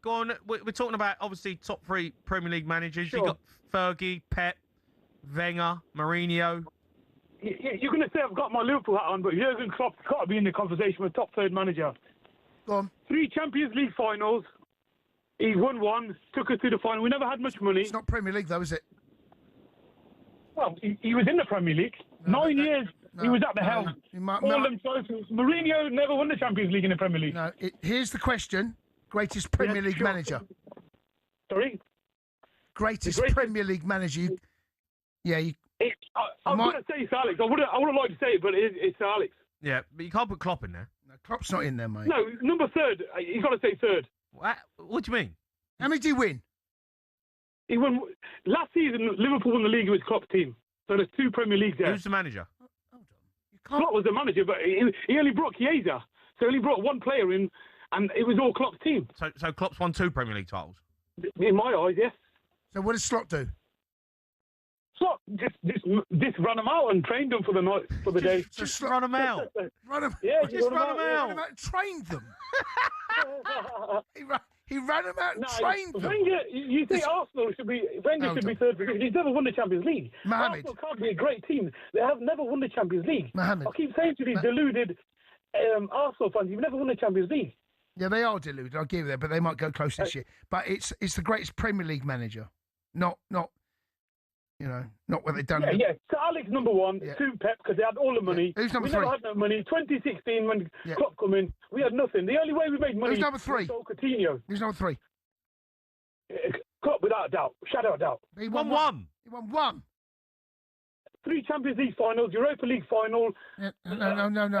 [SPEAKER 2] Go on. We're talking about, obviously, top 3 Premier League managers.
[SPEAKER 1] Sure.
[SPEAKER 2] You've got Fergie, Pep, Wenger, Mourinho.
[SPEAKER 1] You're going to say I've got my Liverpool hat on, but Jurgen Klopp's got to be in the conversation with top 3rd manager.
[SPEAKER 3] Go on.
[SPEAKER 1] 3 Champions League finals. He won 1, took us to the final. We never had much money.
[SPEAKER 3] It's not Premier League, though, is it?
[SPEAKER 1] Well, he was in the Premier League. 9 years, he was at the helm. All them trophies. Mourinho never won the Champions League in the Premier League.
[SPEAKER 3] No, here's the question. Greatest Premier League manager.
[SPEAKER 1] Sorry?
[SPEAKER 3] Greatest Premier League manager.
[SPEAKER 1] I'm going to say it's Alex. I wouldn't like to say it, but it's Alex.
[SPEAKER 2] Yeah, but you can't put Klopp in there.
[SPEAKER 3] No, Klopp's not in there, mate.
[SPEAKER 1] No, number 3rd. You've got to say 3rd.
[SPEAKER 2] What do you mean?
[SPEAKER 3] How many did he win?
[SPEAKER 1] He won last season. Liverpool won the league with Klopp's team. So there's 2 Premier Leagues there.
[SPEAKER 2] Who's the manager?
[SPEAKER 1] Klopp was the manager, but he only brought Chiesa. So he only brought 1 player in, and it was all Klopp's team.
[SPEAKER 2] So Klopp's won 2 Premier League titles?
[SPEAKER 1] In my eyes, yes.
[SPEAKER 3] So what does Slot do?
[SPEAKER 1] Slot just run them out and trained them for the night, for the day.
[SPEAKER 2] Just run them out.
[SPEAKER 3] Run them.
[SPEAKER 1] Yeah,
[SPEAKER 3] just run them out. And trained them. He ran them out and trained them.
[SPEAKER 1] Wenger, you think Arsenal should be 3rd because he's never won the Champions League.
[SPEAKER 3] Mohammed.
[SPEAKER 1] Arsenal can't be a great team. They have never won the Champions League.
[SPEAKER 3] Mohammed.
[SPEAKER 1] I keep saying to these deluded Arsenal fans, you've never won the Champions League.
[SPEAKER 3] Yeah, they are deluded. I'll give you that, but they might go close this year. But it's the greatest Premier League manager, not what they've done.
[SPEAKER 1] Yeah. So Alex number 1, 2 Pep because they had all the money.
[SPEAKER 3] Who's number 3?
[SPEAKER 1] We never had no money. 2016 when Klopp come in, we had nothing. The only way we made money.
[SPEAKER 3] Who's number 3?
[SPEAKER 1] Was Coutinho.
[SPEAKER 3] Who's number 3?
[SPEAKER 1] Klopp, without a doubt, shadow of doubt.
[SPEAKER 3] He won 1. He won 1.
[SPEAKER 1] 3 Champions League finals, Europa League final.
[SPEAKER 3] No.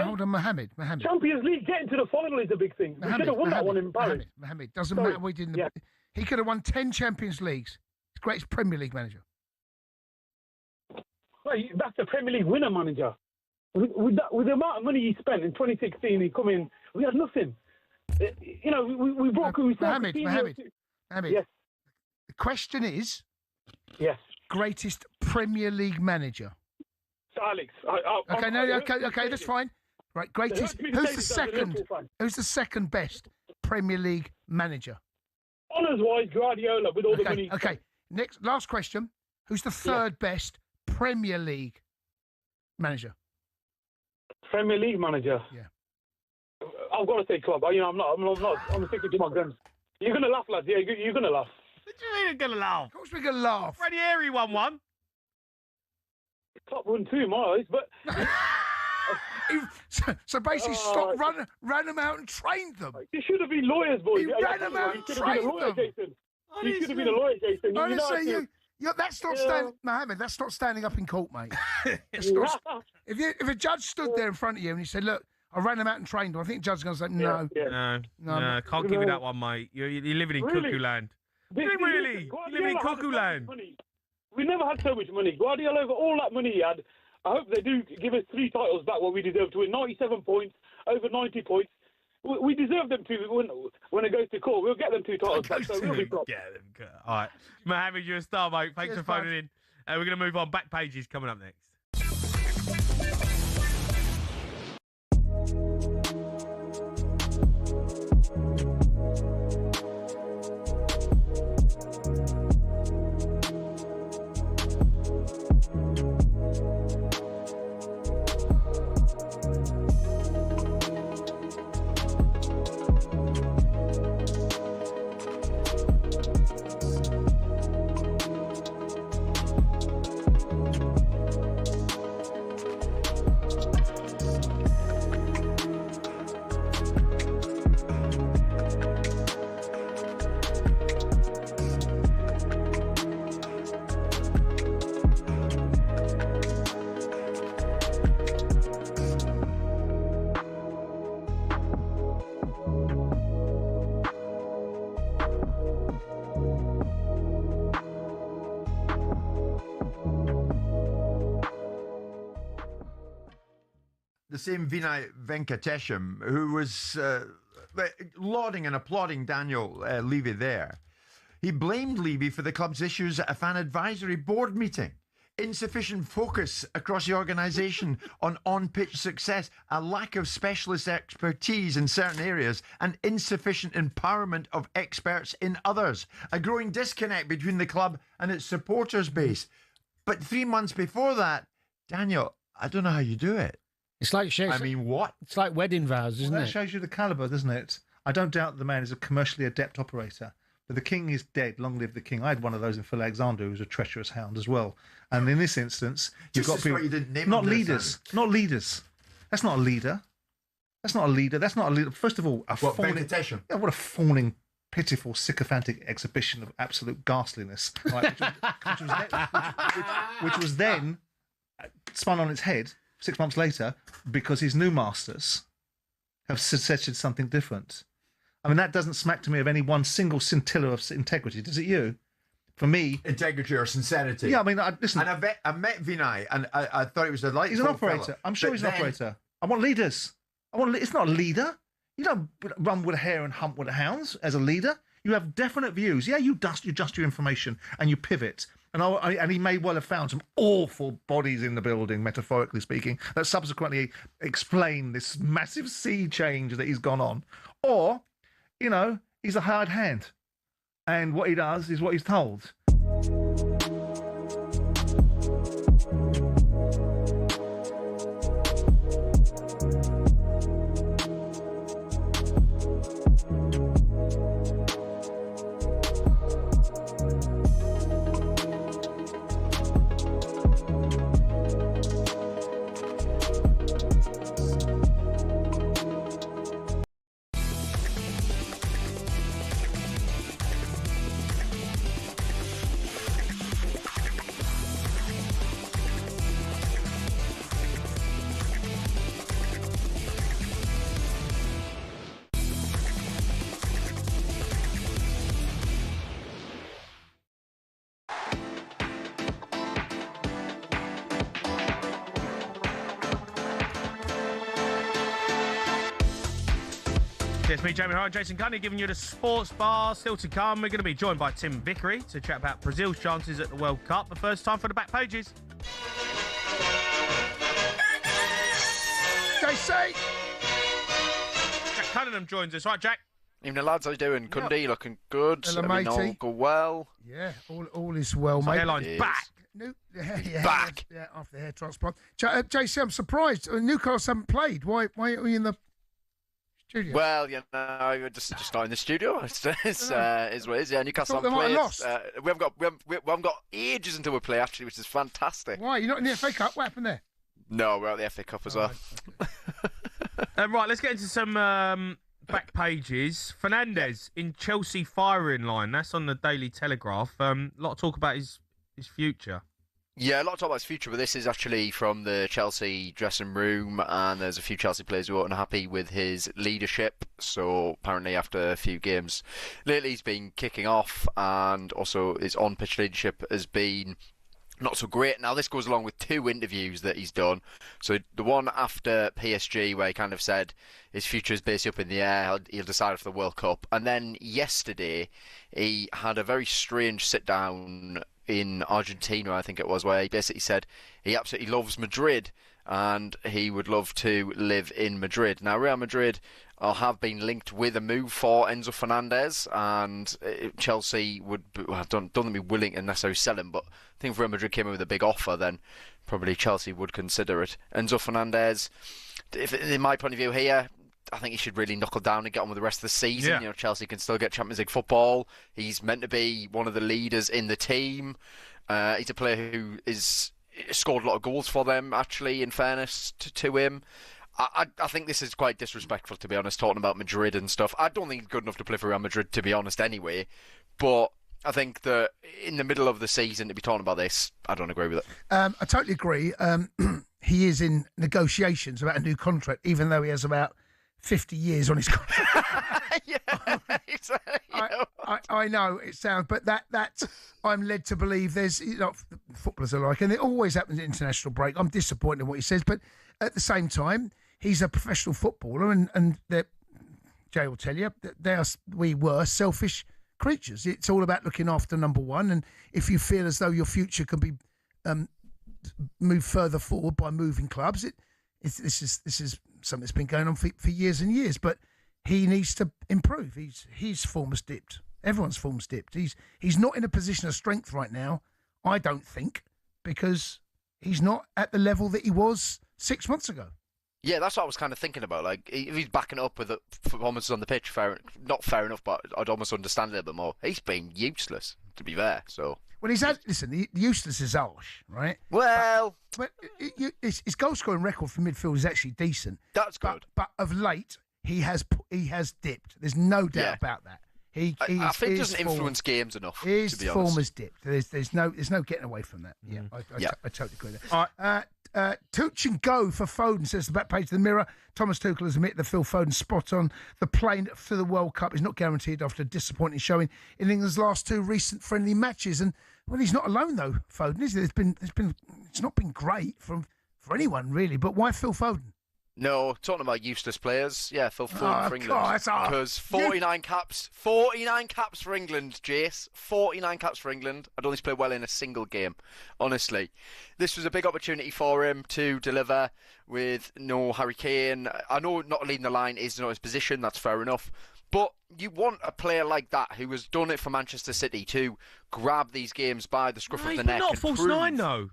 [SPEAKER 3] Hold on, Mohammed.
[SPEAKER 1] Champions League, getting to the final is a big thing. We should have won that one in Paris.
[SPEAKER 3] Mohammed, doesn't matter what he did. He could have won 10 Champions Leagues. He's the greatest Premier League manager.
[SPEAKER 1] Well, that's the Premier League winner manager. With the amount of money he spent in 2016, he come in, we had nothing. We brought...
[SPEAKER 3] Mohammed.
[SPEAKER 1] Yes.
[SPEAKER 3] The question is...
[SPEAKER 1] Yes.
[SPEAKER 3] Greatest Premier League manager.
[SPEAKER 1] So Alex,
[SPEAKER 3] okay, that's fine. Right, greatest. Who's the second best Premier League manager?
[SPEAKER 1] Honours-wise, Guardiola with all the money.
[SPEAKER 3] Okay, last question. Who's the 3rd best Premier League manager?
[SPEAKER 1] Premier League manager.
[SPEAKER 3] Yeah.
[SPEAKER 1] I've got to say Klopp. I'm not. I'm sticking to my guns. You're gonna laugh, lads. Yeah, you're gonna laugh.
[SPEAKER 2] What do you mean you're going to laugh?
[SPEAKER 3] Of course we're going to laugh.
[SPEAKER 2] Ranieri won 1.
[SPEAKER 1] Klopp won 2 in my eyes, but...
[SPEAKER 3] so basically, Slot ran them out and trained them.
[SPEAKER 1] You should have been lawyers, boys.
[SPEAKER 3] He ran them out and trained them.
[SPEAKER 1] You should have been a lawyer, Jason.
[SPEAKER 3] That's not standing... Mohammed, that's not standing up in court, mate. If a judge stood there in front of you and he said, look, I ran them out and trained them, I think the judge is going to say,
[SPEAKER 2] no, can't give you that one, mate. You're living in cuckoo land. Really? You live in cuckoo land.
[SPEAKER 1] We never had so much money. Guardiola, over all that money he had, I hope they do give us 3 titles back what we deserve to win. 97 points, over 90 points. We deserve them to when it goes to court. We'll get them 2 titles back. So we'll be proud.
[SPEAKER 2] All right. Mohammed, you're a star, mate. Thanks for phoning in. We're going to move on. Back pages coming up next.
[SPEAKER 6] The same Vinay Venkatesham, who was lauding and applauding Daniel Levy there. He blamed Levy for the club's issues at a fan advisory board meeting. Insufficient focus across the organisation on-pitch success, a lack of specialist expertise in certain areas, and insufficient empowerment of experts in others. A growing disconnect between the club and its supporters base. But 3 months before that, Daniel, I don't know how you do it.
[SPEAKER 10] It's like
[SPEAKER 6] I mean, what?
[SPEAKER 10] It's like wedding vows, isn't
[SPEAKER 5] That
[SPEAKER 10] it?
[SPEAKER 5] shows you the calibre, doesn't it? I don't doubt the man is a commercially adept operator. But the king is dead. Long live the king. I had one of those in Phil Alexander, who was a treacherous hound as well. And in this instance, you've got people.
[SPEAKER 6] You didn't name
[SPEAKER 5] not
[SPEAKER 6] them,
[SPEAKER 5] leaders. Not leaders. That's not a leader. That's not a leader. That's not a leader. First of all,
[SPEAKER 6] Venkatesham?
[SPEAKER 5] Yeah, what a fawning, pitiful, sycophantic exhibition of absolute ghastliness. Right, which was then spun on its head 6 months later because his new masters have suggested something different. I mean, that doesn't smack to me of any one single scintilla of integrity, does it you? For me...
[SPEAKER 6] Integrity or sincerity.
[SPEAKER 5] Yeah, I mean, listen...
[SPEAKER 6] And I met Vinay, and I thought he was a delightful
[SPEAKER 5] He's an operator.
[SPEAKER 6] fella.
[SPEAKER 5] I'm sure he's an operator. I want leaders. It's not a leader. You don't run with a hare and hunt with the hounds as a leader. You have definite views. Yeah, you adjust your information and you pivot. And he may well have found some awful bodies in the building, metaphorically speaking, that subsequently explain this massive sea change that he's gone on. Or, you know, he's a hard hand. And what he does is what he's told. It's me, Jamie O'Hara, Jason Cundy, giving you the sports bar. Still to come, we're going to be joined by Tim Vickery to chat about Brazil's chances at the World Cup. But first, time for the back pages.
[SPEAKER 3] JC!
[SPEAKER 2] Jack Cunningham joins us. Right, Jack?
[SPEAKER 7] Evening, lads. How you doing? Cundy, looking good.
[SPEAKER 3] Hello,
[SPEAKER 7] Everything all
[SPEAKER 3] matey.
[SPEAKER 7] go well.
[SPEAKER 3] Yeah, all is well, mate.
[SPEAKER 2] Airline's back.
[SPEAKER 7] Back.
[SPEAKER 3] Yeah, after the hair transplant. JC, I'm surprised. Newcastle haven't played. Why are you in the studio?
[SPEAKER 7] Well, you know, we're just not in the studio. It's is what it is. Yeah, Newcastle
[SPEAKER 3] Thought they
[SPEAKER 7] haven't
[SPEAKER 3] might
[SPEAKER 7] played.
[SPEAKER 3] have lost.
[SPEAKER 7] We haven't got ages until we play, actually, which is fantastic.
[SPEAKER 3] Why? You're not in the FA Cup? What happened there?
[SPEAKER 7] No, we're at the FA Cup as well.
[SPEAKER 2] Right, let's get into some back pages. Fernandes in Chelsea firing line. That's on the Daily Telegraph. A lot of talk about his future.
[SPEAKER 7] Yeah, a lot of talk about his future, but this is actually from the Chelsea dressing room, and there's a few Chelsea players who are unhappy with his leadership. So apparently after a few games lately, he's been kicking off, and also his on-pitch leadership has been not so great. Now, this goes along with 2 interviews that he's done. So the one after PSG, where he kind of said his future is basically up in the air, he'll decide after the World Cup. And then yesterday, he had a very strange sit-down in Argentina, I think it was, where he basically said he absolutely loves Madrid and he would love to live in Madrid. Now, Real Madrid have been linked with a move for Enzo Fernandez, and Chelsea would don't think be willing to necessarily sell him, but I think if Real Madrid came in with a big offer, then probably Chelsea would consider it. Enzo Fernandez, in my point of view here, I think he should really knuckle down and get on with the rest of the season.
[SPEAKER 2] Yeah.
[SPEAKER 7] You know, Chelsea can still get Champions League football. He's meant to be one of the leaders in the team. He's a player who is scored a lot of goals for them, actually, in fairness to him. I think this is quite disrespectful, to be honest, talking about Madrid and stuff. I don't think he's good enough to play for Real Madrid, to be honest, anyway. But I think that in the middle of the season to be talking about this, I don't agree with it.
[SPEAKER 3] I totally agree. He is in negotiations about a new contract, even though he has about 50 years on his contract. I know it sounds, but that I'm led to believe there's, you know, footballers are like, and it always happens at international break. I'm disappointed in what he says, but at the same time, he's a professional footballer, and Jay will tell you that we were selfish creatures. It's all about looking after number one, and if you feel as though your future can be moved further forward by moving clubs, this is something that's been going on for years and years. But he needs to improve. His form has dipped. Everyone's form's dipped. He's not in a position of strength right now, I don't think, because he's not at the level that he was 6 months ago.
[SPEAKER 7] Yeah, that's what I was kind of thinking about. Like, if he's backing up with the performances on the pitch, not fair enough, but I'd almost understand it a little bit more. He's been useless, to be fair. So,
[SPEAKER 3] well, the useless is harsh, right?
[SPEAKER 7] Well,
[SPEAKER 3] but his goal scoring record for midfield is actually decent.
[SPEAKER 7] That's good.
[SPEAKER 3] But of late, he has dipped. There's no doubt about that.
[SPEAKER 7] I think he doesn't influence games enough.
[SPEAKER 3] His
[SPEAKER 7] to be
[SPEAKER 3] form
[SPEAKER 7] honest.
[SPEAKER 3] has dipped. There's no getting away from that. Yeah, I totally agree with that.
[SPEAKER 2] All right.
[SPEAKER 3] Touch and go for Foden, says the back page of the Mirror. Thomas Tuchel has admitted that Phil Foden's spot on. The plane for the World Cup is not guaranteed after a disappointing showing in England's last 2 recent friendly matches. And well, he's not alone though, Foden, is he? It's not been great for anyone really. But why Phil Foden?
[SPEAKER 7] No, talking about useless players. Yeah, Phil Foden for England.
[SPEAKER 3] God,
[SPEAKER 7] because 49 caps for England, Jace. 49 caps for England. I don't think he's played well in a single game, honestly. This was a big opportunity for him to deliver with no Harry Kane. I know not leading the line is not his position, that's fair enough. But you want a player like that who has done it for Manchester City to grab these games by the scruff of the neck.
[SPEAKER 2] Not false nine, though.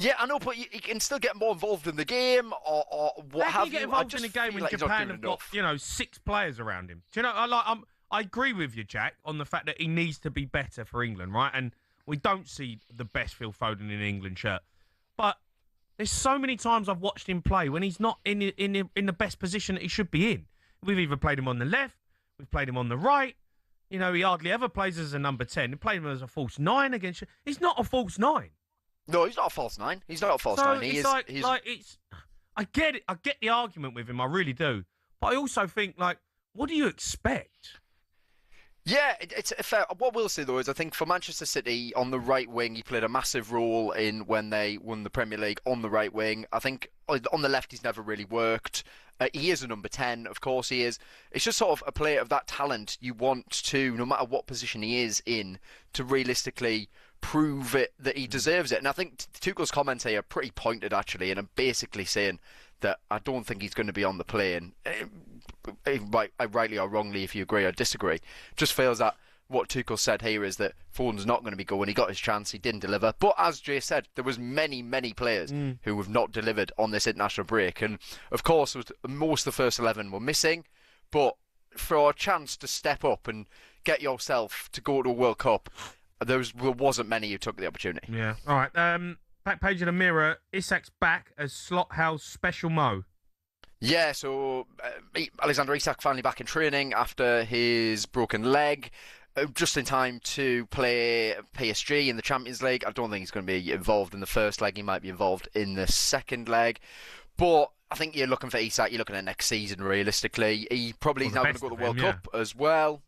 [SPEAKER 7] Yeah, I know, but you can still get more involved in the game or what
[SPEAKER 2] How
[SPEAKER 7] have
[SPEAKER 2] can you get
[SPEAKER 7] you.
[SPEAKER 2] involved in a game when Japan have got 6 players around him? Do you know? I agree with you, Jack, on the fact that he needs to be better for England, right? And we don't see the best Phil Foden in an England shirt, but there's so many times I've watched him play when he's not in the best position that he should be in. We've either played him on the left, we've played him on the right. You know, he hardly ever plays as a number 10. We played him as a false 9 against. He's not a false 9.
[SPEAKER 7] No, he's not a false 9. He's not a false 9. He is.
[SPEAKER 2] I get it. I get the argument with him. I really do. But I also think, like, what do you expect?
[SPEAKER 7] Yeah, it's fair. What we'll say, though, is I think for Manchester City, on the right wing, he played a massive role in when they won the Premier League on the right wing. I think on the left, he's never really worked. He is a number 10, of course he is. It's just sort of a player of that talent you want to, no matter what position he is in, to realistically prove it that he deserves it. And I think Tuchel's comments here are pretty pointed, actually, and I'm basically saying that I don't think he's going to be on the plane. Rightly or wrongly, if you agree or disagree, just feels that what Tuchel said here is that Foden's not going to be going. He got his chance, he didn't deliver. But as Jay said, there was many players who have not delivered on this international break. And of course, most of the first 11 were missing. But for a chance to step up and get yourself to go to a World Cup, there wasn't many who took the opportunity.
[SPEAKER 2] Yeah. All right. Back page of the Mirror. Isak's back as Slothouse Special Mo.
[SPEAKER 7] Yeah, so Alexander Isak finally back in training after his broken leg. Just in time to play PSG in the Champions League. I don't think he's going to be involved in the first leg. He might be involved in the second leg. But I think you're looking for Isak. You're looking at next season, realistically. He probably is now going to go to the World Cup as well.